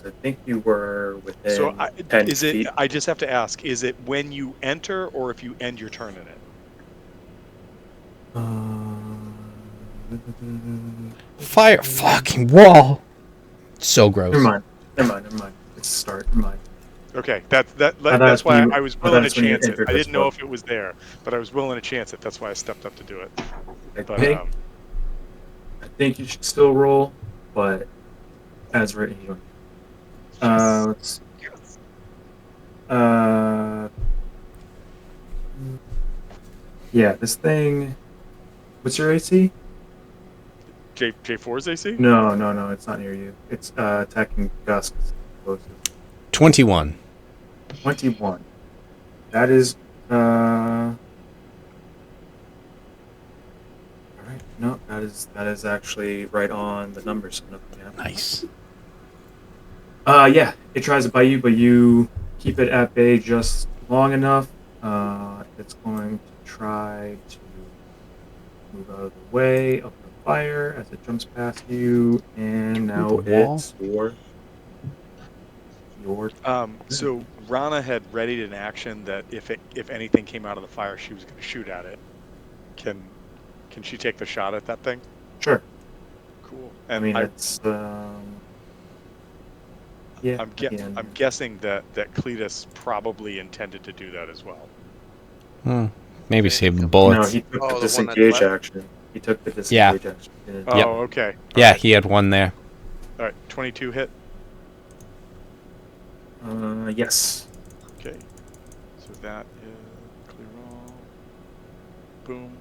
[SPEAKER 4] I think you were within
[SPEAKER 1] So
[SPEAKER 4] 10
[SPEAKER 1] is
[SPEAKER 4] feet.
[SPEAKER 1] it? I just have to ask: is it when you enter, or if you end your turn in it?
[SPEAKER 2] Fire fucking wall. So gross.
[SPEAKER 4] Never mind. It's start. Never mind.
[SPEAKER 1] Okay, that's why I was willing to
[SPEAKER 4] that's when you
[SPEAKER 1] chance it.
[SPEAKER 4] entered
[SPEAKER 1] I
[SPEAKER 4] as
[SPEAKER 1] didn't know
[SPEAKER 4] well.
[SPEAKER 1] if it was there, but I was willing to chance it. That's why I stepped up to do it.
[SPEAKER 4] I think you should still roll, but as written, you don't. Let's see. Yeah, this thing. What's your AC?
[SPEAKER 1] J4's AC?
[SPEAKER 4] No, it's not near you. It's attacking Gus. Closest.
[SPEAKER 2] 21.
[SPEAKER 4] 21. That is. Alright, no, that is actually right on the number, so nothing happens.
[SPEAKER 2] Nice.
[SPEAKER 4] Yeah, it tries to bite you, but you keep it at bay just long enough. It's going to try to move out of the way of the fire as it jumps past you, and now it's your.
[SPEAKER 1] So Rana had readied an action that if anything came out of the fire, she was going to shoot at it. Can she take the shot at that thing?
[SPEAKER 4] Sure.
[SPEAKER 1] Cool.
[SPEAKER 4] And I mean, it's yeah.
[SPEAKER 1] I'm guessing that Cletus probably intended to do that as well.
[SPEAKER 2] Maybe save the bullets.
[SPEAKER 4] No, he took the disengage action. He took the disengage action.
[SPEAKER 1] Oh,
[SPEAKER 2] yep.
[SPEAKER 1] Okay.
[SPEAKER 2] Yeah, he had one there.
[SPEAKER 1] All right, 22 hit.
[SPEAKER 4] Yes.
[SPEAKER 1] Okay. So that is clear roll. Boom.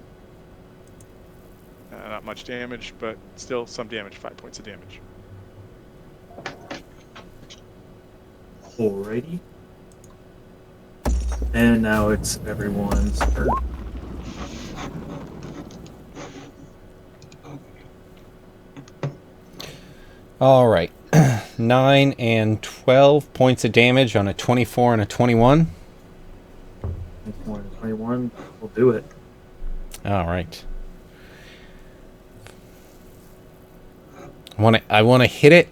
[SPEAKER 1] Not much damage, but still some damage. 5 points of damage.
[SPEAKER 4] Alrighty. And now it's everyone's turn.
[SPEAKER 2] All right. 9 and 12 points of damage on a 24 and a 21.
[SPEAKER 4] 24 and 21 will do it.
[SPEAKER 2] All right. I want to hit it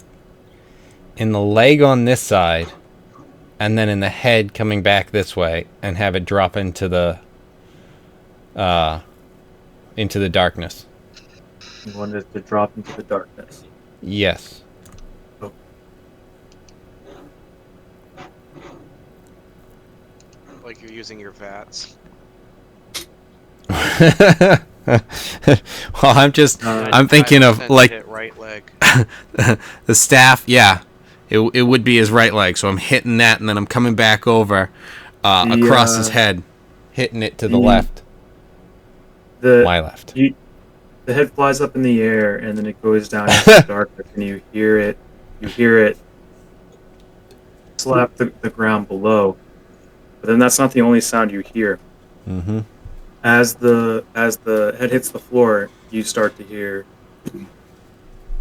[SPEAKER 2] in the leg on this side, and then in the head coming back this way, and have it drop into the darkness.
[SPEAKER 4] You want it to drop into the darkness.
[SPEAKER 2] Yes.
[SPEAKER 4] Okay.
[SPEAKER 8] Like you're using your VATS.
[SPEAKER 2] Well, I'm thinking of like
[SPEAKER 8] Hit right leg.
[SPEAKER 2] the staff. Yeah, it would be his right leg. So I'm hitting that, and then I'm coming back over across his head, hitting it to the left. My left.
[SPEAKER 4] The head flies up in the air, and then it goes down into the darkness, and you hear it slap the ground below. But then that's not the only sound you hear.
[SPEAKER 2] Mm-hmm.
[SPEAKER 4] As the head hits the floor, you start to hear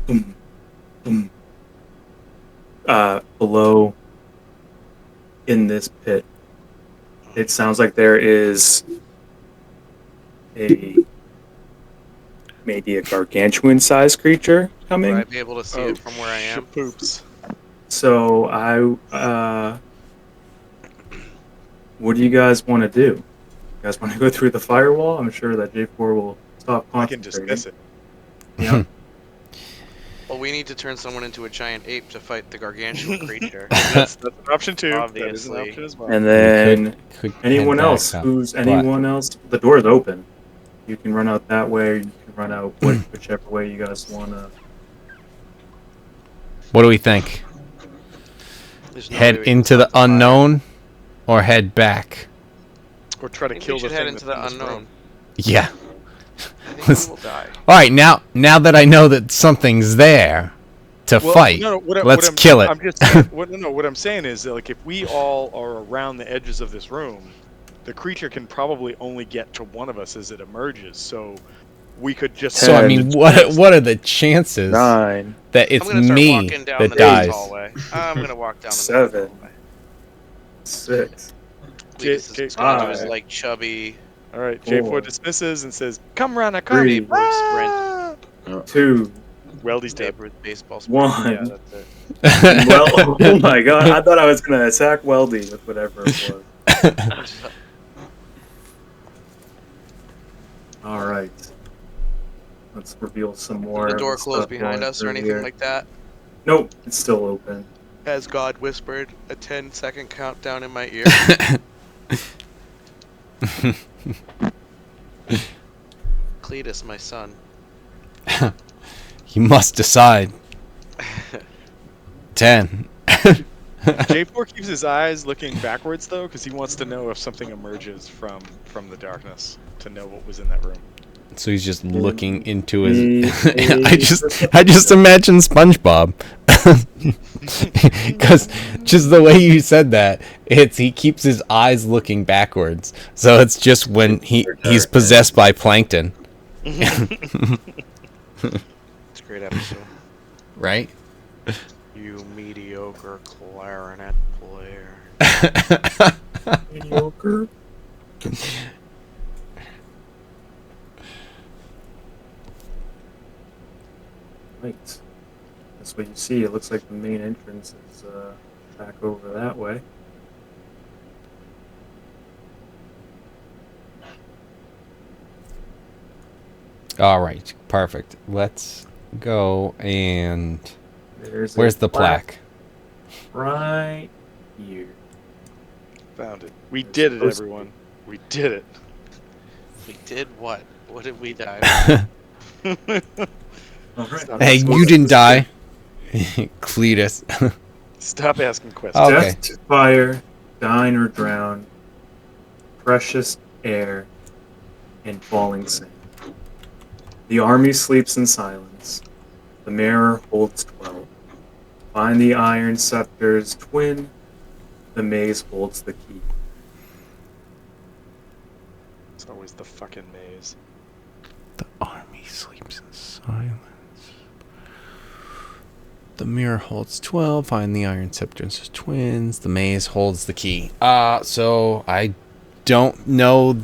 [SPEAKER 4] boom, boom, below in this pit. It sounds like there is maybe a gargantuan-sized creature coming.
[SPEAKER 8] Would I be able to see it from where I am?
[SPEAKER 1] Poops.
[SPEAKER 4] So what do you guys want to do? You guys want to go through the firewall? I'm sure that J4 will stop
[SPEAKER 1] I can
[SPEAKER 4] concentrating.
[SPEAKER 1] dismiss it.
[SPEAKER 4] Yeah.
[SPEAKER 8] Well, we need to turn someone into a giant ape to fight the gargantuan creature.
[SPEAKER 1] That's an option too. That is an
[SPEAKER 8] Obviously.
[SPEAKER 1] option as well.
[SPEAKER 4] And then
[SPEAKER 2] Could
[SPEAKER 4] anyone
[SPEAKER 2] head
[SPEAKER 4] else?
[SPEAKER 2] back up.
[SPEAKER 4] Who's anyone else? The door's open. You can run out that way. You can run out whichever way you guys wanna.
[SPEAKER 2] What do we think?
[SPEAKER 8] There's no
[SPEAKER 2] Head
[SPEAKER 8] way we can
[SPEAKER 2] into the
[SPEAKER 8] stop fire.
[SPEAKER 2] unknown, or head back?
[SPEAKER 1] Or try to
[SPEAKER 8] I think
[SPEAKER 1] kill
[SPEAKER 8] we
[SPEAKER 1] the
[SPEAKER 8] should
[SPEAKER 1] thing
[SPEAKER 8] head into
[SPEAKER 1] that's
[SPEAKER 8] the
[SPEAKER 1] in this
[SPEAKER 8] unknown.
[SPEAKER 1] room.
[SPEAKER 2] Yeah.
[SPEAKER 8] I think we will die.
[SPEAKER 2] All right, now that I know that something's there to fight, let's kill it.
[SPEAKER 1] I'm just saying, what I'm saying is that, like, if we all are around the edges of this room, the creature can probably only get to one of us as it emerges. So we could just.
[SPEAKER 2] So I mean, what are the chances
[SPEAKER 4] 9,
[SPEAKER 2] that it's
[SPEAKER 8] I'm gonna start
[SPEAKER 2] me
[SPEAKER 8] walking down
[SPEAKER 2] that
[SPEAKER 8] the
[SPEAKER 2] dies?
[SPEAKER 8] next hallway. I'm gonna walk down the
[SPEAKER 4] 7,
[SPEAKER 8] next hallway.
[SPEAKER 4] 6.
[SPEAKER 8] Cletus is gonna do his like chubby.
[SPEAKER 1] All right, J4
[SPEAKER 4] 4,
[SPEAKER 1] dismisses and says, "Come run, a
[SPEAKER 4] 3,
[SPEAKER 1] come."
[SPEAKER 8] sprint.
[SPEAKER 4] 2,
[SPEAKER 1] Weldy's dead.
[SPEAKER 8] Tapered baseball sprint.
[SPEAKER 4] 1.
[SPEAKER 8] Yeah, that's it.
[SPEAKER 4] Well, oh my god! I thought I was gonna attack Weldy with whatever it was. All right. Let's reveal some more.
[SPEAKER 8] Did the door
[SPEAKER 4] of
[SPEAKER 8] close
[SPEAKER 4] stuff
[SPEAKER 8] behind
[SPEAKER 4] going
[SPEAKER 8] us or
[SPEAKER 4] through
[SPEAKER 8] anything
[SPEAKER 4] here.
[SPEAKER 8] like that?
[SPEAKER 4] Nope, it's still open.
[SPEAKER 8] As God whispered, a 10-second countdown in my ear. Cletus, my son.
[SPEAKER 2] You must decide. 10.
[SPEAKER 1] J4 keeps his eyes looking backwards though, because he wants to know if something emerges from the darkness to know what was in that room.
[SPEAKER 2] So he's just looking into his. I just imagine SpongeBob, because just the way you said that, he keeps his eyes looking backwards. So it's just when he's possessed by plankton.
[SPEAKER 8] It's a great episode.
[SPEAKER 2] Right?
[SPEAKER 8] You mediocre clarinet player.
[SPEAKER 4] Mediocre. Right. That's what you see. It looks like the main entrance is back over that way.
[SPEAKER 2] All right, perfect. Let's go and. Where's the plaque?
[SPEAKER 4] Right here.
[SPEAKER 1] Found it. We did it, everyone. We did it.
[SPEAKER 8] We did what? What did we die?
[SPEAKER 4] All right.
[SPEAKER 2] Hey, you didn't die, Cletus.
[SPEAKER 1] Stop asking questions.
[SPEAKER 2] Okay.
[SPEAKER 4] Death to fire, dine or drown, precious air, and falling sand. The army sleeps in silence. The mirror holds 12. Find the iron scepter's twin. The maze holds the key.
[SPEAKER 9] It's always the fucking maze.
[SPEAKER 2] The army sleeps in silence. The mirror holds 12. Find the iron scepters as twins. The maze holds the key. So I don't know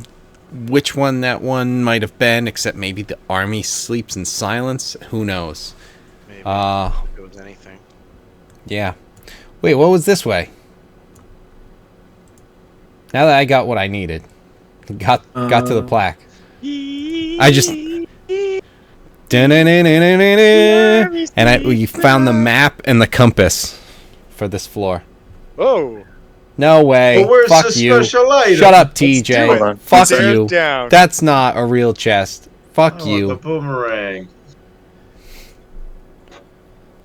[SPEAKER 2] which one that one might have been, except maybe the army sleeps in silence. Who knows?
[SPEAKER 8] Maybe if it was anything.
[SPEAKER 2] Yeah. Wait, what was this way? Now that I got what I needed, got to the plaque. I just. And we found the map and the compass for this floor.
[SPEAKER 9] Oh.
[SPEAKER 2] No way.
[SPEAKER 11] But where's
[SPEAKER 2] Fuck
[SPEAKER 11] the
[SPEAKER 2] you.
[SPEAKER 11] special item?
[SPEAKER 2] Shut up,
[SPEAKER 11] Let's do
[SPEAKER 2] TJ.
[SPEAKER 11] it.
[SPEAKER 2] Fuck
[SPEAKER 9] Tear
[SPEAKER 2] you.
[SPEAKER 9] it down.
[SPEAKER 2] That's not a real chest. Fuck
[SPEAKER 11] Oh,
[SPEAKER 2] you.
[SPEAKER 11] the boomerang.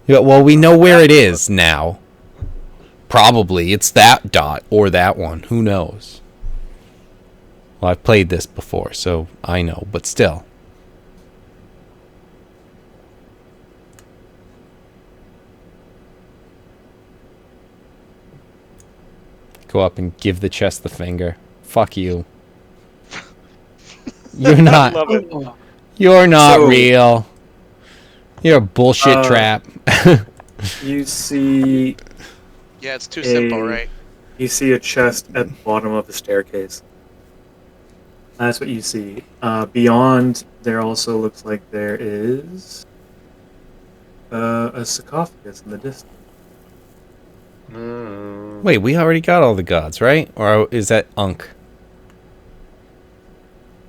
[SPEAKER 2] Yeah, well, we know where it is now. Probably it's that dot or that one. Who knows? Well, I've played this before, so I know, but still. Go up and give the chest the finger. Fuck you. You're not.
[SPEAKER 9] Love it.
[SPEAKER 2] You're not
[SPEAKER 4] So-
[SPEAKER 2] real. You're a bullshit trap.
[SPEAKER 4] You see
[SPEAKER 8] Yeah, it's too simple, right?
[SPEAKER 4] You see a chest at the bottom of the staircase. That's what you see. Beyond, there also looks like there is a sarcophagus in the distance.
[SPEAKER 2] Wait, we already got all the gods, right? Or is that Unk?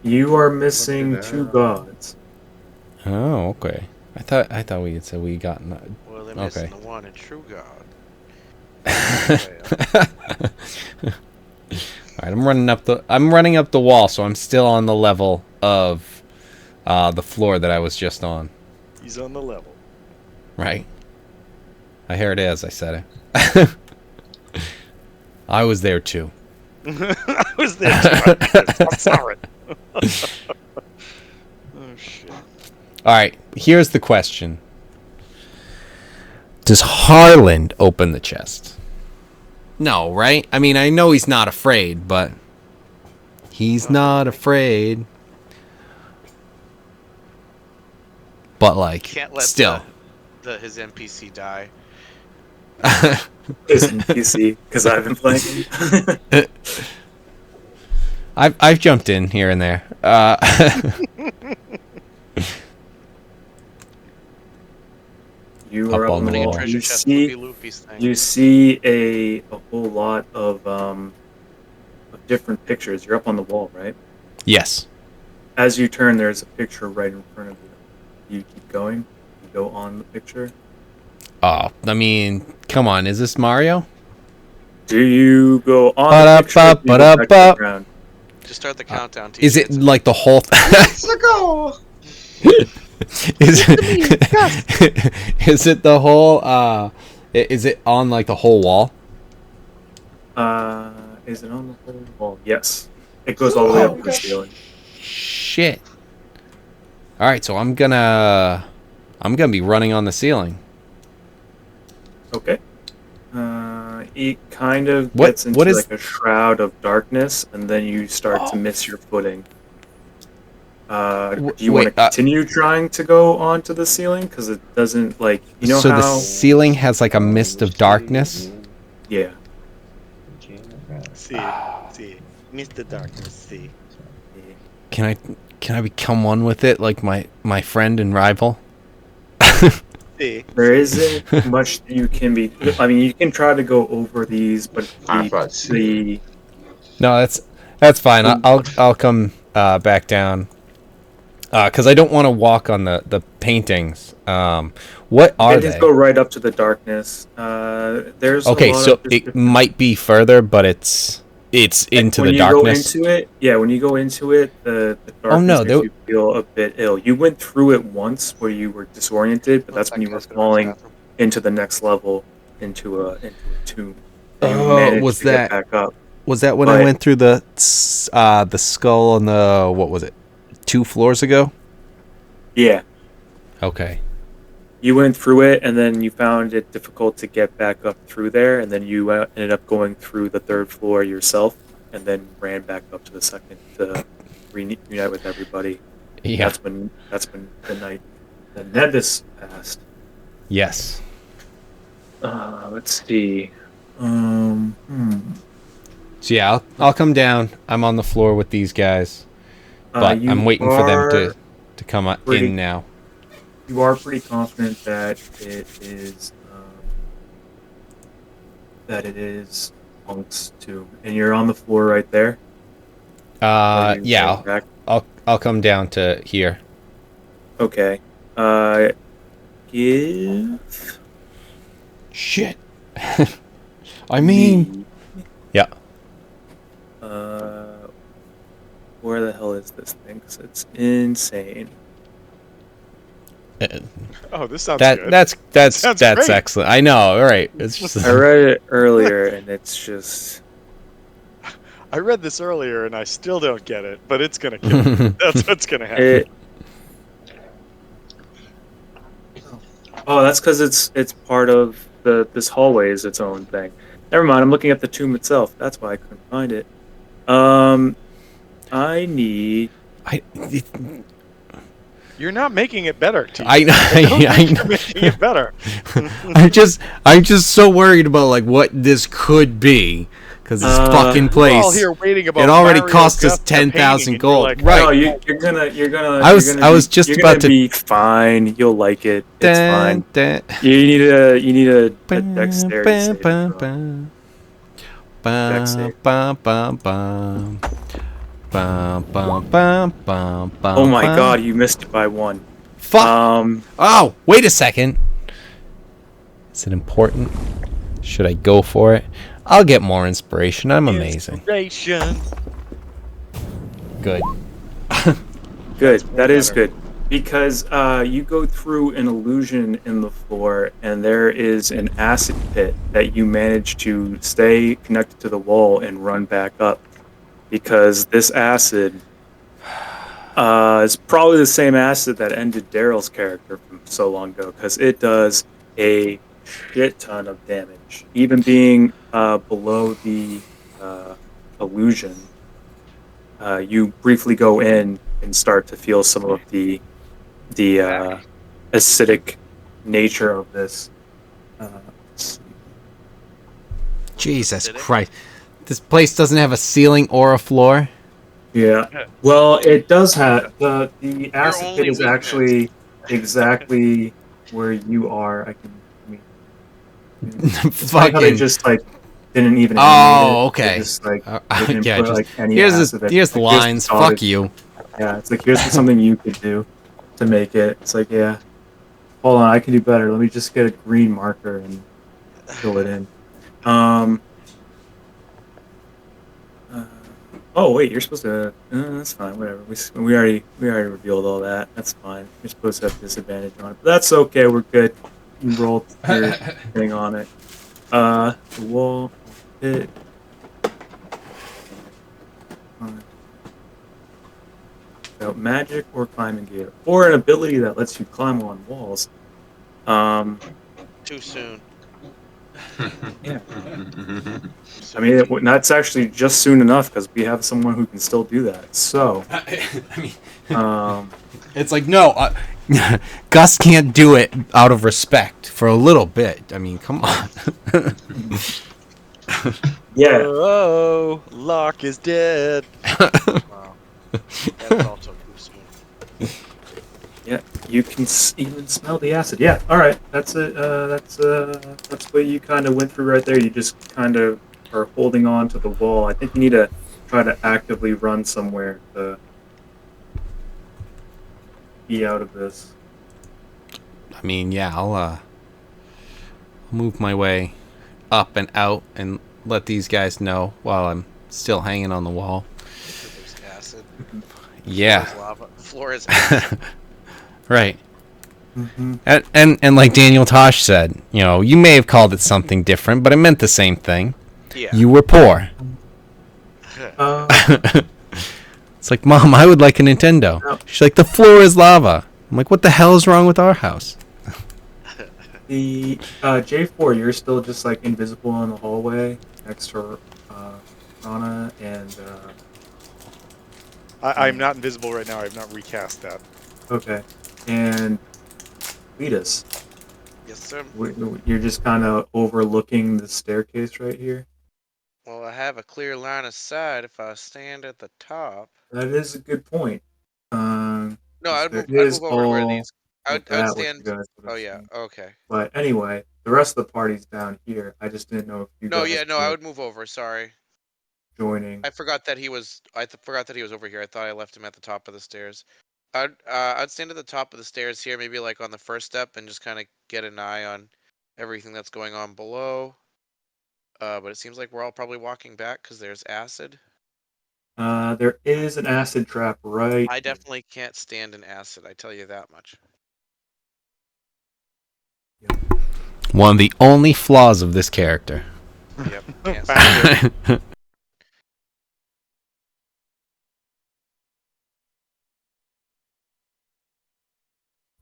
[SPEAKER 4] You are missing two gods.
[SPEAKER 2] Oh, okay. I thought we had said we got.
[SPEAKER 8] Well, they're missing
[SPEAKER 2] Okay.
[SPEAKER 8] the one and true God.
[SPEAKER 2] Alright, I'm running up the wall, so I'm still on the level of the floor that I was just on.
[SPEAKER 9] He's on the level.
[SPEAKER 2] Right? Here it is, I said it. I was there too.
[SPEAKER 9] I was there too. I saw it. Oh shit.
[SPEAKER 2] Alright, here's the question. Does Harland open the chest? No, right? I mean, I know he's not afraid, but he's not afraid. But like,
[SPEAKER 8] Can't let
[SPEAKER 2] still.
[SPEAKER 8] his NPC die.
[SPEAKER 4] Is in PC because I've been playing.
[SPEAKER 2] I've jumped in here and there.
[SPEAKER 4] You are
[SPEAKER 2] Up
[SPEAKER 4] up
[SPEAKER 2] on
[SPEAKER 4] on
[SPEAKER 2] the
[SPEAKER 4] the
[SPEAKER 8] Opening a
[SPEAKER 2] wall.
[SPEAKER 4] wall.
[SPEAKER 8] treasure
[SPEAKER 4] You
[SPEAKER 8] chest would be
[SPEAKER 4] see,
[SPEAKER 8] Luffy's thing.
[SPEAKER 4] you see a whole lot of different pictures. You're up on the wall, right?
[SPEAKER 2] Yes.
[SPEAKER 4] As you turn, there's a picture right in front of you. You keep going. You go on the picture.
[SPEAKER 2] Oh, I mean, come on. Is this Mario?
[SPEAKER 4] Do you go on the picture? Or do you go back to the ground?
[SPEAKER 8] Just start the countdown. TJ.
[SPEAKER 2] Is it like the whole
[SPEAKER 11] Let's go.
[SPEAKER 2] is it the whole is it on like the whole wall?
[SPEAKER 4] Is it on the whole wall? Yes. It goes all the way up to the ceiling.
[SPEAKER 2] Shit. All right, so I'm gonna be running on the ceiling.
[SPEAKER 4] Okay. It kind of
[SPEAKER 2] What-
[SPEAKER 4] gets into
[SPEAKER 2] what is-
[SPEAKER 4] like a shroud of darkness, and then you start to miss your footing. Do you want to
[SPEAKER 2] wait,
[SPEAKER 4] continue trying to go onto the ceiling? Because it doesn't, like, you know
[SPEAKER 2] so
[SPEAKER 4] how...
[SPEAKER 2] the ceiling has like a mist of darkness.
[SPEAKER 4] Yeah.
[SPEAKER 9] See, Mr. Darkness. See.
[SPEAKER 2] Can I become one with it like my friend and rival?
[SPEAKER 9] See.
[SPEAKER 4] There isn't much that you can be... I mean, you can try to go over these, but the
[SPEAKER 2] No, that's fine. I'll come back down. Because I don't want to walk on the paintings. What are
[SPEAKER 4] paintings
[SPEAKER 2] they?
[SPEAKER 4] go right up to the darkness. There's
[SPEAKER 2] Okay,
[SPEAKER 4] a lot
[SPEAKER 2] so
[SPEAKER 4] of
[SPEAKER 2] it might be further, but it's into
[SPEAKER 4] when
[SPEAKER 2] the
[SPEAKER 4] you
[SPEAKER 2] darkness.
[SPEAKER 4] Go into it, yeah, when you go into it, the darkness
[SPEAKER 2] no,
[SPEAKER 4] makes you feel a bit ill. You went through it once where you were disoriented, but that's when you were falling into the next level into a tomb. And you managed
[SPEAKER 2] was
[SPEAKER 4] to get
[SPEAKER 2] that
[SPEAKER 4] back up?
[SPEAKER 2] was that when I went through the skull on the what was it? 2 floors ago?
[SPEAKER 4] Yeah.
[SPEAKER 2] Okay.
[SPEAKER 4] You went through it, and then you found it difficult to get back up through there, and then you ended up going through the 3rd floor yourself, and then ran back up to the 2nd reunite with everybody.
[SPEAKER 2] Yeah.
[SPEAKER 4] That's when the night that Nevis passed.
[SPEAKER 2] Yes.
[SPEAKER 4] Let's see.
[SPEAKER 2] So yeah, I'll come down. I'm on the floor with these guys, but I'm waiting for them to come in now.
[SPEAKER 4] You are pretty confident that it is Punk's tomb, and you're on the floor right there.
[SPEAKER 2] Yeah, I'll come down to here.
[SPEAKER 4] Okay. Give.
[SPEAKER 2] Shit. I mean. Yeah.
[SPEAKER 4] Where the hell is this thing? 'Cause it's insane.
[SPEAKER 1] Oh, this sounds good.
[SPEAKER 2] That's
[SPEAKER 1] Sounds great.
[SPEAKER 2] excellent. I know. All right. It's just.
[SPEAKER 4] I read it earlier, and it's just.
[SPEAKER 1] I read this earlier, and I still don't get it, but it's gonna kill me. That's what's gonna happen.
[SPEAKER 4] That's because it's part of this hallway is its own thing. Never mind. I'm looking at the tomb itself. That's why I couldn't find it. I need.
[SPEAKER 1] You're not making it better, T.
[SPEAKER 2] I know.
[SPEAKER 1] You're making it better.
[SPEAKER 2] I'm just so worried about like what this could be because this fucking place.
[SPEAKER 1] We're all here waiting about
[SPEAKER 2] it already
[SPEAKER 1] Mario
[SPEAKER 2] cost us
[SPEAKER 1] Gusta
[SPEAKER 2] 10,000
[SPEAKER 1] painting,
[SPEAKER 2] gold.
[SPEAKER 1] like,
[SPEAKER 2] Right?
[SPEAKER 4] No, you're gonna.
[SPEAKER 2] I was just about to
[SPEAKER 4] be fine. You'll like it. It's fine. You need a dexterity save. Oh my god, you missed it by 1.
[SPEAKER 2] Fuck. Oh, wait a second. Is it important? Should I go for it? I'll get more inspiration. I'm amazing.
[SPEAKER 1] Inspiration.
[SPEAKER 2] Good.
[SPEAKER 4] Good. That is good. Because you go through an illusion in the floor, and there is an acid pit that you manage to stay connected to the wall and run back up. Because this acid is probably the same acid that ended Daryl's character from so long ago, because it does a shit ton of damage. Even being below the illusion, you briefly go in and start to feel some of the acidic nature of this.
[SPEAKER 2] Jesus Christ. This place doesn't have a ceiling or a floor?
[SPEAKER 4] Yeah. Well, it does have... The acid pit is actually exactly where you are.
[SPEAKER 2] Fucking...
[SPEAKER 4] They just, like, didn't even...
[SPEAKER 2] Oh, okay.
[SPEAKER 4] Just, like,
[SPEAKER 2] yeah,
[SPEAKER 4] put, like, any
[SPEAKER 2] here's
[SPEAKER 4] acid
[SPEAKER 2] here's the
[SPEAKER 4] like,
[SPEAKER 2] lines. Fuck you.
[SPEAKER 4] Yeah, it's like, here's something you could do to make it. It's like, yeah. Hold on, I can do better. Let me just get a green marker and fill it in. Oh wait, you're supposed to. That's fine. Whatever. We already revealed all that. That's fine. You're supposed to have disadvantage on it, but that's okay. We're good. You rolled your thing on it. The wall hit. So magic or climbing gear, or an ability that lets you climb on walls.
[SPEAKER 3] Too soon.
[SPEAKER 4] Yeah. I mean, that's actually just soon enough because we have someone who can still do that. So,
[SPEAKER 2] it's like no, Gus can't do it out of respect for a little bit. I mean, come on.
[SPEAKER 4] Yeah.
[SPEAKER 1] Oh, Locke is dead.
[SPEAKER 3] Wow. That's also too soon.
[SPEAKER 4] Yeah, you can even smell the acid. Yeah, all right, that's it. That's what you kind of went through right there. You just kind of are holding on to the wall. I think you need to try to actively run somewhere to be out of this.
[SPEAKER 2] I mean, yeah, I'll move my way up and out and let these guys know while I'm still hanging on the wall.
[SPEAKER 3] There's acid.
[SPEAKER 2] Yeah.
[SPEAKER 3] Floor is acid.
[SPEAKER 2] Right. Mm-hmm. And like Daniel Tosh said, you know, you may have called it something different, but it meant the same thing.
[SPEAKER 3] Yeah.
[SPEAKER 2] You were poor. It's like, Mom, I would like a Nintendo. No. She's like, the floor is lava. I'm like, what the hell is wrong with our house?
[SPEAKER 4] The J4, you're still just like invisible in the hallway next to Rana and
[SPEAKER 1] I'm not invisible right now. I have not recast that.
[SPEAKER 4] Okay. And Cletus,
[SPEAKER 8] Yes, sir.
[SPEAKER 4] you're just kind of overlooking the staircase right here.
[SPEAKER 8] Well, I have a clear line of sight if I stand at the top.
[SPEAKER 4] That is a good point.
[SPEAKER 8] No,
[SPEAKER 4] 'Cause
[SPEAKER 8] I'd
[SPEAKER 4] there
[SPEAKER 8] move. I'd
[SPEAKER 4] is
[SPEAKER 8] move over to where
[SPEAKER 4] all
[SPEAKER 8] these.
[SPEAKER 4] of
[SPEAKER 8] I'd
[SPEAKER 4] that which you
[SPEAKER 8] stand.
[SPEAKER 4] guys would
[SPEAKER 8] Oh
[SPEAKER 4] have
[SPEAKER 8] yeah.
[SPEAKER 4] seen.
[SPEAKER 8] Okay.
[SPEAKER 4] But anyway, the rest of the party's down here. I just didn't know if you
[SPEAKER 8] No,
[SPEAKER 4] guys
[SPEAKER 8] yeah, no, I
[SPEAKER 4] were
[SPEAKER 8] would move over. Sorry,
[SPEAKER 4] joining.
[SPEAKER 8] I forgot that he was. Forgot that he was over here. I thought I left him at the top of the stairs. I'd stand at the top of the stairs here, maybe like on the first step, and just kind of get an eye on everything that's going on below. But it seems like we're all probably walking back because there's acid.
[SPEAKER 4] There is an acid trap right
[SPEAKER 8] I
[SPEAKER 4] here.
[SPEAKER 8] definitely can't stand an acid. I tell you that much.
[SPEAKER 2] One of the only flaws of this character.
[SPEAKER 8] Yep. Can't stand it.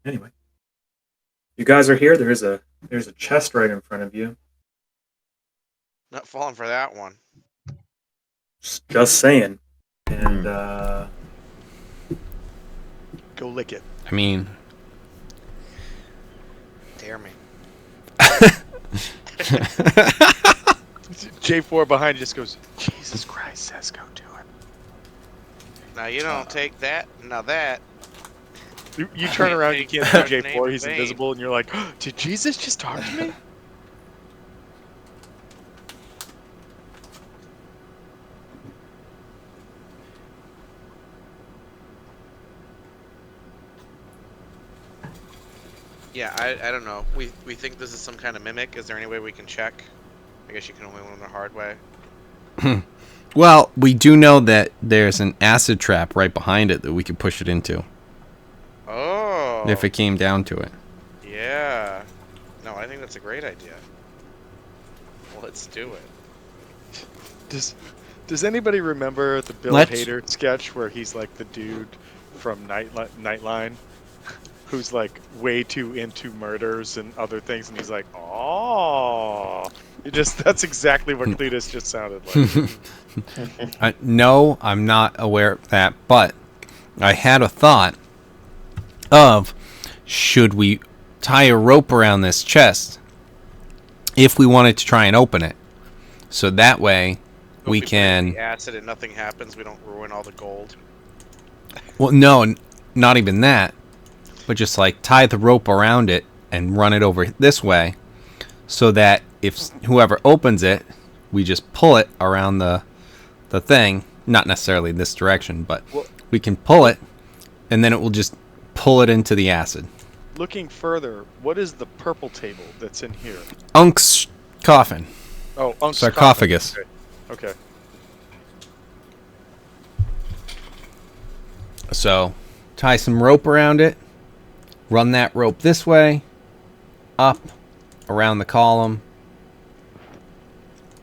[SPEAKER 4] Anyway, you guys are here. There's a chest right in front of you.
[SPEAKER 8] Not falling for that one.
[SPEAKER 4] Just saying. And
[SPEAKER 1] Go lick it.
[SPEAKER 2] I mean,
[SPEAKER 8] Dare me.
[SPEAKER 1] J4 behind just goes, Jesus Christ, says go do it.
[SPEAKER 8] Now you don't take that. Now that.
[SPEAKER 1] You turn
[SPEAKER 8] can't
[SPEAKER 1] around, you
[SPEAKER 8] take
[SPEAKER 1] can't
[SPEAKER 8] God's
[SPEAKER 1] see
[SPEAKER 8] name
[SPEAKER 1] J4,
[SPEAKER 8] in
[SPEAKER 1] he's
[SPEAKER 8] vain.
[SPEAKER 1] invisible, and you're like, oh, did Jesus just talk to me?
[SPEAKER 8] Yeah, I don't know. We think this is some kind of mimic. Is there any way we can check? I guess you can only learn the hard way.
[SPEAKER 2] well, we do know that there's an acid trap right behind it that we could push it into.
[SPEAKER 8] Oh.
[SPEAKER 2] If it came down to it.
[SPEAKER 8] Yeah. No, I think that's a great idea. Let's do it.
[SPEAKER 1] Does anybody remember the Bill Hader sketch where he's like the dude from Nightline? Who's like way too into murders and other things, and he's like, "Oh, that's exactly what Cletus just sounded like."
[SPEAKER 2] No, I'm not aware of that, but I had a thought of should we tie a rope around this chest if we wanted to try and open it, so that way we can.
[SPEAKER 8] The acid and nothing happens. We don't ruin all the gold.
[SPEAKER 2] Well, no, not even that. But just like tie the rope around it and run it over this way so that if whoever opens it, we just pull it around the thing, not necessarily this direction, but we can pull it and then it will just pull it into the acid.
[SPEAKER 1] Looking further, what is the purple table that's in here?
[SPEAKER 2] Unk's coffin.
[SPEAKER 1] Oh, Unk's
[SPEAKER 2] sarcophagus.
[SPEAKER 1] Coffin. Okay.
[SPEAKER 2] So tie some rope around it. Run that rope this way, up, around the column,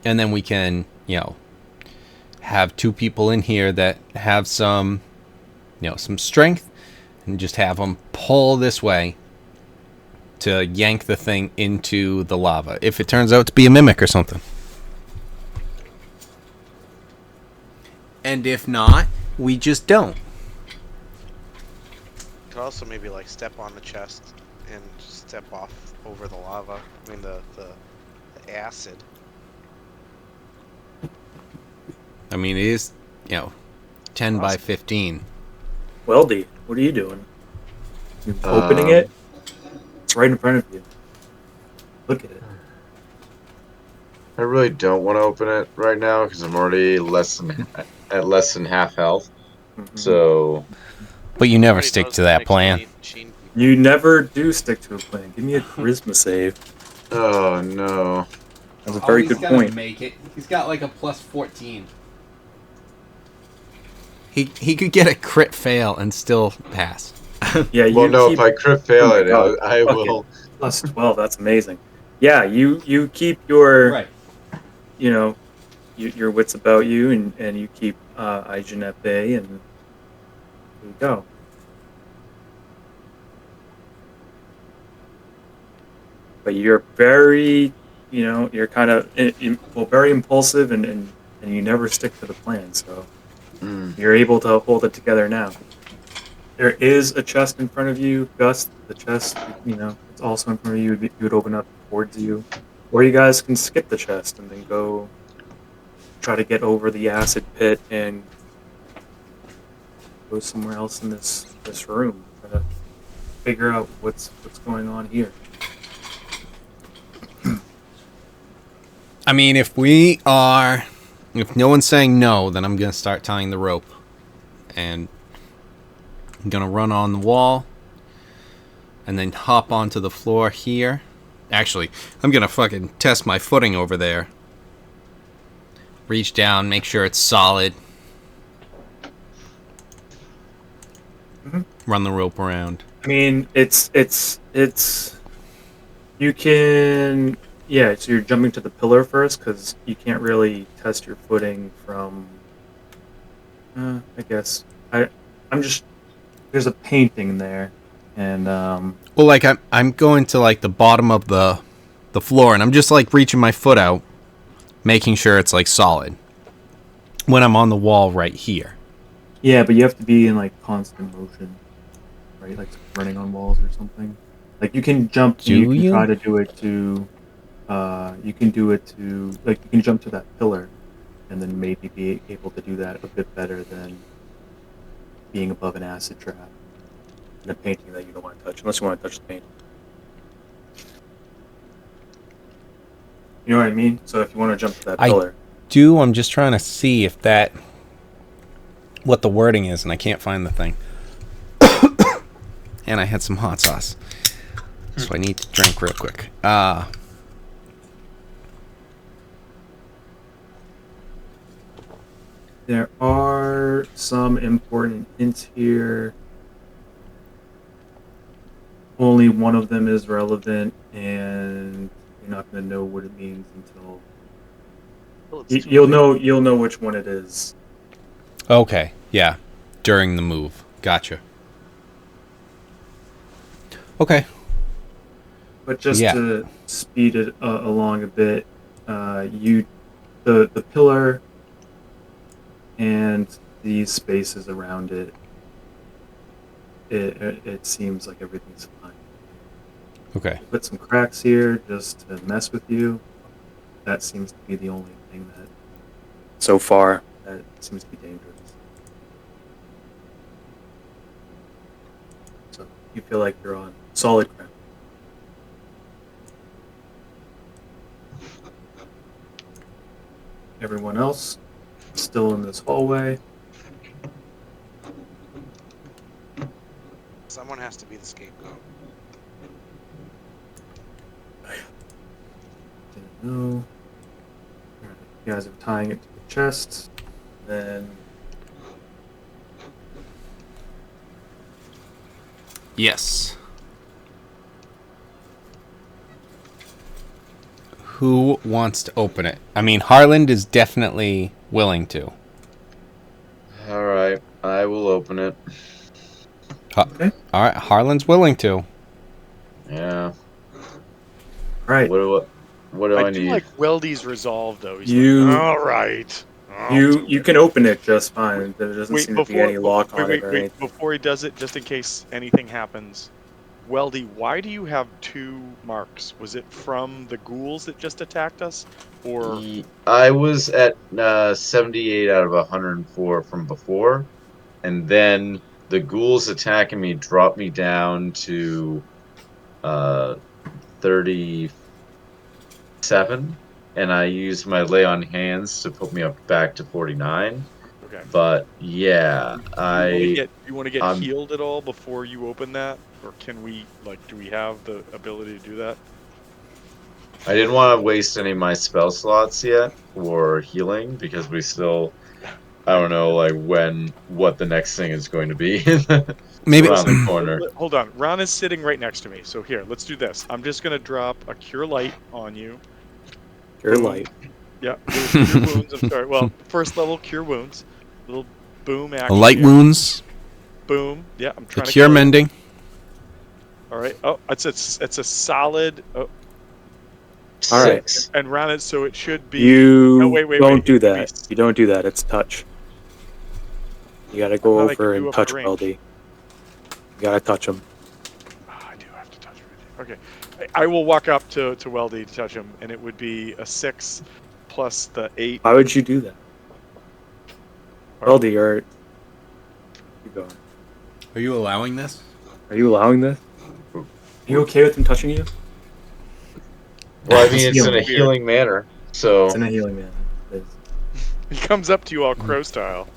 [SPEAKER 2] and then we can, have two people in here that have some, some strength, and just have them pull this way to yank the thing into the lava, if it turns out to be a mimic or something. And if not, we just don't.
[SPEAKER 8] Could also maybe like step on the chest and just step off over the lava. I mean the acid.
[SPEAKER 2] I mean, it is, 10 by 15.
[SPEAKER 4] Weldy, what are you doing? You opening it? It's right in front of you. Look at it.
[SPEAKER 11] I really don't want to open it right now because I'm already at less than half health.
[SPEAKER 4] Mm-hmm.
[SPEAKER 11] So.
[SPEAKER 2] But you never stick to that plan.
[SPEAKER 4] You never do stick to a plan. Give me a charisma save.
[SPEAKER 11] Oh no.
[SPEAKER 4] That's a very good point.
[SPEAKER 2] Make it. He's got like a plus 14. He could get a crit fail and still pass.
[SPEAKER 4] Yeah.
[SPEAKER 11] Well, no. If I crit fail it, I will.
[SPEAKER 4] Plus 12. That's amazing. Yeah. You keep your
[SPEAKER 2] right.
[SPEAKER 4] Your wits about you, and you keep Aijin at bay, and there you go. But you're very, you're kind of very impulsive, and you never stick to the plan. So You're able to hold it together now. There is a chest in front of you, Gus. The chest, it's also in front of you. It would open up towards you. Or you guys can skip the chest and then go try to get over the acid pit and go somewhere else in this room. Try to figure out what's going on here.
[SPEAKER 2] I mean, if no one's saying no, then I'm going to start tying the rope. And I'm going to run on the wall and then hop onto the floor here. Actually, I'm going to fucking test my footing over there. Reach down, make sure it's solid. Run the rope around.
[SPEAKER 4] I mean, it's you can, yeah, so you're jumping to the pillar first because you can't really test your footing from, I guess, I'm just, there's a painting there, and
[SPEAKER 2] well, like I'm going to like the bottom of the floor, and I'm just like reaching my foot out, making sure it's like solid when I'm on the wall right here.
[SPEAKER 4] Yeah, but you have to be in like constant motion, right? Like running on walls or something. Like you can jump. You can try to do it to. You can do it to, like, you can jump to that pillar, and then maybe be able to do that a bit better than being above an acid trap in a painting that you don't want to touch, unless you want to touch the painting. You know what I mean? So if you want to jump to that pillar.
[SPEAKER 2] I'm just trying to see if what the wording is, and I can't find the thing. And I had some hot sauce, so I need to drink real quick.
[SPEAKER 4] There are some important hints here. Only one of them is relevant, and you're not going to know what it means until you'll know which one it is.
[SPEAKER 2] Okay, yeah, during the move. Gotcha. Okay.
[SPEAKER 4] But just to speed it along a bit, the pillar and these spaces around it, it seems like everything's fine.
[SPEAKER 2] Okay.
[SPEAKER 4] Put some cracks here just to mess with you. That seems to be the only thing that, so far, that seems to be dangerous. So you feel like you're on solid ground. Everyone else still in this hallway.
[SPEAKER 3] Someone has to be the scapegoat.
[SPEAKER 4] Didn't know. Right. You guys are tying it to the chest. Then.
[SPEAKER 2] Yes. Who wants to open it? I mean, Harland is definitely willing to.
[SPEAKER 11] All right, I will open it.
[SPEAKER 4] Okay.
[SPEAKER 2] All right, Harland's willing to.
[SPEAKER 11] Yeah.
[SPEAKER 4] Right.
[SPEAKER 11] What do I
[SPEAKER 1] do
[SPEAKER 11] need?
[SPEAKER 1] like Weldy's resolve though. He's
[SPEAKER 4] You.
[SPEAKER 1] like, all right.
[SPEAKER 4] You can open it just fine. There doesn't seem to be any lock on it or anything.
[SPEAKER 1] Before he does it, just in case anything happens, Weldy, why do you have 2 marks? Was it from the ghouls that just attacked us, or?
[SPEAKER 11] I was at 78 out of 104 from before, and then the ghouls attacking me dropped me down to 37, and I used my lay on hands to put me up back to 49.
[SPEAKER 1] Okay.
[SPEAKER 11] But yeah,
[SPEAKER 1] you want to get healed at all before you open that, or can we, like, do we have the ability to do that?
[SPEAKER 11] I didn't want to waste any of my spell slots yet for healing because we still, I don't know, like what the next thing is going to be.
[SPEAKER 2] Maybe
[SPEAKER 11] around the corner.
[SPEAKER 1] Hold on, Ron is sitting right next to me. So here, let's do this. I'm just gonna drop a cure light on you.
[SPEAKER 4] Cure light.
[SPEAKER 1] Yeah, cure wounds. I'm sorry. Well, first level cure wounds. Little boom action.
[SPEAKER 2] Light
[SPEAKER 1] here.
[SPEAKER 2] wounds.
[SPEAKER 1] Boom. Yeah, I'm trying to
[SPEAKER 2] cure mending.
[SPEAKER 1] All right. Oh, it's a solid. Oh.
[SPEAKER 4] All right.
[SPEAKER 1] And Ron, so it should be.
[SPEAKER 4] You
[SPEAKER 1] wait,
[SPEAKER 4] don't do that. You don't do that. It's touch. You gotta go
[SPEAKER 1] Not I
[SPEAKER 4] over
[SPEAKER 1] can do
[SPEAKER 4] and
[SPEAKER 1] up
[SPEAKER 4] touch
[SPEAKER 1] the range.
[SPEAKER 4] Weldy. You gotta touch him.
[SPEAKER 1] I do have to touch everything. Okay. I will walk up to Weldy to touch him, and it would be a 6 plus the 8.
[SPEAKER 4] Why would you do that? Weldy, are you going?
[SPEAKER 2] Are you allowing this?
[SPEAKER 4] Are you allowing this? Are you okay with him touching you?
[SPEAKER 11] Well, I mean, it's in a
[SPEAKER 1] Weird.
[SPEAKER 11] healing manner, so
[SPEAKER 4] It's in a healing manner. It is.
[SPEAKER 1] He comes up to you all crow style.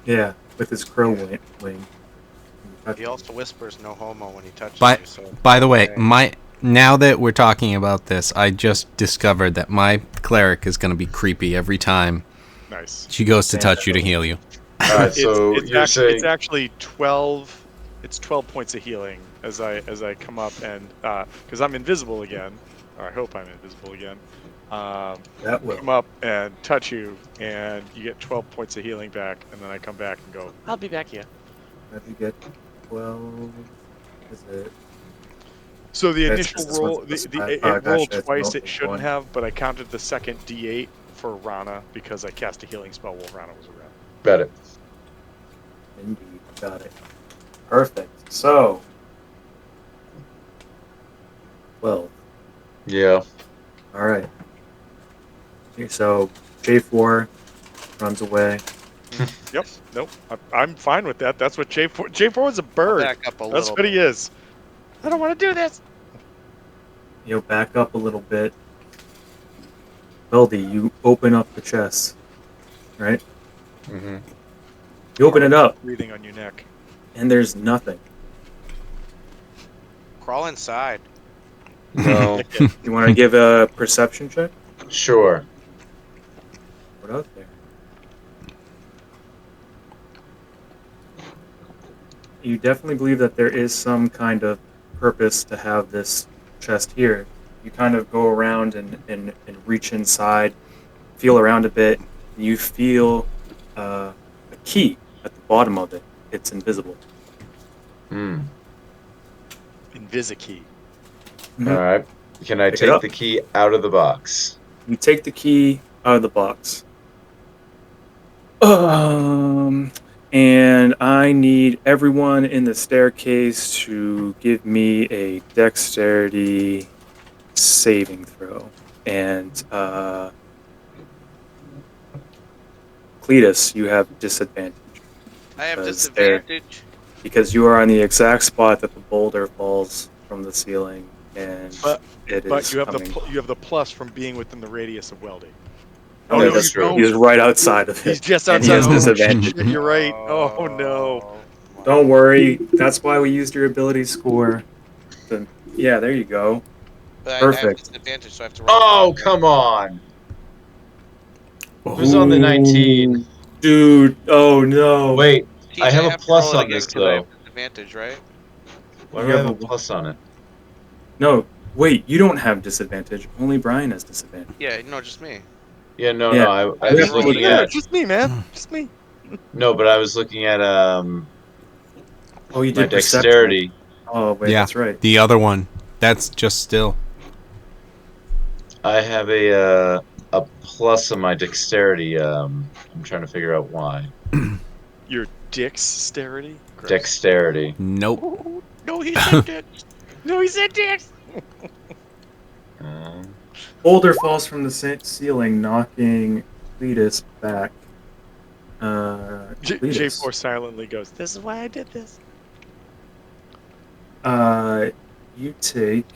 [SPEAKER 4] Yeah, with his crow wing.
[SPEAKER 3] He also whispers "no homo" when he touches
[SPEAKER 2] By,
[SPEAKER 3] you. So
[SPEAKER 2] by the way, now that we're talking about this, I just discovered that my cleric is going to be creepy every time
[SPEAKER 1] Nice.
[SPEAKER 2] she goes to touch you to heal you.
[SPEAKER 11] all right. So
[SPEAKER 1] it's
[SPEAKER 11] you're
[SPEAKER 1] actually,
[SPEAKER 11] saying
[SPEAKER 1] it's actually 12. It's 12 points of healing as I come up and because I'm invisible again, or I hope I'm invisible again.
[SPEAKER 4] That will.
[SPEAKER 1] Come up and touch you, and you get 12 points of healing back, and then I come back and go, I'll be back here.
[SPEAKER 4] Have you get 12? Is it?
[SPEAKER 1] So the
[SPEAKER 4] That's
[SPEAKER 1] initial
[SPEAKER 4] because this
[SPEAKER 1] roll,
[SPEAKER 4] one's
[SPEAKER 1] it
[SPEAKER 4] gotcha,
[SPEAKER 1] rolled
[SPEAKER 4] it's
[SPEAKER 1] twice.
[SPEAKER 4] not
[SPEAKER 1] It shouldn't
[SPEAKER 4] one.
[SPEAKER 1] have, but I counted the second D8 for Rana because I cast a healing spell while Rana was around.
[SPEAKER 11] bet it.
[SPEAKER 4] Indeed, got it. Perfect. So, 12.
[SPEAKER 11] Yeah.
[SPEAKER 4] All right. Okay, so J4 runs away.
[SPEAKER 1] Yep. Nope. I'm fine with that. That's what J4 is a bird.
[SPEAKER 3] back up a
[SPEAKER 1] That's
[SPEAKER 3] little
[SPEAKER 1] what he is. I don't want to do this.
[SPEAKER 4] You'll back up a little bit. Weldy, you open up the chest, right?
[SPEAKER 11] Mm-hmm.
[SPEAKER 4] You open it up,
[SPEAKER 1] Breathing on your neck.
[SPEAKER 4] and there's nothing.
[SPEAKER 3] Crawl inside.
[SPEAKER 11] No.
[SPEAKER 4] You want to give a perception check?
[SPEAKER 11] Sure.
[SPEAKER 4] What out there? You definitely believe that there is some kind of purpose to have this chest here. You kind of go around and reach inside, feel around a bit, and you feel a key at the bottom of it. It's invisible.
[SPEAKER 11] Hmm.
[SPEAKER 1] Invisikey.
[SPEAKER 11] All right. Can I
[SPEAKER 4] Pick it
[SPEAKER 11] take
[SPEAKER 4] up.
[SPEAKER 11] the key out of the box?
[SPEAKER 4] You take the key out of the box. And I need everyone in the staircase to give me a dexterity saving throw. And Cletus, you have disadvantage.
[SPEAKER 3] I have
[SPEAKER 4] Because
[SPEAKER 3] disadvantage.
[SPEAKER 4] Because you are on the exact spot that the boulder falls from the ceiling, and it is
[SPEAKER 1] But you have
[SPEAKER 4] coming.
[SPEAKER 1] you have the plus from being within the radius of Weldy.
[SPEAKER 4] Oh,
[SPEAKER 11] Yeah,
[SPEAKER 4] no,
[SPEAKER 11] that's true.
[SPEAKER 4] He's right outside of it.
[SPEAKER 1] He's just
[SPEAKER 4] and
[SPEAKER 1] outside.
[SPEAKER 4] he has disadvantage.
[SPEAKER 1] Shit, you're right. Oh no.
[SPEAKER 4] Don't worry. That's why we used your ability score. Yeah, there you go.
[SPEAKER 3] But I have
[SPEAKER 4] Perfect.
[SPEAKER 3] disadvantage, so I have to roll.
[SPEAKER 11] Oh, come on. Who's on the 19?
[SPEAKER 4] Dude, oh no.
[SPEAKER 11] Wait,
[SPEAKER 3] TJ,
[SPEAKER 11] I have a
[SPEAKER 3] to
[SPEAKER 11] plus
[SPEAKER 3] roll it
[SPEAKER 11] on this,
[SPEAKER 3] again 'cause I have
[SPEAKER 11] though.
[SPEAKER 3] disadvantage, right?
[SPEAKER 11] Why
[SPEAKER 4] You
[SPEAKER 11] do I
[SPEAKER 4] have
[SPEAKER 11] have a
[SPEAKER 4] a-
[SPEAKER 11] plus on it?
[SPEAKER 4] No, wait, you don't have disadvantage. Only Brian has disadvantage.
[SPEAKER 3] Yeah, no, just me.
[SPEAKER 11] Yeah, no,
[SPEAKER 4] Yeah.
[SPEAKER 11] I was looking at...
[SPEAKER 1] Just me, man. Just me.
[SPEAKER 11] No, but I was looking at
[SPEAKER 4] Oh, you
[SPEAKER 11] my
[SPEAKER 4] did perception.
[SPEAKER 11] dexterity.
[SPEAKER 4] Oh, wait,
[SPEAKER 2] Yeah.
[SPEAKER 4] that's right.
[SPEAKER 2] The other one. That's just still.
[SPEAKER 11] I have a plus on my dexterity. I'm trying to figure out why.
[SPEAKER 1] Your dexterity. Gross.
[SPEAKER 11] Dexterity.
[SPEAKER 2] Nope.
[SPEAKER 1] No, he said dex. No, he said dex.
[SPEAKER 4] Boulder falls from the ceiling, knocking Cletus back. Cletus.
[SPEAKER 1] J4 silently goes, this is why I did this.
[SPEAKER 4] You take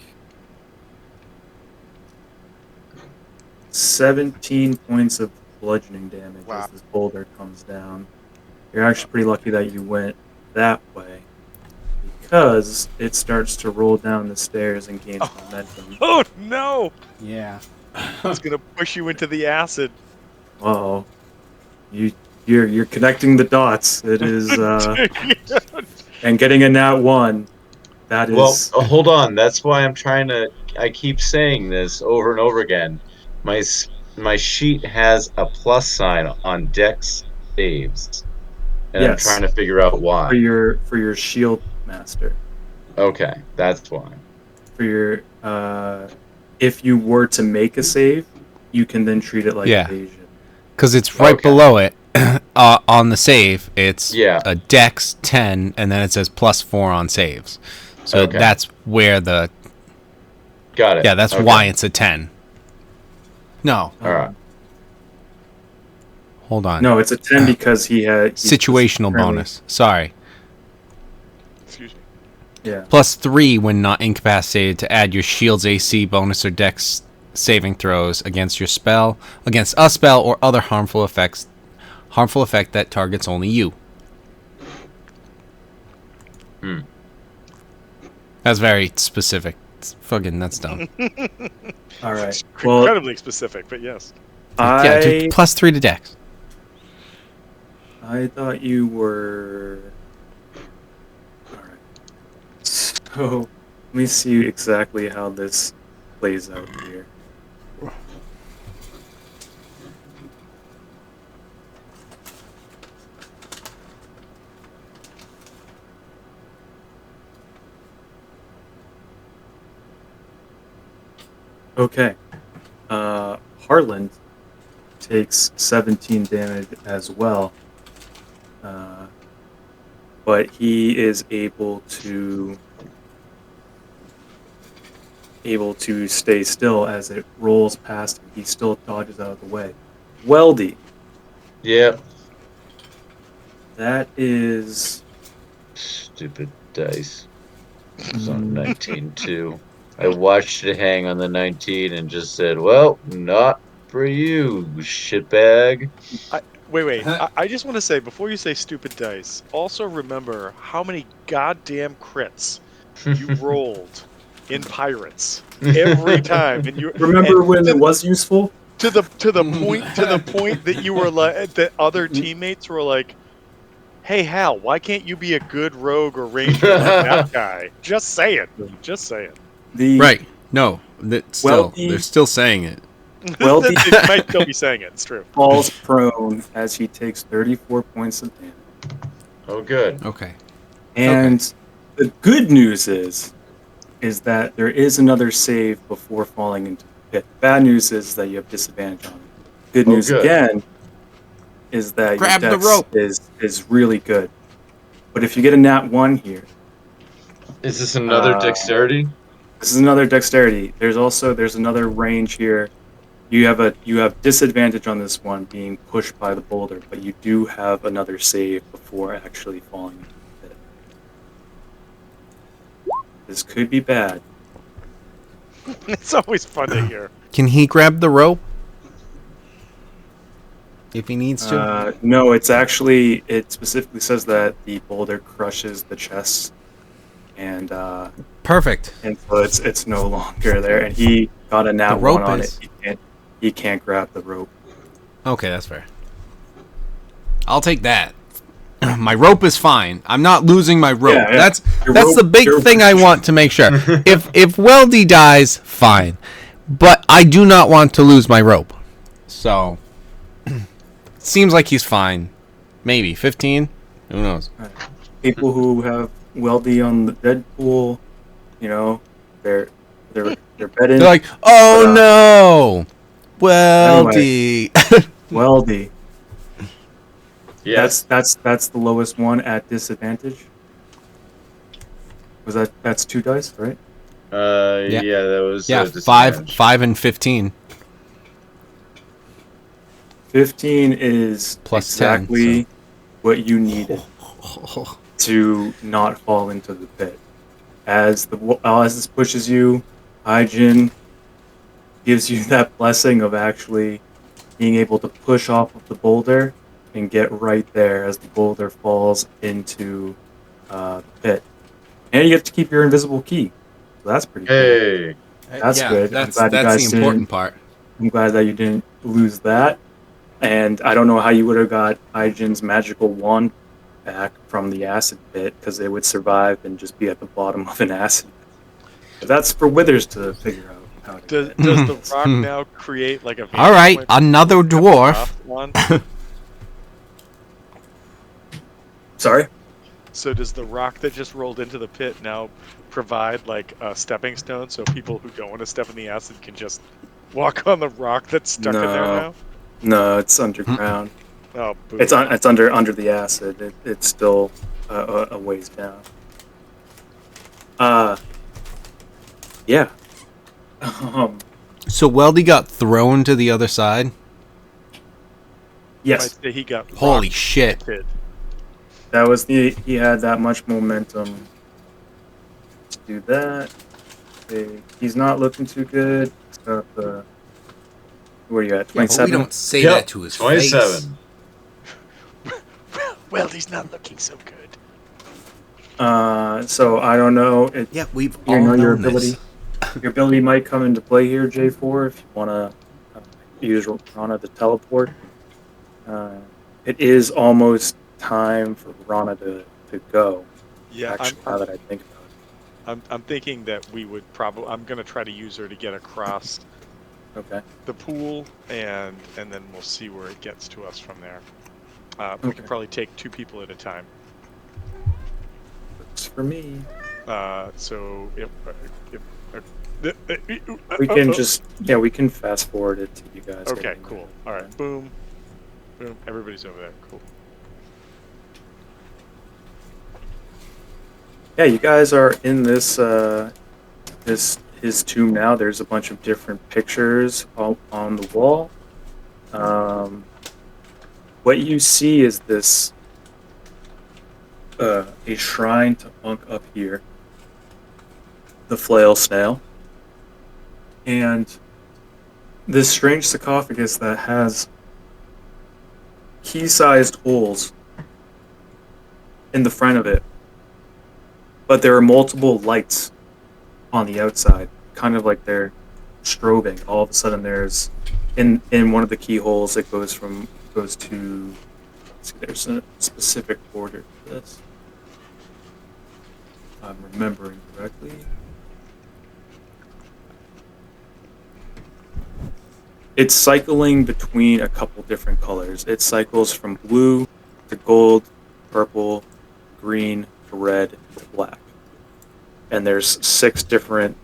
[SPEAKER 4] 17 points of bludgeoning damage
[SPEAKER 3] Wow.
[SPEAKER 4] as this boulder comes down. You're actually pretty lucky that you went that way, because it starts to roll down the stairs and gains momentum.
[SPEAKER 1] Oh no!
[SPEAKER 2] Yeah.
[SPEAKER 1] It's gonna push you into the acid.
[SPEAKER 4] Uh-oh. You're connecting the dots. It is and getting a nat 1. That is
[SPEAKER 11] Well, hold on. That's why I'm trying to. I keep saying this over and over again. My sheet has a plus sign on Dex saves, and
[SPEAKER 4] Yes.
[SPEAKER 11] I'm trying to figure out why.
[SPEAKER 4] for your shield master.
[SPEAKER 11] Okay, that's why.
[SPEAKER 4] For your if you were to make a save, you can then treat it like
[SPEAKER 2] Yeah.
[SPEAKER 4] evasion.
[SPEAKER 2] Because it's right
[SPEAKER 11] Okay.
[SPEAKER 2] below it. on the save, it's
[SPEAKER 11] Yeah.
[SPEAKER 2] a Dex 10, and then it says +4 on saves. So
[SPEAKER 11] Okay.
[SPEAKER 2] that's where the
[SPEAKER 11] Got it.
[SPEAKER 2] yeah, that's
[SPEAKER 11] Okay.
[SPEAKER 2] why it's a 10. No,
[SPEAKER 11] All right.
[SPEAKER 2] hold on.
[SPEAKER 4] No, it's a 10 because he had
[SPEAKER 2] Situational bonus. Sorry.
[SPEAKER 1] Excuse me.
[SPEAKER 4] Yeah.
[SPEAKER 2] +3 when not incapacitated to add your shield's AC bonus or Dex saving throws against your spell, against a spell or other harmful effect that targets only you. That's very specific. That's dumb.
[SPEAKER 4] All right.
[SPEAKER 1] It's
[SPEAKER 4] Well,
[SPEAKER 1] incredibly specific, but yes.
[SPEAKER 2] Yeah, do +3 to Dex.
[SPEAKER 4] I thought you were. All right. So let me see exactly how this plays out here. Okay. Harland takes 17 damage as well. But he is able to stay still as it rolls past him. He still dodges out of the way. Weldy,
[SPEAKER 11] Yep.
[SPEAKER 4] that is
[SPEAKER 11] Stupid dice. It was on 19 too. I watched it hang on the 19 and just said, "Well, not for you, shitbag."
[SPEAKER 1] Wait. I just want to say, before you say stupid dice, also remember how many goddamn crits you rolled in Pirates every time, and you
[SPEAKER 4] remember when it was useful?
[SPEAKER 1] to the point that you were like, that other teammates were like, "Hey Hal, why can't you be a good rogue or ranger like that guy?" Just saying.
[SPEAKER 2] Right. No. They're still saying it.
[SPEAKER 4] Weldy
[SPEAKER 1] They might still be saying it. It's true.
[SPEAKER 4] falls prone as he takes 34 points of damage.
[SPEAKER 11] Oh, good.
[SPEAKER 2] Okay.
[SPEAKER 4] And the good news is that there is another save before falling into the pit. Bad news is that you have disadvantage on it. Good news again is that
[SPEAKER 2] Grab
[SPEAKER 4] your
[SPEAKER 2] the
[SPEAKER 4] dex
[SPEAKER 2] rope.
[SPEAKER 4] is really good. But if you get a nat 1 here,
[SPEAKER 11] Is this another dexterity?
[SPEAKER 4] this is another dexterity. There's another range here. You have disadvantage on this one being pushed by the boulder, but you do have another save before actually falling into the pit. This could be bad.
[SPEAKER 1] It's always fun to hear.
[SPEAKER 2] Can he grab the rope? If he needs to?
[SPEAKER 4] No, it specifically says that the boulder crushes the chest, and
[SPEAKER 2] Perfect.
[SPEAKER 4] and so it's no longer there. And he got a nat
[SPEAKER 2] The rope
[SPEAKER 4] 1 on
[SPEAKER 2] is-
[SPEAKER 4] it. He can't grab the rope.
[SPEAKER 2] Okay, that's fair. I'll take that. My rope is fine. I'm not losing my rope.
[SPEAKER 4] Yeah.
[SPEAKER 2] That's
[SPEAKER 4] Your
[SPEAKER 2] the
[SPEAKER 4] rope-
[SPEAKER 2] big
[SPEAKER 4] your-
[SPEAKER 2] thing I want to make sure. If Weldy dies, fine. But I do not want to lose my rope. So seems like he's fine. Maybe 15. Who knows?
[SPEAKER 4] People who have Weldy on the Deadpool, they're bedding.
[SPEAKER 2] They're like, oh no, Weldy.
[SPEAKER 4] Weldy.
[SPEAKER 11] Yes.
[SPEAKER 4] That's the lowest one at disadvantage. That's 2 dice, right?
[SPEAKER 11] Yeah, that was
[SPEAKER 2] Yeah,
[SPEAKER 11] disadvantage.
[SPEAKER 2] 5 and 15.
[SPEAKER 4] 15 is
[SPEAKER 2] Plus 10,
[SPEAKER 4] exactly what you needed to not fall into the pit. As this pushes you, Hyjin gives you that blessing of actually being able to push off of the boulder and get right there as the boulder falls into the pit. And you get to keep your invisible key. So that's pretty good.
[SPEAKER 11] Hey.
[SPEAKER 4] That's good.
[SPEAKER 2] That's
[SPEAKER 4] I'm glad you guys
[SPEAKER 2] the important
[SPEAKER 4] didn't-
[SPEAKER 2] part.
[SPEAKER 4] I'm glad that you didn't lose that. And I don't know how you would have got Hyjin's magical wand back from the acid pit, because they would survive and just be at the bottom of an acid pit. But that's for Withers to figure out how to
[SPEAKER 1] Does the rock now create like a?
[SPEAKER 2] All right,
[SPEAKER 1] vantage point
[SPEAKER 2] another
[SPEAKER 1] for the
[SPEAKER 2] dwarf.
[SPEAKER 1] top one?
[SPEAKER 4] Sorry?
[SPEAKER 1] So does the rock that just rolled into the pit now provide like a stepping stone, so people who don't want to step in the acid can just walk on the rock that's stuck in there
[SPEAKER 4] No.
[SPEAKER 1] now?
[SPEAKER 4] No, it's underground.
[SPEAKER 1] Oh, boo.
[SPEAKER 4] It's under the acid. It's still a ways down. Yeah.
[SPEAKER 2] So Weldy got thrown to the other side.
[SPEAKER 1] Might
[SPEAKER 4] Yes,
[SPEAKER 1] say he got
[SPEAKER 2] Holy
[SPEAKER 1] rocked
[SPEAKER 2] shit!
[SPEAKER 1] kid.
[SPEAKER 4] that was he had that much momentum to do that. He's not looking too good. He's got the where are you at?
[SPEAKER 2] Yeah, but we
[SPEAKER 4] 27.
[SPEAKER 2] don't say
[SPEAKER 11] Yep,
[SPEAKER 2] that to his
[SPEAKER 11] 27.
[SPEAKER 2] face.
[SPEAKER 9] Well, he's not looking so good.
[SPEAKER 4] So I don't know.
[SPEAKER 2] Yeah, we've
[SPEAKER 4] You
[SPEAKER 2] all
[SPEAKER 4] know your
[SPEAKER 2] known
[SPEAKER 4] ability.
[SPEAKER 2] this.
[SPEAKER 4] Your ability might come into play here, J4, if you want to use Rana to teleport. It is almost time for Rana to go.
[SPEAKER 1] Yeah,
[SPEAKER 4] Actually, now that I think about it.
[SPEAKER 1] I'm thinking that we would probably. I'm gonna try to use her to get across
[SPEAKER 4] Okay.
[SPEAKER 1] the pool, and then we'll see where it gets to us from there. We
[SPEAKER 4] Okay.
[SPEAKER 1] could probably take 2 people at a time.
[SPEAKER 4] Works for me.
[SPEAKER 1] So if
[SPEAKER 4] We can just we can fast forward it to you guys.
[SPEAKER 1] okay,
[SPEAKER 4] getting
[SPEAKER 1] cool.
[SPEAKER 4] there.
[SPEAKER 1] All right, boom, boom. Everybody's over there. Cool.
[SPEAKER 4] Yeah, you guys are in this his tomb now. There's a bunch of different pictures on the wall. What you see is this a shrine to Unk up here, the flail snail, and this strange sarcophagus that has key-sized holes in the front of it, but there are multiple lights on the outside, kind of like they're strobing. All of a sudden, there's in one of the keyholes it goes to. See, there's a specific order to this. I'm remembering correctly. It's cycling between a couple different colors. It cycles from blue to gold, purple, green to red to black. And there's 6 different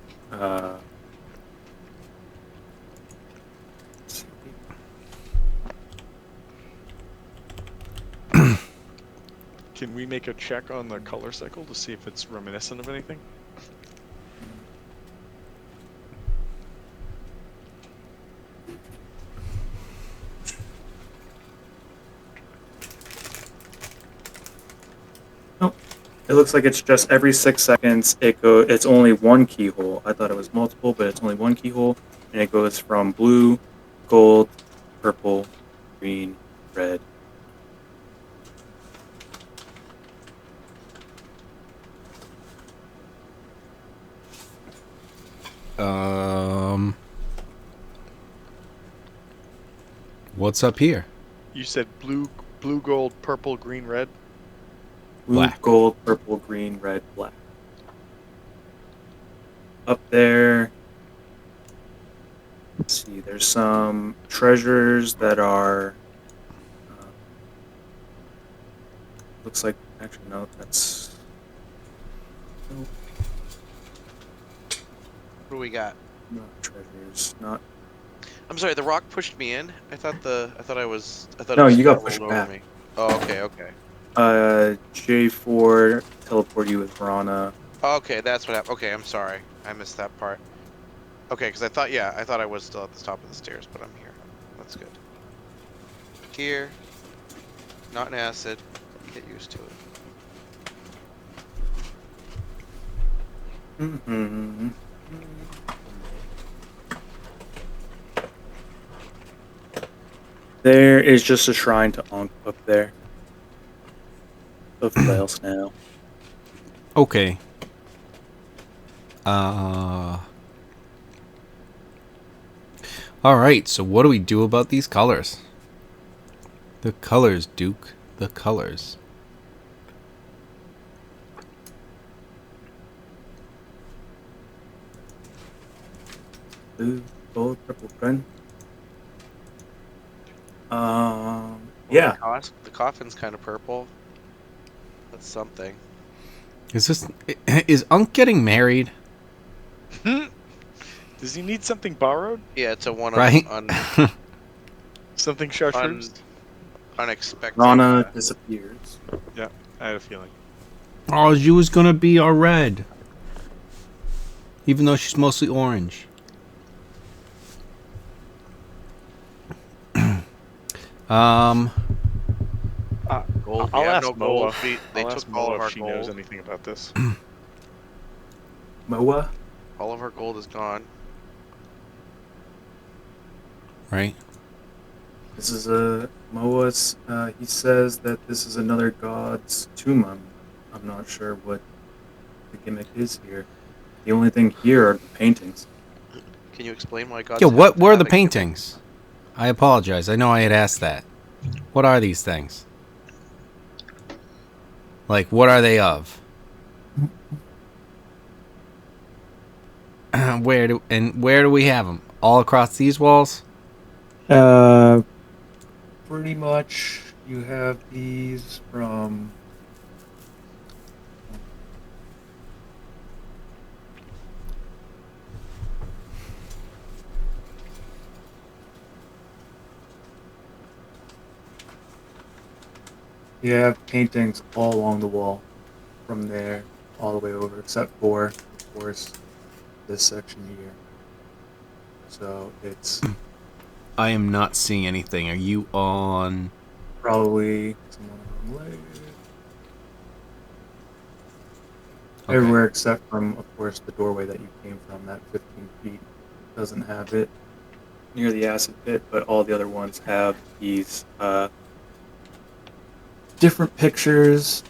[SPEAKER 1] Can we make a check on the color cycle to see if it's reminiscent of anything?
[SPEAKER 4] Nope. It looks like it's just every 6 seconds it's only one keyhole. I thought it was multiple, but it's only one keyhole, and it goes from blue, gold, purple, green, red.
[SPEAKER 2] What's up here?
[SPEAKER 1] You said blue, gold, purple, green, red.
[SPEAKER 4] Blue,
[SPEAKER 2] Black.
[SPEAKER 4] gold, purple, green, red, black. Up there, let's see, there's some treasures that are. Looks like, actually, no, that's. Nope,
[SPEAKER 3] What do we got?
[SPEAKER 4] not treasures, not.
[SPEAKER 3] I'm sorry, the rock pushed me in. I thought it was
[SPEAKER 4] No,
[SPEAKER 3] it just
[SPEAKER 4] you got
[SPEAKER 3] rolled
[SPEAKER 4] pushed
[SPEAKER 3] over
[SPEAKER 4] back.
[SPEAKER 3] me. Oh, okay.
[SPEAKER 4] J4 teleport you with Rana.
[SPEAKER 3] Okay, that's what happened. Okay, I'm sorry. I missed that part. Okay, because I thought I was still at the top of the stairs, but I'm here. That's good. Here. Not in acid. Get used to it.
[SPEAKER 4] Mm-hmm. There is just a shrine to Ankh up there. The flail snail.
[SPEAKER 2] Okay. Alright, so what do we do about these colors? The colors, Duke. The colors.
[SPEAKER 4] Blue, gold, purple, green. Yeah.
[SPEAKER 3] The coffin's kind of purple. That's something.
[SPEAKER 2] Is Unk getting married?
[SPEAKER 1] Does he need something borrowed?
[SPEAKER 3] Yeah, it's a one
[SPEAKER 2] Right?
[SPEAKER 3] on
[SPEAKER 1] Something chartreuse?
[SPEAKER 3] unexpected.
[SPEAKER 4] Rana disappears.
[SPEAKER 1] Yeah, I had a feeling.
[SPEAKER 2] Oh, she was gonna be a red, even though she's mostly orange.
[SPEAKER 3] Gold.
[SPEAKER 1] I'll
[SPEAKER 3] We have
[SPEAKER 1] ask
[SPEAKER 3] no
[SPEAKER 1] Moa.
[SPEAKER 3] gold. They
[SPEAKER 1] I'll
[SPEAKER 3] took
[SPEAKER 1] ask
[SPEAKER 3] all
[SPEAKER 1] Moa
[SPEAKER 3] of our
[SPEAKER 1] if she knows
[SPEAKER 3] gold.
[SPEAKER 1] anything about this.
[SPEAKER 4] Moa?
[SPEAKER 3] All of our gold is gone.
[SPEAKER 2] Right.
[SPEAKER 4] This is a Moa's. He says that this is another god's tomb. I'm not sure what the gimmick is here. The only thing here are the paintings.
[SPEAKER 3] Can you explain why gods?
[SPEAKER 2] Yeah, what
[SPEAKER 3] have to
[SPEAKER 2] were
[SPEAKER 3] have
[SPEAKER 2] the
[SPEAKER 3] a gimmick?
[SPEAKER 2] paintings? I apologize. I know I had asked that. What are these things? Like, what are they of? Where do we have them? All across these walls?
[SPEAKER 4] Pretty much, you have these from. You have paintings all along the wall, from there all the way over, except for, of course, this section here. So it's
[SPEAKER 2] I am not seeing anything. Are you on?
[SPEAKER 4] probably someone on the way.
[SPEAKER 2] Okay.
[SPEAKER 4] Everywhere except from, of course, the doorway that you came from, that 15 feet doesn't have it near the acid pit, but all the other ones have these different pictures.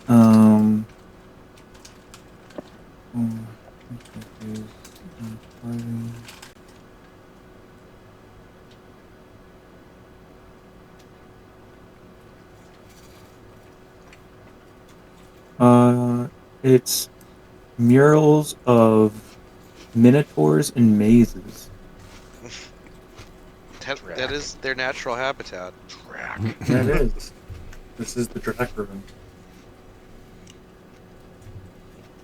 [SPEAKER 4] It's murals of minotaurs and mazes.
[SPEAKER 3] That is their natural habitat.
[SPEAKER 4] That is. This is the Drac room.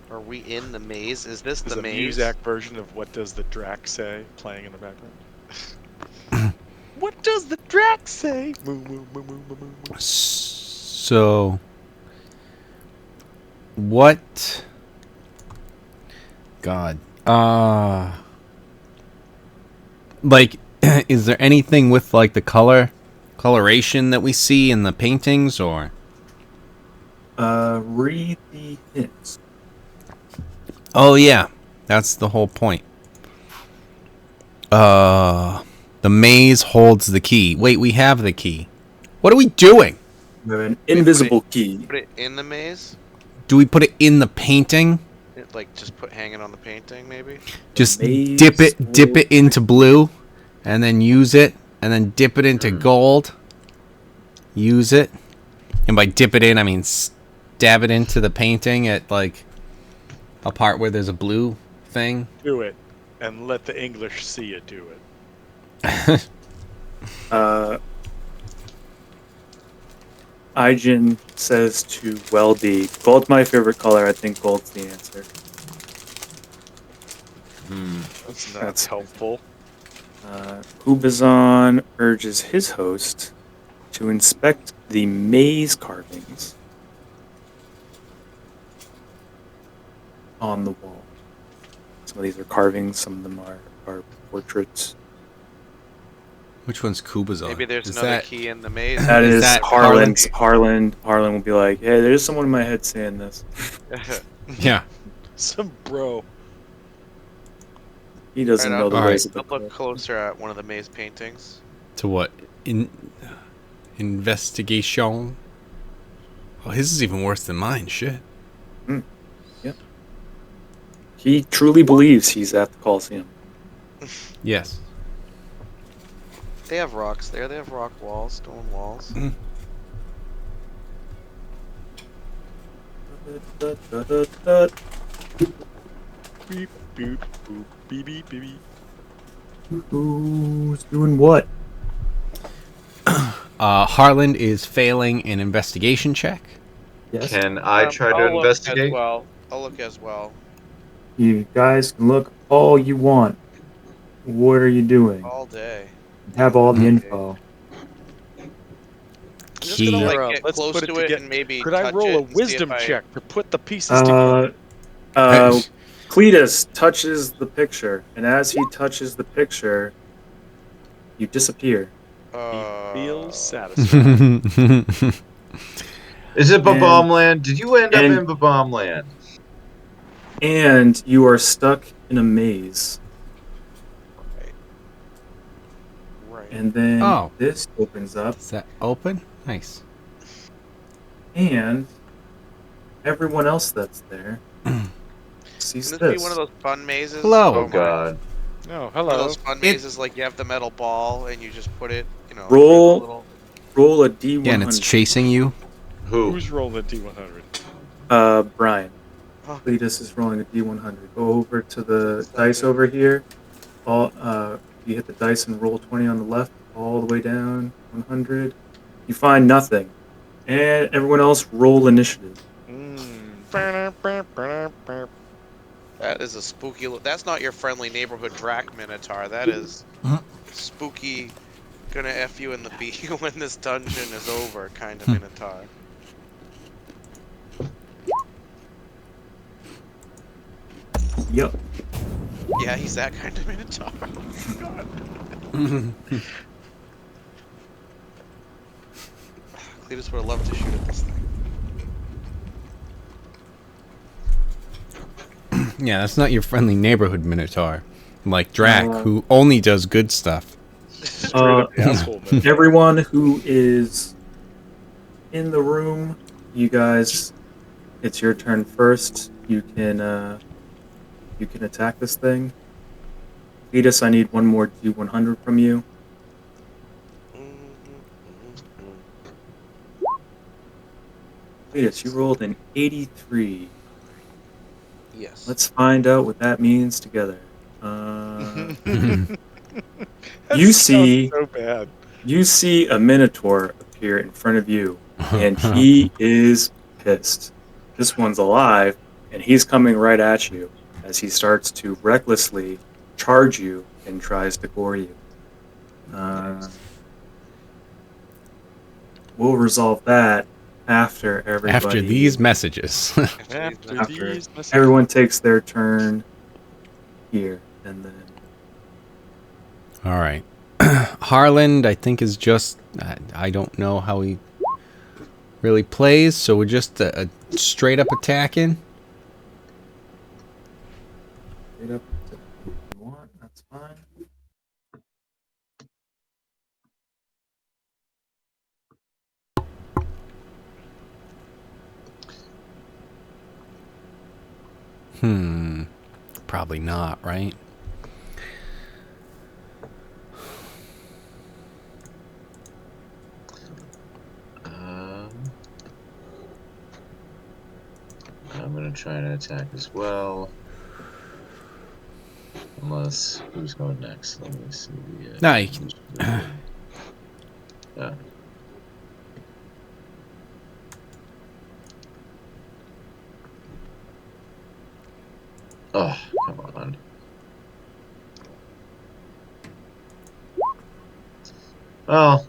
[SPEAKER 3] Are we in the maze? Is this
[SPEAKER 1] There's
[SPEAKER 3] the
[SPEAKER 1] a
[SPEAKER 3] maze?
[SPEAKER 1] Muzak version of What Does the Drac Say playing in the background. What does the Drac say? Moo, moo, moo, moo, moo, moo.
[SPEAKER 2] So, what? God. Like, is there anything with like the coloration that we see in the paintings, or?
[SPEAKER 4] Read the hints.
[SPEAKER 2] Oh yeah, that's the whole point. The maze holds the key. Wait, we have the key. What are we doing?
[SPEAKER 4] You have an invisible key.
[SPEAKER 3] Put it in the maze?
[SPEAKER 2] Do we put it in the painting?
[SPEAKER 3] Like just put hanging on the painting, maybe?
[SPEAKER 2] Just
[SPEAKER 4] Maze
[SPEAKER 2] dip it into blue, and then use it, and then dip it into gold. Use it, and by dip it in, I mean stab it into the painting at like a part where there's a blue thing.
[SPEAKER 1] Do it, and let the English see you do it.
[SPEAKER 4] Aijin says to Weldy, gold's my favorite color. I think gold's the answer.
[SPEAKER 1] That's helpful.
[SPEAKER 4] Kubazan urges his host to inspect the maze carvings on the wall. Some of these are carvings, some of them are portraits.
[SPEAKER 2] Which one's Kubazon?
[SPEAKER 3] Maybe there's another key in the maze.
[SPEAKER 4] That is
[SPEAKER 2] that
[SPEAKER 4] Harlan. Harlan will be like, hey, there's someone in my head saying this.
[SPEAKER 2] Yeah.
[SPEAKER 1] Some bro.
[SPEAKER 4] He doesn't know the ways of the
[SPEAKER 3] I'll look closer at one of the maze paintings.
[SPEAKER 2] To what? Investigation? Oh, his is even worse than mine. Shit.
[SPEAKER 4] Yep. He truly believes he's at the Coliseum.
[SPEAKER 2] Yes.
[SPEAKER 3] They have rocks there. They have rock walls, stone walls.
[SPEAKER 1] Beep, boop, boop, beep, beep, beep, beep.
[SPEAKER 4] Who's doing what?
[SPEAKER 2] Harland is failing an investigation check.
[SPEAKER 4] Yes.
[SPEAKER 11] Can I try to
[SPEAKER 3] I'll
[SPEAKER 11] investigate?
[SPEAKER 3] I'll look as well.
[SPEAKER 4] You guys can look all you want. What are you doing?
[SPEAKER 3] All day.
[SPEAKER 4] Have all the info.
[SPEAKER 2] key.
[SPEAKER 8] Like,
[SPEAKER 1] Or,
[SPEAKER 8] get
[SPEAKER 1] let's
[SPEAKER 8] close
[SPEAKER 1] put it
[SPEAKER 8] to it
[SPEAKER 1] together.
[SPEAKER 8] and maybe
[SPEAKER 1] Could I
[SPEAKER 8] touch
[SPEAKER 1] roll
[SPEAKER 8] it
[SPEAKER 1] a
[SPEAKER 8] and see if
[SPEAKER 1] wisdom
[SPEAKER 8] I-
[SPEAKER 1] check to put the pieces together?
[SPEAKER 4] Cletus touches the picture, and as he touches the picture, you disappear.
[SPEAKER 1] He feels satisfied.
[SPEAKER 11] Is it
[SPEAKER 4] And-
[SPEAKER 11] Babam Land? Did you end up
[SPEAKER 4] and-
[SPEAKER 11] in Babam Land?
[SPEAKER 4] And you are stuck in a maze.
[SPEAKER 1] Right.
[SPEAKER 4] And then
[SPEAKER 2] Oh.
[SPEAKER 4] this opens up,
[SPEAKER 2] Is that open? Nice.
[SPEAKER 4] and everyone else that's there sees
[SPEAKER 8] Can this be
[SPEAKER 4] this.
[SPEAKER 8] one of those fun mazes?
[SPEAKER 2] Hello.
[SPEAKER 11] Oh
[SPEAKER 8] my.
[SPEAKER 11] God.
[SPEAKER 1] No,
[SPEAKER 8] One of
[SPEAKER 1] hello.
[SPEAKER 8] those fun mazes, like you have the metal ball and you just put it,
[SPEAKER 4] Roll-
[SPEAKER 8] little...
[SPEAKER 4] Roll a D100.
[SPEAKER 2] Yeah, and it's chasing you.
[SPEAKER 11] Who?
[SPEAKER 1] Who's rolling a D100?
[SPEAKER 4] Brian.
[SPEAKER 8] Huh.
[SPEAKER 4] Cletus is rolling a D100. Go over to the dice over here. You hit the dice and roll 20 on the left, all the way down 100. You find nothing. And everyone else roll initiative.
[SPEAKER 8] That is a spooky... That's not your friendly neighborhood Drac Minotaur. That is spooky, gonna F you in the B when this dungeon is over kind of Minotaur.
[SPEAKER 4] Yep.
[SPEAKER 8] Yeah, he's that kind of Minotaur. God. Cletus would have loved to shoot at this thing.
[SPEAKER 2] Yeah, that's not your friendly neighborhood Minotaur. Like Drac,
[SPEAKER 4] No.
[SPEAKER 2] who only does good stuff.
[SPEAKER 1] Straight up asshole. Man.
[SPEAKER 4] Everyone who is in the room, you guys, it's your turn first. You can attack this thing. Cletus, I need one more D100 from you. Cletus, you rolled an 83.
[SPEAKER 8] Yes.
[SPEAKER 4] Let's find out what that means together.
[SPEAKER 1] That
[SPEAKER 4] You
[SPEAKER 1] sounds
[SPEAKER 4] see-
[SPEAKER 1] so bad.
[SPEAKER 4] You see a Minotaur appear in front of you, and he is pissed. This one's alive, and he's coming right at you as he starts to recklessly charge you and tries to gore you. We'll resolve that after everybody.
[SPEAKER 2] After these messages.
[SPEAKER 1] After these messages.
[SPEAKER 4] Everyone takes their turn here, and then
[SPEAKER 2] All right. Harland, I think, is just... I don't know how he really plays, so we're just straight up attacking.
[SPEAKER 4] straight up to if you want. That's fine.
[SPEAKER 2] Probably not, right?
[SPEAKER 11] I'm gonna try and attack as well. Unless, who's going next? Let me see.
[SPEAKER 2] No, you can...
[SPEAKER 11] Yeah. Oh, come on. Well,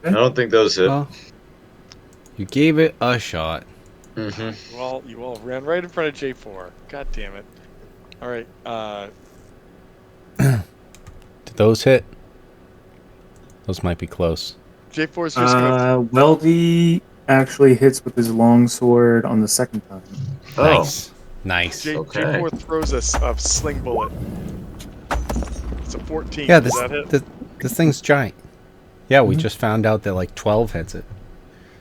[SPEAKER 11] I don't think those hit.
[SPEAKER 2] Well, you gave it a shot.
[SPEAKER 11] Mm-hmm.
[SPEAKER 1] You all ran right in front of J4. God damn it. All right.
[SPEAKER 2] Did those hit? Those might be close.
[SPEAKER 1] J4's just gonna.
[SPEAKER 4] Weldy actually hits with his longsword on the second time.
[SPEAKER 11] Oh,
[SPEAKER 2] Nice. Nice.
[SPEAKER 11] Okay.
[SPEAKER 1] J4 throws a sling bullet. It's a 14.
[SPEAKER 2] Yeah,
[SPEAKER 1] Does that hit?
[SPEAKER 2] this thing's giant. Yeah, we just found out that like 12 hits it.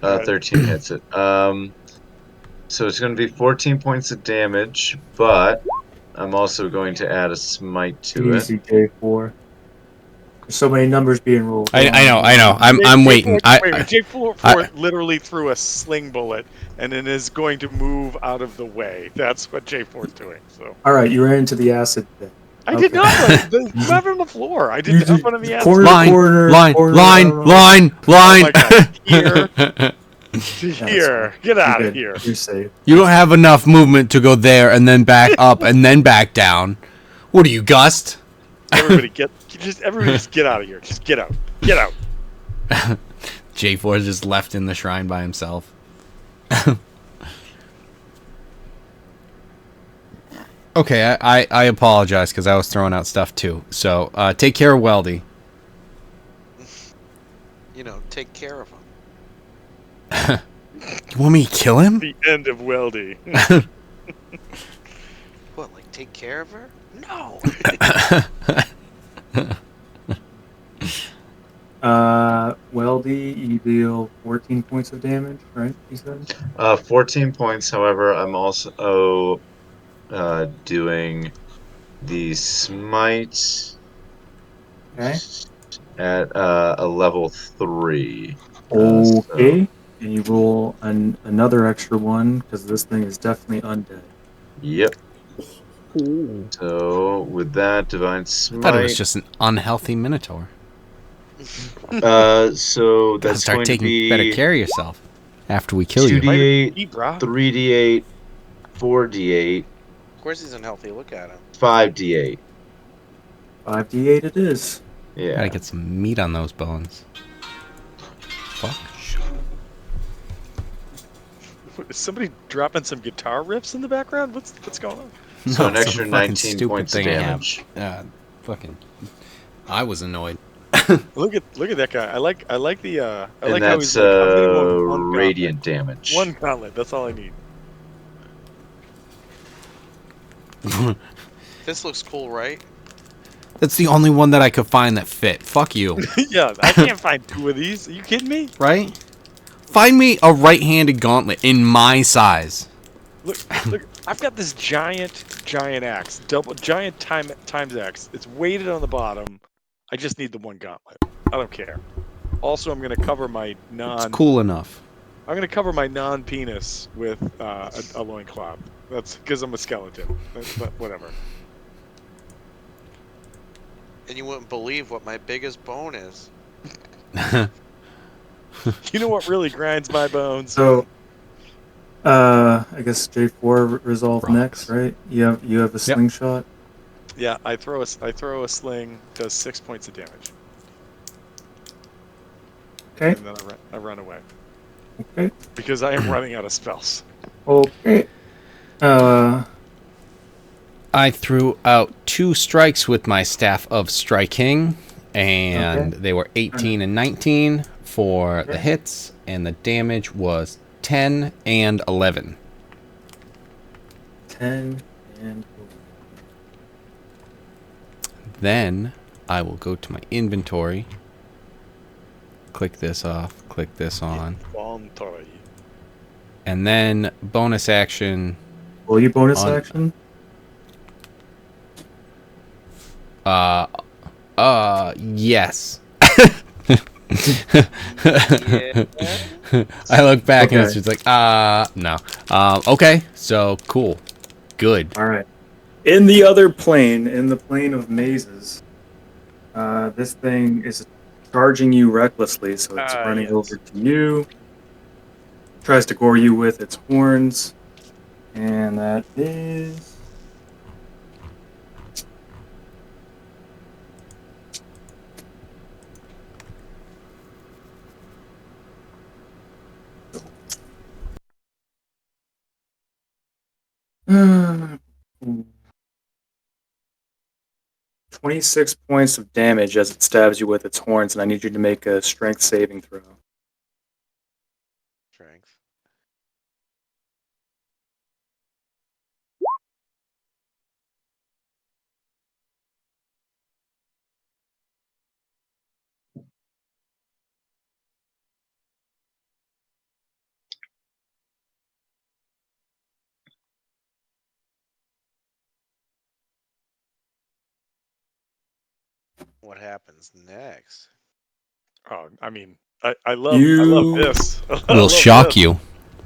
[SPEAKER 11] 13 hits it. So it's going to be 14 points of damage, but I'm also going to add a smite to it.
[SPEAKER 4] Easy, J4. There's so many numbers being rolled.
[SPEAKER 2] I know. I'm waiting.
[SPEAKER 1] J4 literally threw a sling bullet and then is going to move out of the way. That's what J4's doing. So
[SPEAKER 4] All right, you ran into the acid pit.
[SPEAKER 1] I did not. Not on the floor. I didn't have one of the
[SPEAKER 4] Corner,
[SPEAKER 2] line,
[SPEAKER 4] corner,
[SPEAKER 2] line,
[SPEAKER 4] corner,
[SPEAKER 2] line,
[SPEAKER 4] corner.
[SPEAKER 2] line, line.
[SPEAKER 1] Oh my God. Here. To
[SPEAKER 4] That's
[SPEAKER 1] here.
[SPEAKER 4] fine.
[SPEAKER 1] Get out
[SPEAKER 4] You're
[SPEAKER 1] of
[SPEAKER 4] good.
[SPEAKER 1] here.
[SPEAKER 4] You're safe.
[SPEAKER 2] You don't have enough movement to go there and then back up and then back down. What are you, Gust?
[SPEAKER 1] Everybody just get out of here. Just get out. Get out.
[SPEAKER 2] J4 is just left in the shrine by himself. Okay, I apologize because I was throwing out stuff too. So take care of Weldy.
[SPEAKER 8] You know, take care of him.
[SPEAKER 2] You want me to kill him?
[SPEAKER 1] The end of Weldy.
[SPEAKER 8] What, like take care of her? No.
[SPEAKER 4] Weldy, you deal 14 points of damage, right? You said.
[SPEAKER 11] 14 points. However, I'm also doing the smite
[SPEAKER 4] Okay.
[SPEAKER 11] at a level 3.
[SPEAKER 4] Okay. And you roll another extra one because this thing is definitely undead.
[SPEAKER 11] Yep. So with that, divine
[SPEAKER 2] I
[SPEAKER 11] smite.
[SPEAKER 2] thought it was just an unhealthy minotaur.
[SPEAKER 11] So
[SPEAKER 2] Gotta
[SPEAKER 11] that's
[SPEAKER 2] start
[SPEAKER 11] going to
[SPEAKER 2] taking
[SPEAKER 11] be
[SPEAKER 2] better care of yourself after we kill you.
[SPEAKER 11] 2d8, 3d8, 4d8.
[SPEAKER 8] Of course he's unhealthy. Look at him.
[SPEAKER 11] 5d8.
[SPEAKER 4] 5d8 it is.
[SPEAKER 11] Yeah.
[SPEAKER 2] Gotta get some meat on those bones. Fuck.
[SPEAKER 1] Is somebody dropping some guitar riffs in the background? What's going on?
[SPEAKER 11] So an
[SPEAKER 2] some
[SPEAKER 11] extra
[SPEAKER 2] fucking
[SPEAKER 11] 19
[SPEAKER 2] stupid
[SPEAKER 11] points of
[SPEAKER 2] thing I have.
[SPEAKER 11] damage.
[SPEAKER 2] Fucking. I was annoyed.
[SPEAKER 1] Look at that guy. I like the I
[SPEAKER 11] And
[SPEAKER 1] like how
[SPEAKER 11] that's
[SPEAKER 1] he's like, I'm gonna go on one
[SPEAKER 11] radiant
[SPEAKER 1] gauntlet.
[SPEAKER 11] damage.
[SPEAKER 1] One gauntlet. That's all I need.
[SPEAKER 8] This looks cool, right?
[SPEAKER 2] That's the only one that I could find that fit. Fuck you.
[SPEAKER 1] Yeah, I can't find 2 of these. Are you kidding me?
[SPEAKER 2] Right? Find me a right-handed gauntlet in my size.
[SPEAKER 1] Look, I've got this giant axe, giant times X. It's weighted on the bottom. I just need the one gauntlet. I don't care. Also, I'm gonna cover my
[SPEAKER 2] It's cool enough.
[SPEAKER 1] I'm gonna cover my non-penis with a loincloth. That's because I'm a skeleton. But whatever.
[SPEAKER 8] And you wouldn't believe what my biggest bone is.
[SPEAKER 1] You know what really grinds my bones?
[SPEAKER 4] So, I guess J4 resolve next, right? You have a slingshot.
[SPEAKER 1] Yeah, I throw a sling, does 6 points of damage.
[SPEAKER 4] Okay.
[SPEAKER 1] And then I run away.
[SPEAKER 4] Okay.
[SPEAKER 1] Because I am running out of spells.
[SPEAKER 4] Okay.
[SPEAKER 2] I threw out 2 strikes with my staff of striking, and they were 18 and 19 for the hits, and the damage was 10 and 11.
[SPEAKER 4] 10 and 11.
[SPEAKER 2] Then I will go to my inventory, click this off, click this on,
[SPEAKER 1] Inventory.
[SPEAKER 2] and then bonus action.
[SPEAKER 4] Will you bonus action?
[SPEAKER 2] Yes. I look back and it's just like, no. Okay, so cool. Good.
[SPEAKER 4] All right. In the other plane, in the plane of mazes, this thing is charging you recklessly, so it's running over to you. Tries to gore you with its horns, and that is... Uh, 26 points of damage as it stabs you with its horns, and I need you to make a strength saving throw.
[SPEAKER 8] Strength. What happens next?
[SPEAKER 1] Oh, I mean, I love this.
[SPEAKER 2] Will shock you.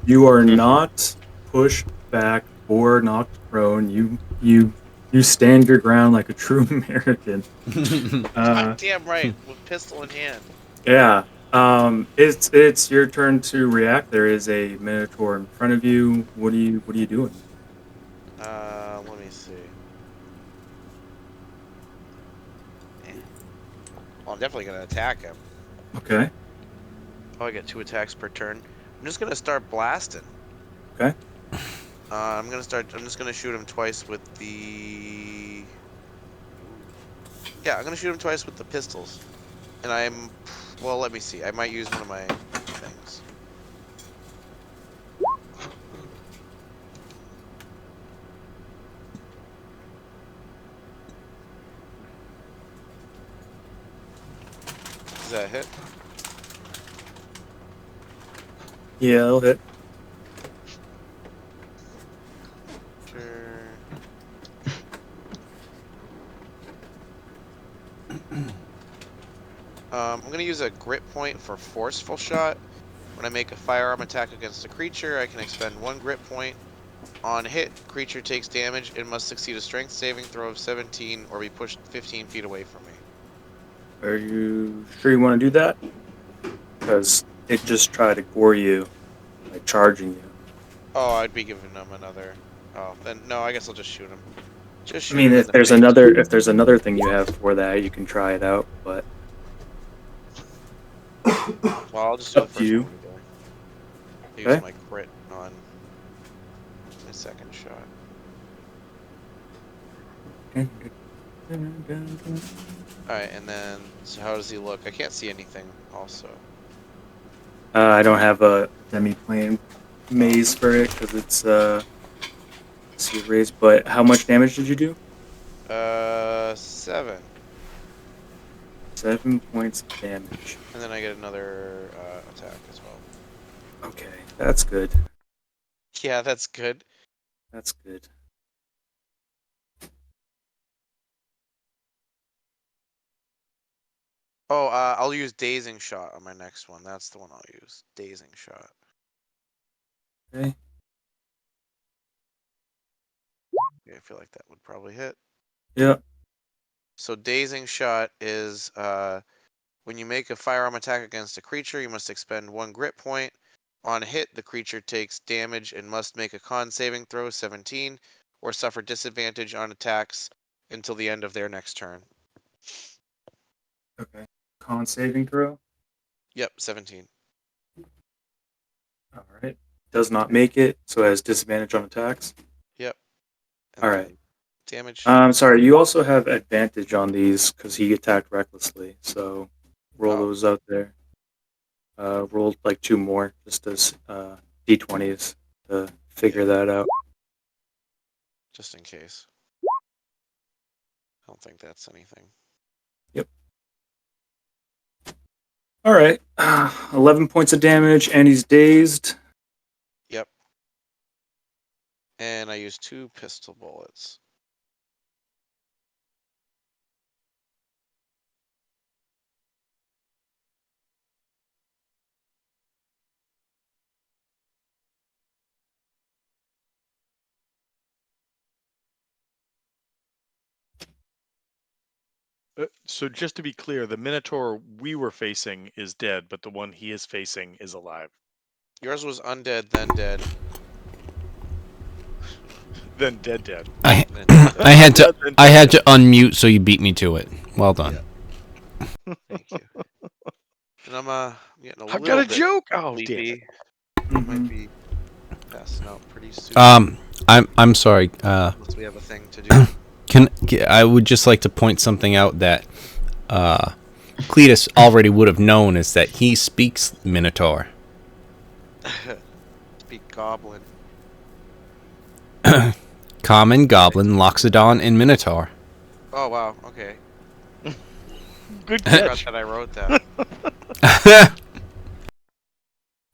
[SPEAKER 4] You are not pushed back or knocked prone. You stand your ground like a true American.
[SPEAKER 8] Damn right, with pistol in hand.
[SPEAKER 4] Yeah. It's your turn to react. There is a minotaur in front of you. What are you doing?
[SPEAKER 8] Let me see. Well, I'm definitely gonna attack him.
[SPEAKER 4] Okay.
[SPEAKER 8] Oh, I get 2 attacks per turn. I'm just gonna start blasting.
[SPEAKER 4] Okay.
[SPEAKER 8] I'm just gonna shoot him twice with the. Yeah, I'm gonna shoot him twice with the pistols. And well, let me see. I might use one of my things. Does that hit?
[SPEAKER 4] Yeah, it'll hit.
[SPEAKER 8] Sure. I'm gonna use a grit point for forceful shot. When I make a firearm attack against a creature, I can expend 1 grit point. On hit, creature takes damage and must succeed a strength saving throw of 17 or be pushed 15 feet away from me.
[SPEAKER 4] Are you sure you want to do that? Because it just tried to gore you by charging you.
[SPEAKER 8] Oh, I'd be giving them another. Oh, then no, I guess I'll just shoot him. Just
[SPEAKER 4] I
[SPEAKER 8] shoot
[SPEAKER 4] mean,
[SPEAKER 8] him in
[SPEAKER 4] if
[SPEAKER 8] the
[SPEAKER 4] there's
[SPEAKER 8] face.
[SPEAKER 4] another thing you have for that, you can try it out. But
[SPEAKER 8] Well, I'll just do the
[SPEAKER 4] up to
[SPEAKER 8] first
[SPEAKER 4] you.
[SPEAKER 8] one today. I use
[SPEAKER 4] Okay.
[SPEAKER 8] my crit on my second shot. Alright, and then, so how does he look? I can't see anything also.
[SPEAKER 4] I don't have a demi-plane maze for it because it's sea raised. But how much damage did you do?
[SPEAKER 8] 7.
[SPEAKER 4] 7 points of damage.
[SPEAKER 8] And then I get another attack as well.
[SPEAKER 4] Okay, that's good.
[SPEAKER 8] Yeah, that's good.
[SPEAKER 4] That's good.
[SPEAKER 8] Oh, I'll use Dazing Shot on my next one. That's the one I'll use. Dazing Shot.
[SPEAKER 4] Okay.
[SPEAKER 8] Yeah, I feel like that would probably hit.
[SPEAKER 4] Yeah.
[SPEAKER 8] So Dazing Shot is when you make a firearm attack against a creature, you must expend 1 grit point. On hit, the creature takes damage and must make a con saving throw 17 or suffer disadvantage on attacks until the end of their next turn.
[SPEAKER 4] Okay. Con saving throw.
[SPEAKER 8] Yep, 17.
[SPEAKER 4] All right. Does not make it, so it has disadvantage on attacks.
[SPEAKER 8] Yep. And
[SPEAKER 4] All
[SPEAKER 8] then
[SPEAKER 4] right.
[SPEAKER 8] damage.
[SPEAKER 4] Sorry, you also have advantage on these because he attacked recklessly. So roll
[SPEAKER 8] Oh,
[SPEAKER 4] those out there. Roll like 2 more just as d20s to figure
[SPEAKER 8] yeah,
[SPEAKER 4] that out.
[SPEAKER 8] just in case. I don't think that's anything.
[SPEAKER 4] Yep. All right. 11 points of damage, and he's dazed.
[SPEAKER 8] Yep. And I use 2 pistol bullets.
[SPEAKER 1] So just to be clear, the Minotaur we were facing is dead, but the one he is facing is alive.
[SPEAKER 8] Yours was undead, then dead.
[SPEAKER 1] Then dead.
[SPEAKER 2] I
[SPEAKER 8] Then
[SPEAKER 2] I had to
[SPEAKER 1] Then
[SPEAKER 2] I had
[SPEAKER 1] dead.
[SPEAKER 2] to unmute, so you beat me to it. Well done.
[SPEAKER 8] Yeah. Thank you. And I'm getting a
[SPEAKER 1] I've got
[SPEAKER 8] little
[SPEAKER 1] a
[SPEAKER 8] bit
[SPEAKER 1] joke. Oh, damn it.
[SPEAKER 8] sleepy. Might
[SPEAKER 4] Mhm.
[SPEAKER 8] be passing out pretty soon.
[SPEAKER 2] I'm sorry.
[SPEAKER 8] Unless we have a thing to do.
[SPEAKER 2] I would just like to point something out that Cletus already would have known is that he speaks Minotaur.
[SPEAKER 8] Speak goblin.
[SPEAKER 2] Common, Goblin, Loxodon, and Minotaur.
[SPEAKER 8] Oh wow, okay.
[SPEAKER 1] Good
[SPEAKER 8] I forgot
[SPEAKER 1] catch.
[SPEAKER 8] that I wrote that.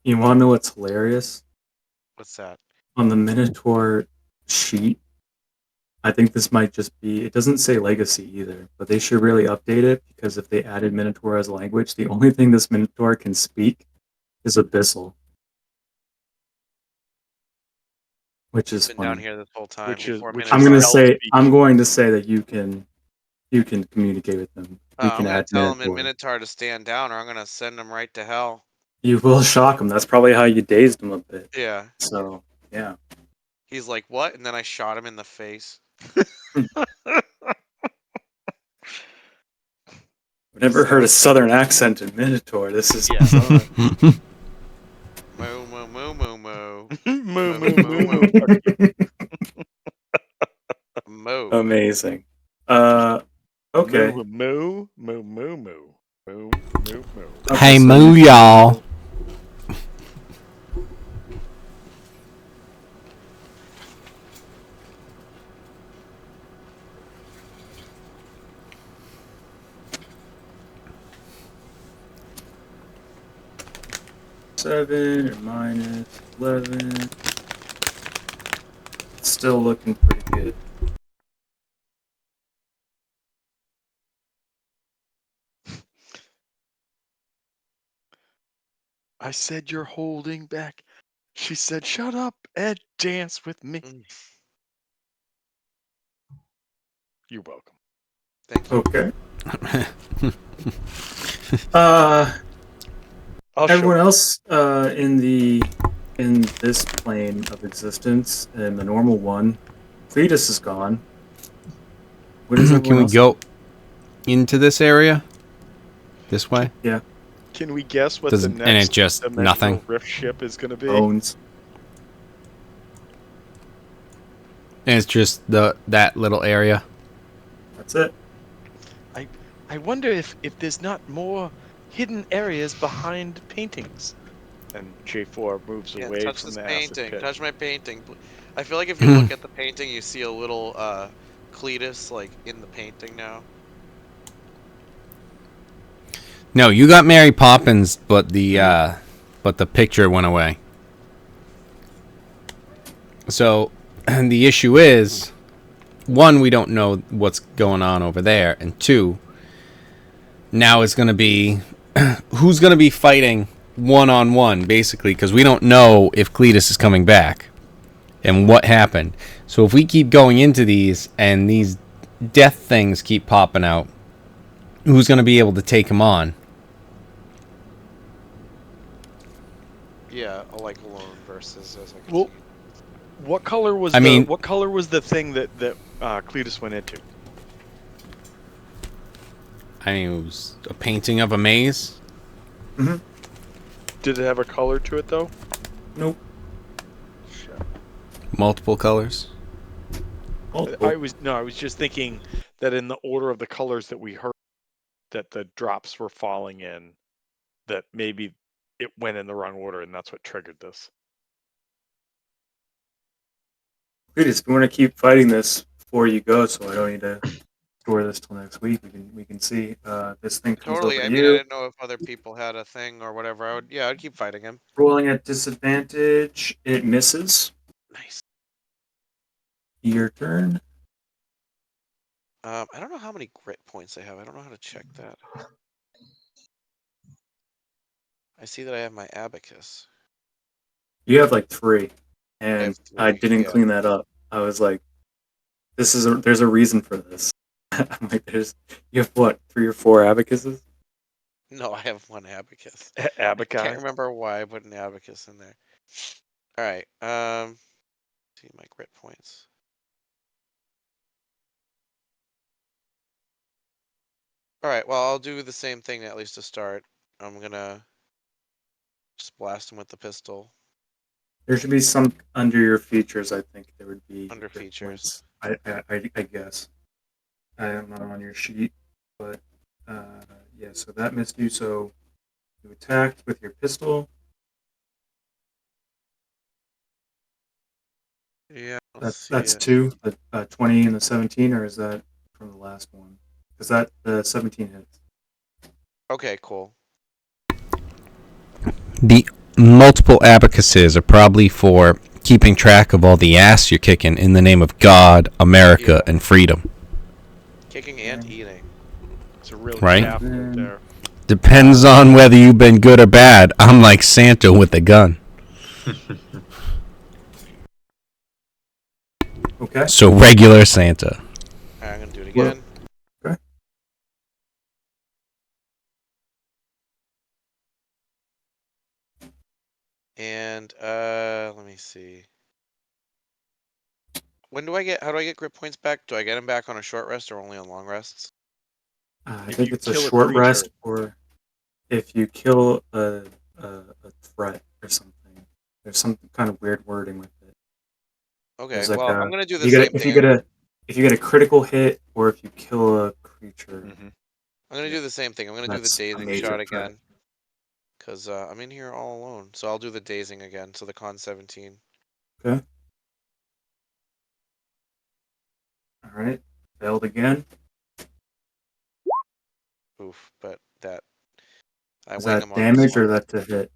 [SPEAKER 4] You want to know what's hilarious?
[SPEAKER 8] What's that?
[SPEAKER 4] On the Minotaur sheet, I think this might just be, it doesn't say legacy either, but they should really update it because if they added Minotaur as a language, the only thing this Minotaur can speak is Abyssal, which
[SPEAKER 8] He's
[SPEAKER 4] is
[SPEAKER 8] been down
[SPEAKER 4] funny.
[SPEAKER 8] here this whole time.
[SPEAKER 1] Which is
[SPEAKER 8] Before
[SPEAKER 1] which
[SPEAKER 4] I'm
[SPEAKER 1] is
[SPEAKER 4] gonna
[SPEAKER 8] Minotaur.
[SPEAKER 1] hell
[SPEAKER 4] say I'm
[SPEAKER 1] speaking.
[SPEAKER 4] going to say that you can communicate with them. We
[SPEAKER 8] I'm
[SPEAKER 4] can
[SPEAKER 8] gonna
[SPEAKER 4] add
[SPEAKER 8] tell him in
[SPEAKER 4] Minotaur.
[SPEAKER 8] Minotaur to stand down, or I'm gonna send him right to hell.
[SPEAKER 4] You will shock him. That's probably how you dazed him a bit.
[SPEAKER 8] Yeah.
[SPEAKER 4] So yeah.
[SPEAKER 8] He's like, what? And then I shot him in the face.
[SPEAKER 4] But Never heard a southern accent in Minotaur. This is
[SPEAKER 9] Yeah.
[SPEAKER 4] bizarre.
[SPEAKER 3] Moo moo moo moo moo.
[SPEAKER 9] Moo,
[SPEAKER 3] Moo
[SPEAKER 9] moo,
[SPEAKER 3] moo
[SPEAKER 9] moo,
[SPEAKER 3] moo.
[SPEAKER 9] moo.
[SPEAKER 3] Moo.
[SPEAKER 4] Amazing. Okay.
[SPEAKER 9] Moo, moo, moo, moo, moo. Moo, moo, moo.
[SPEAKER 4] Okay,
[SPEAKER 2] Hey,
[SPEAKER 4] so
[SPEAKER 2] moo,
[SPEAKER 4] you-
[SPEAKER 2] y'all.
[SPEAKER 4] Seven or minus 11. Still looking pretty good.
[SPEAKER 9] I said you're holding back. She said, shut up and dance with me.
[SPEAKER 3] Mm,
[SPEAKER 9] You're welcome.
[SPEAKER 3] Thank you.
[SPEAKER 4] Okay.
[SPEAKER 9] I'll show
[SPEAKER 4] Everyone
[SPEAKER 9] you.
[SPEAKER 4] else in this plane of existence, in the normal one, Cletus is gone. What is
[SPEAKER 2] Can
[SPEAKER 4] everyone
[SPEAKER 2] we
[SPEAKER 4] else?
[SPEAKER 2] go into this area? This way?
[SPEAKER 4] Yeah,
[SPEAKER 9] Can we guess what
[SPEAKER 2] Does-
[SPEAKER 9] the
[SPEAKER 2] and
[SPEAKER 9] next
[SPEAKER 2] it's just
[SPEAKER 9] dimensional
[SPEAKER 2] nothing?
[SPEAKER 9] rift ship is going to be?
[SPEAKER 4] bones.
[SPEAKER 2] And it's just that little area.
[SPEAKER 4] That's it.
[SPEAKER 9] I wonder if there's not more hidden areas behind paintings. And J4 moves
[SPEAKER 3] Yeah,
[SPEAKER 9] away
[SPEAKER 3] touch
[SPEAKER 9] from
[SPEAKER 3] this
[SPEAKER 9] the acid
[SPEAKER 3] painting.
[SPEAKER 9] pit.
[SPEAKER 3] Touch my painting. I feel like if you look at the painting, you see a little Cletus like in the painting now.
[SPEAKER 2] No, you got Mary Poppins, but the picture went away. So, and the issue is, one, we don't know what's going on over there, and two, now it's going to be who's going to be fighting one-on-one, basically, because we don't know if Cletus is coming back and what happened. So if we keep going into these and these death things keep popping out, who's going to be able to take him on?
[SPEAKER 3] Yeah, like alone versus as I can
[SPEAKER 9] Well,
[SPEAKER 3] see.
[SPEAKER 9] what color was what color was the thing that Cletus went into?
[SPEAKER 2] I mean, it was a painting of a maze.
[SPEAKER 4] Mm-hmm.
[SPEAKER 9] Did it have a color to it though?
[SPEAKER 4] Nope.
[SPEAKER 9] Shit.
[SPEAKER 2] Multiple colors.
[SPEAKER 9] I was just thinking that in the order of the colors that we heard that the drops were falling in, that maybe it went in the wrong order and that's what triggered this.
[SPEAKER 4] Cletus, we want to keep fighting this before you go, so I don't need to store this till next week. We can see this thing comes
[SPEAKER 3] Totally.
[SPEAKER 4] over
[SPEAKER 3] I
[SPEAKER 4] to
[SPEAKER 3] mean, I
[SPEAKER 4] you.
[SPEAKER 3] didn't know if other people had a thing or whatever. I'd keep fighting him.
[SPEAKER 4] Rolling at disadvantage, it misses.
[SPEAKER 3] Nice.
[SPEAKER 4] Your turn.
[SPEAKER 3] I don't know how many grit points I have. I don't know how to check that. I see that I have my abacus.
[SPEAKER 4] You have like 3, and
[SPEAKER 3] have
[SPEAKER 4] I
[SPEAKER 3] 3,
[SPEAKER 4] didn't
[SPEAKER 3] yeah.
[SPEAKER 4] clean that up. I was like, there's a reason for this. I'm like, you have what, 3 or 4 abacuses?
[SPEAKER 3] No, I have 1 abacus.
[SPEAKER 9] Abacus.
[SPEAKER 3] Can't remember why I put an abacus in there. All right. See my grit points. All right. Well, I'll do the same thing at least to start. I'm gonna just blast him with the pistol.
[SPEAKER 4] There should be some under your features. I think there would be
[SPEAKER 3] Under
[SPEAKER 4] grit
[SPEAKER 3] features.
[SPEAKER 4] points. I guess. I am not on your sheet, but yeah. So that missed you. So you attacked with your pistol.
[SPEAKER 3] Yeah.
[SPEAKER 4] That's 2. The 20 and the 17, or is that from the last one? Because that the 17 hits.
[SPEAKER 3] Okay. Cool.
[SPEAKER 2] The multiple abacuses are probably for keeping track of all the ass you're kicking in the name of God, America, and freedom.
[SPEAKER 3] Kicking and eating.
[SPEAKER 9] It's a real
[SPEAKER 2] Right?
[SPEAKER 9] shaft right there.
[SPEAKER 2] Depends on whether you've been good or bad. I'm like Santa with a gun.
[SPEAKER 4] Okay.
[SPEAKER 2] So regular Santa.
[SPEAKER 3] All right, I'm gonna do it again.
[SPEAKER 4] Okay.
[SPEAKER 3] And let me see. When do I get? How do I get grip points back? Do I get them back on a short rest or only on long rests?
[SPEAKER 4] I
[SPEAKER 1] If
[SPEAKER 4] think
[SPEAKER 1] you
[SPEAKER 4] it's a
[SPEAKER 1] kill a
[SPEAKER 4] short
[SPEAKER 1] creature.
[SPEAKER 4] rest, or if you kill a threat or something. There's some kind of weird wording with it.
[SPEAKER 8] Okay,
[SPEAKER 4] There's like
[SPEAKER 8] well, I'm
[SPEAKER 4] a
[SPEAKER 8] gonna do the
[SPEAKER 4] you get
[SPEAKER 8] same
[SPEAKER 4] a, if you
[SPEAKER 8] thing.
[SPEAKER 4] get a if you get a critical hit, or if you kill a creature.
[SPEAKER 1] Mhm.
[SPEAKER 8] I'm gonna do the same thing. I'm gonna do the
[SPEAKER 4] That's a
[SPEAKER 8] dazing
[SPEAKER 4] major
[SPEAKER 8] shot
[SPEAKER 4] threat.
[SPEAKER 8] again. Because I'm in here all alone. So I'll do the dazing again. So the con 17.
[SPEAKER 4] Okay. All right. Failed again.
[SPEAKER 8] Oof, but that. I
[SPEAKER 4] Is
[SPEAKER 8] wing
[SPEAKER 4] that
[SPEAKER 8] him on this
[SPEAKER 4] damage
[SPEAKER 8] one.
[SPEAKER 4] or that's a hit?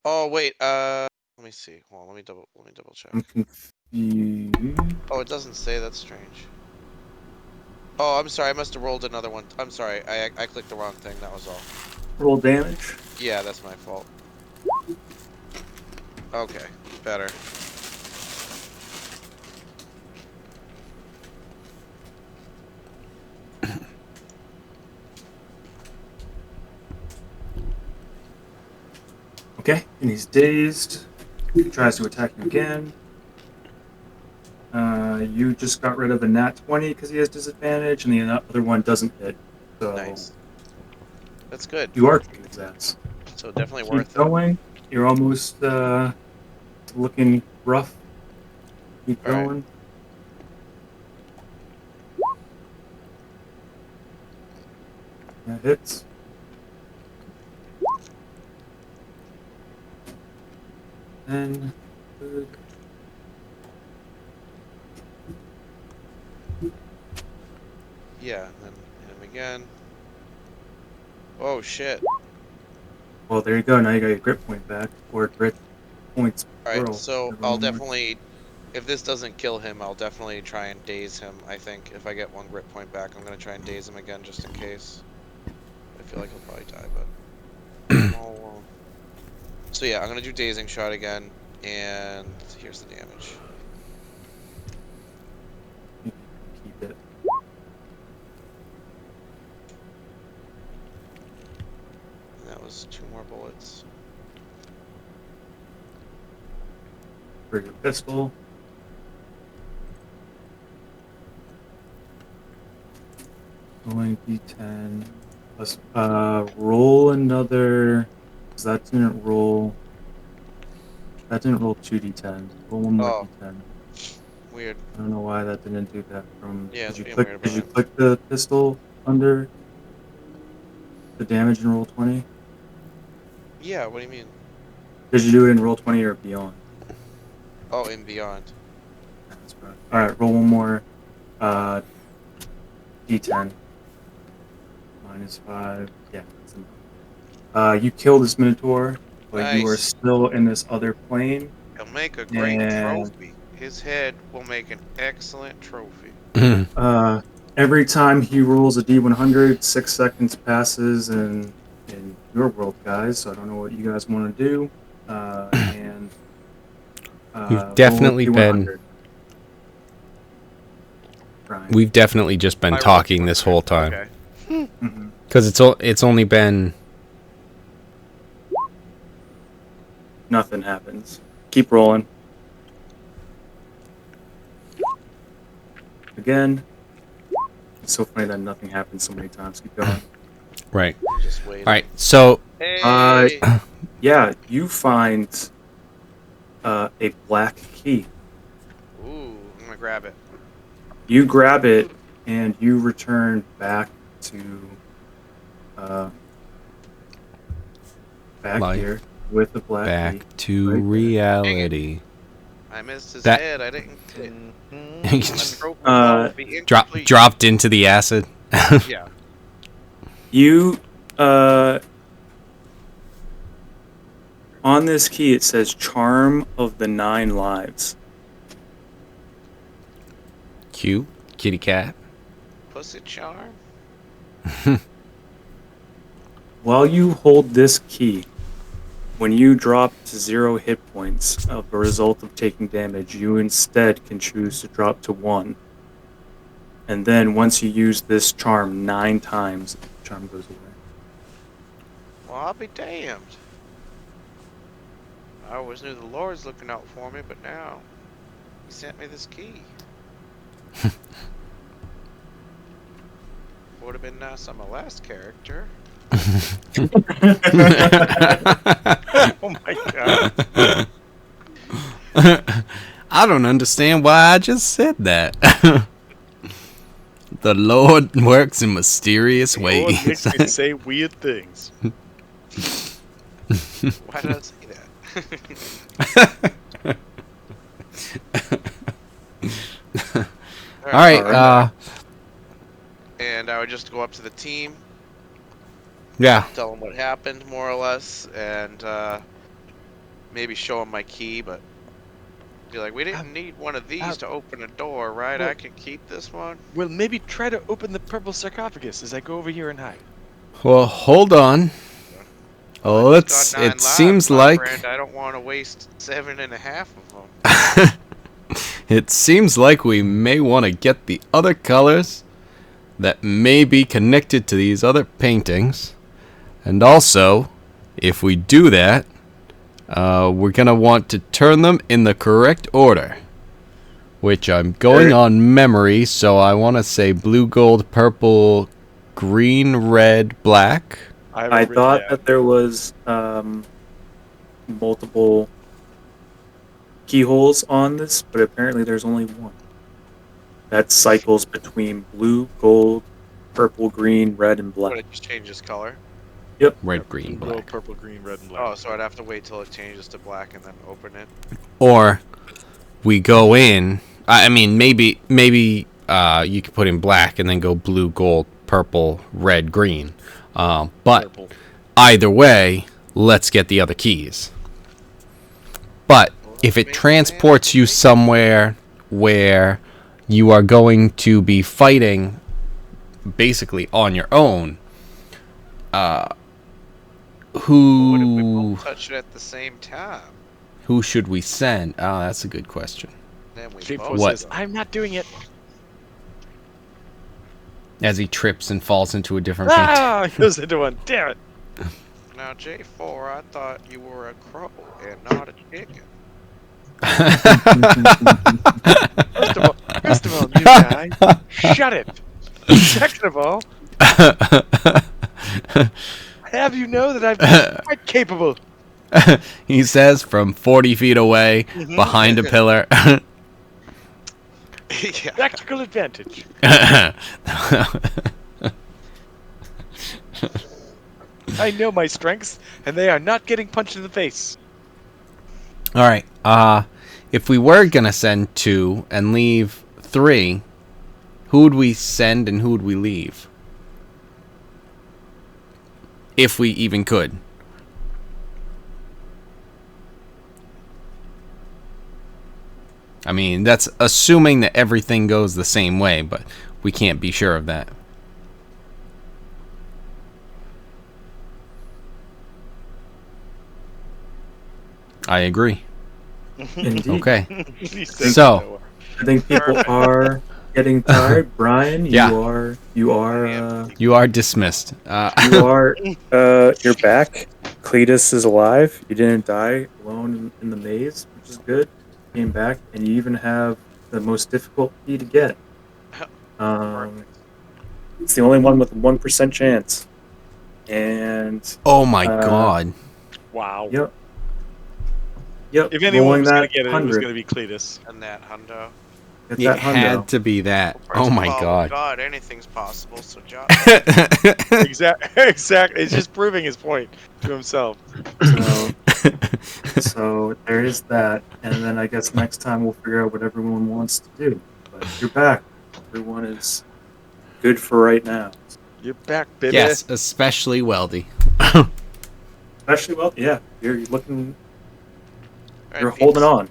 [SPEAKER 8] Oh, wait. Let me see. Hold on, let me double check.
[SPEAKER 4] I'm confused.
[SPEAKER 8] Oh, it doesn't say. That's strange. Oh, I'm sorry. I must have rolled another one. I'm sorry. I clicked the wrong thing. That was all.
[SPEAKER 4] Roll damage.
[SPEAKER 8] Yeah, that's my fault. Okay, better.
[SPEAKER 4] Okay, and he's dazed. He tries to attack you again. You just got rid of a nat 20 because he has disadvantage, and the other one doesn't hit. So
[SPEAKER 8] Nice. That's good.
[SPEAKER 4] you are kicking his ass.
[SPEAKER 8] So definitely
[SPEAKER 4] Keep
[SPEAKER 8] worth it.
[SPEAKER 4] going. You're almost looking rough. Keep
[SPEAKER 8] All right.
[SPEAKER 4] going. That hits. And good.
[SPEAKER 8] Yeah, and then hit him again. Oh shit.
[SPEAKER 4] Well, there you go. Now you got your grit point back, or grit points
[SPEAKER 8] Alright,
[SPEAKER 4] plural.
[SPEAKER 8] so
[SPEAKER 4] Whatever
[SPEAKER 8] I'll
[SPEAKER 4] one works.
[SPEAKER 8] definitely, if this doesn't kill him, I'll definitely try and daze him, I think. If I get one grit point back, I'm gonna try and daze him again just in case. I feel like he'll probably die, but I'm all alone. So yeah, I'm gonna do dazing shot again, and here's the damage.
[SPEAKER 4] Keep it.
[SPEAKER 8] And that was 2 more bullets.
[SPEAKER 4] For your pistol. Rolling d10. Plus, roll another. Because that didn't roll. That didn't roll 2d10. Roll one more
[SPEAKER 8] Oh,
[SPEAKER 4] d10.
[SPEAKER 8] weird.
[SPEAKER 4] I don't know why that didn't do that.
[SPEAKER 8] Yeah,
[SPEAKER 4] Did
[SPEAKER 8] it's
[SPEAKER 4] you
[SPEAKER 8] being
[SPEAKER 4] click?
[SPEAKER 8] weird
[SPEAKER 4] Did
[SPEAKER 8] about
[SPEAKER 4] you
[SPEAKER 8] it.
[SPEAKER 4] click the pistol under the damage in roll 20?
[SPEAKER 8] Yeah, what do you mean?
[SPEAKER 4] Did you do it in roll 20 or beyond?
[SPEAKER 8] Oh, in Beyond.
[SPEAKER 4] That's right. All right, roll one more d10. -5. Yeah, that's enough. You kill this minotaur, but you are
[SPEAKER 8] Nice.
[SPEAKER 4] still in this other plane,
[SPEAKER 8] He'll make a great
[SPEAKER 4] and
[SPEAKER 8] trophy. His head will make an excellent trophy.
[SPEAKER 4] every time he rolls a d100, 6 seconds passes in your world, guys. So I don't know what you guys want to do. And
[SPEAKER 2] We've
[SPEAKER 4] roll a
[SPEAKER 2] definitely been
[SPEAKER 4] d100. Brian.
[SPEAKER 2] we've definitely just been
[SPEAKER 8] I rolled
[SPEAKER 2] talking this
[SPEAKER 8] 100.
[SPEAKER 2] whole time.
[SPEAKER 8] Okay.
[SPEAKER 4] Mm-hmm.
[SPEAKER 2] Because it's only been
[SPEAKER 4] Nothing happens. Keep rolling. Again. It's so funny that nothing happens so many times. Keep going.
[SPEAKER 2] right.
[SPEAKER 8] I'm just waiting.
[SPEAKER 2] All right. So
[SPEAKER 8] Hey!
[SPEAKER 4] Yeah, you find a black key.
[SPEAKER 8] Ooh, I'm gonna grab it.
[SPEAKER 4] You grab it and you return back to back
[SPEAKER 2] Life.
[SPEAKER 4] here with the black
[SPEAKER 2] back
[SPEAKER 4] key.
[SPEAKER 2] to
[SPEAKER 4] right there.
[SPEAKER 2] reality.
[SPEAKER 8] I missed his
[SPEAKER 2] That-
[SPEAKER 8] head. I didn't get it.
[SPEAKER 1] Mhm.
[SPEAKER 8] My trophy will be incomplete.
[SPEAKER 2] Dropped into the acid.
[SPEAKER 8] Yeah.
[SPEAKER 4] You on this key it says Charm of the 9 Lives.
[SPEAKER 2] Cute kitty cat.
[SPEAKER 8] Pussy charm.
[SPEAKER 4] While you hold this key, when you drop to 0 hit points of a result of taking damage, you instead can choose to drop to 1. And then once you use this charm 9 times, the charm goes away.
[SPEAKER 8] Well, I'll be damned. I always knew the Lord's looking out for me, but now he sent me this key. Would have been nice on my last character.
[SPEAKER 9] Oh my god.
[SPEAKER 2] I don't understand why I just said that. The Lord works in mysterious
[SPEAKER 9] Lord
[SPEAKER 2] ways.
[SPEAKER 9] makes me say weird things.
[SPEAKER 8] Why did I say that?
[SPEAKER 2] All right.
[SPEAKER 8] And I would just go up to the team,
[SPEAKER 2] Yeah.
[SPEAKER 8] tell them what happened, more or less, and maybe show them my key, but be like, we didn't need one of these to open a door, right?
[SPEAKER 9] well-
[SPEAKER 8] I can keep this one.
[SPEAKER 9] Well, maybe try to open the purple sarcophagus as I go over here and hide.
[SPEAKER 2] Well, hold on.
[SPEAKER 8] Well, I just got 9
[SPEAKER 2] It
[SPEAKER 8] lives,
[SPEAKER 2] seems
[SPEAKER 8] my
[SPEAKER 2] like
[SPEAKER 8] friend. I don't want to waste 7.5 of them.
[SPEAKER 2] it seems like we may want to get the other colors that may be connected to these other paintings, and also, if we do that, we're gonna want to turn them in the correct order, which I'm going on memory. So I want to say blue, gold, purple, green, red, black.
[SPEAKER 4] I thought that there was multiple keyholes on this, but apparently there's only one. That cycles between blue, gold, purple, green, red, and
[SPEAKER 8] But
[SPEAKER 4] black.
[SPEAKER 8] it just changes color.
[SPEAKER 4] Yep.
[SPEAKER 2] Red, green,
[SPEAKER 9] Blue, gold,
[SPEAKER 2] black.
[SPEAKER 9] purple, green, red, and black.
[SPEAKER 8] Oh, so I'd have to wait till it changes to black and then open it.
[SPEAKER 2] Or we go in. I mean, maybe you could put in black and then go blue, gold, purple, red, green. But
[SPEAKER 9] Purple.
[SPEAKER 2] either way, let's get the other keys. But if it transports you somewhere where you are going to be fighting basically on your own,
[SPEAKER 8] What if we
[SPEAKER 2] who
[SPEAKER 8] both touch it at the same time?
[SPEAKER 2] should we send? Oh, that's a good question.
[SPEAKER 8] Then we
[SPEAKER 9] J4
[SPEAKER 8] both
[SPEAKER 2] What?
[SPEAKER 9] says, I'm not doing it.
[SPEAKER 2] As he trips and falls into a different painting.
[SPEAKER 9] Ah! He goes into one. Damn it.
[SPEAKER 8] Now, J4, I thought you were a crow and not a chicken.
[SPEAKER 9] First of all, new guy, shut it. Second of all, have you know that I'm quite capable.
[SPEAKER 2] He says from 40 feet away, behind a pillar.
[SPEAKER 8] Yeah.
[SPEAKER 9] Tactical advantage. I know my strengths, and they are not getting punched in the face.
[SPEAKER 2] All right. If we were gonna send 2 and leave 3, who would we send and who would we leave? If we even could. I mean, that's assuming that everything goes the same way, but we can't be sure of that. I agree.
[SPEAKER 4] Indeed.
[SPEAKER 2] Okay.
[SPEAKER 9] He says
[SPEAKER 2] So-
[SPEAKER 9] no.
[SPEAKER 4] I think people are getting tired. Brian,
[SPEAKER 2] Yeah.
[SPEAKER 4] you are
[SPEAKER 2] You are dismissed.
[SPEAKER 4] you're back. Cletus is alive. You didn't die alone in the maze, which is good. Came back, and you even have the most difficult key to get. It's the only one with a 1% chance. And
[SPEAKER 2] Oh my god.
[SPEAKER 9] Wow.
[SPEAKER 4] yep.
[SPEAKER 9] If anyone
[SPEAKER 4] rolling
[SPEAKER 9] was going to
[SPEAKER 4] that
[SPEAKER 9] get it, it was
[SPEAKER 4] 100.
[SPEAKER 9] going to be Cletus.
[SPEAKER 8] And that hundo.
[SPEAKER 4] Get
[SPEAKER 2] It
[SPEAKER 4] that hundo.
[SPEAKER 2] had to be that. Oh my
[SPEAKER 8] First of all,
[SPEAKER 2] god.
[SPEAKER 8] with God, anything's possible. So, John.
[SPEAKER 9] Exactly. It's just proving his point to himself.
[SPEAKER 4] So there is that, and then I guess next time we'll figure out what everyone wants to do. But you're back. Everyone is good for right now.
[SPEAKER 9] You're back, baby.
[SPEAKER 2] Yes, especially Weldy.
[SPEAKER 4] Especially well, yeah. You're looking.
[SPEAKER 8] All
[SPEAKER 4] You're
[SPEAKER 8] right,
[SPEAKER 4] holding on.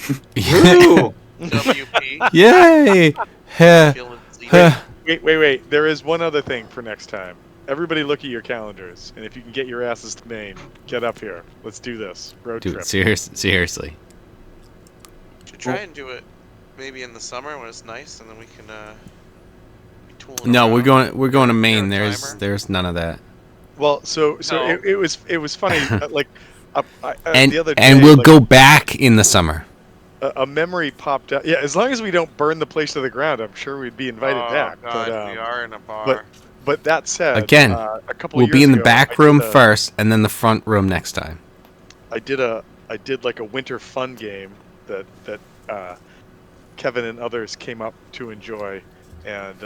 [SPEAKER 11] Woo!
[SPEAKER 8] WP.
[SPEAKER 2] Yay! Heh,
[SPEAKER 8] Feeling sleepy.
[SPEAKER 2] heh.
[SPEAKER 9] Wait. There is one other thing for next time. Everybody look at your calendars, and if you can get your asses to Maine, get up here. Let's do this. Road
[SPEAKER 2] Dude,
[SPEAKER 9] trip.
[SPEAKER 2] seriously.
[SPEAKER 8] Should try and do it maybe in the summer when it's nice, and then we can be tooling
[SPEAKER 2] No,
[SPEAKER 8] around.
[SPEAKER 2] we're going to Maine.
[SPEAKER 8] Is there a
[SPEAKER 2] There's
[SPEAKER 8] timer?
[SPEAKER 2] there's none of that.
[SPEAKER 9] Well, so
[SPEAKER 8] No.
[SPEAKER 9] it was funny.
[SPEAKER 2] And
[SPEAKER 9] the other day,
[SPEAKER 2] and we'll
[SPEAKER 9] like,
[SPEAKER 2] go back in the summer.
[SPEAKER 9] a memory popped up. Yeah, as long as we don't burn the place to the ground, I'm sure we'd be invited
[SPEAKER 8] Oh,
[SPEAKER 9] back.
[SPEAKER 8] God,
[SPEAKER 9] but
[SPEAKER 8] we are in a bar.
[SPEAKER 1] But that said,
[SPEAKER 2] Again,
[SPEAKER 1] a couple
[SPEAKER 2] we'll
[SPEAKER 1] of
[SPEAKER 2] be
[SPEAKER 1] years
[SPEAKER 2] in the
[SPEAKER 1] ago,
[SPEAKER 2] back room first, and then the front room next time.
[SPEAKER 1] I did like a winter fun game that Kevin and others came up to enjoy, and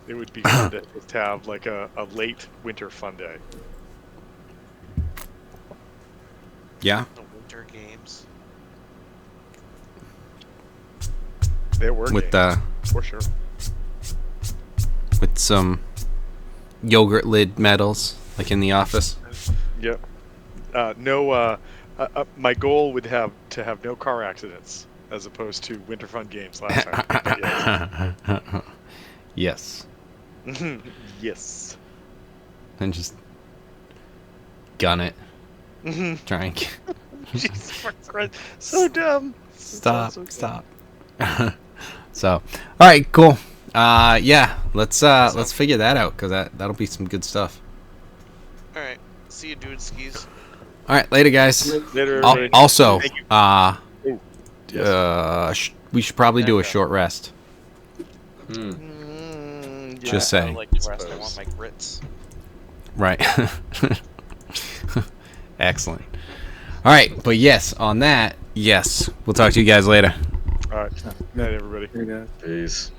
[SPEAKER 1] it would be fun to just have like a late winter fun day.
[SPEAKER 2] Yeah.
[SPEAKER 3] The winter games.
[SPEAKER 1] There were
[SPEAKER 2] with
[SPEAKER 1] games, for sure.
[SPEAKER 2] With some yogurt lid medals, like in The Office.
[SPEAKER 1] Yep. My goal would have to have no car accidents as opposed to winter fun games last time.
[SPEAKER 2] Yes.
[SPEAKER 1] Yes.
[SPEAKER 2] And just gun it. Try and
[SPEAKER 1] Jesus Christ. So dumb.
[SPEAKER 2] Stop. So, all right, cool. Yeah, let's figure that out, because that'll be some good stuff.
[SPEAKER 3] All right, see you, dude. Skis.
[SPEAKER 2] All right, later, guys.
[SPEAKER 1] Later.
[SPEAKER 2] Also,
[SPEAKER 1] yes.
[SPEAKER 2] We should probably do a short rest. Just
[SPEAKER 3] I
[SPEAKER 2] saying.
[SPEAKER 3] like to rest. I want my grits.
[SPEAKER 2] Right. Excellent. All right, but yes, on that, yes, we'll talk to you guys later.
[SPEAKER 1] All right. Good night, everybody.
[SPEAKER 4] Here you go.
[SPEAKER 11] Peace.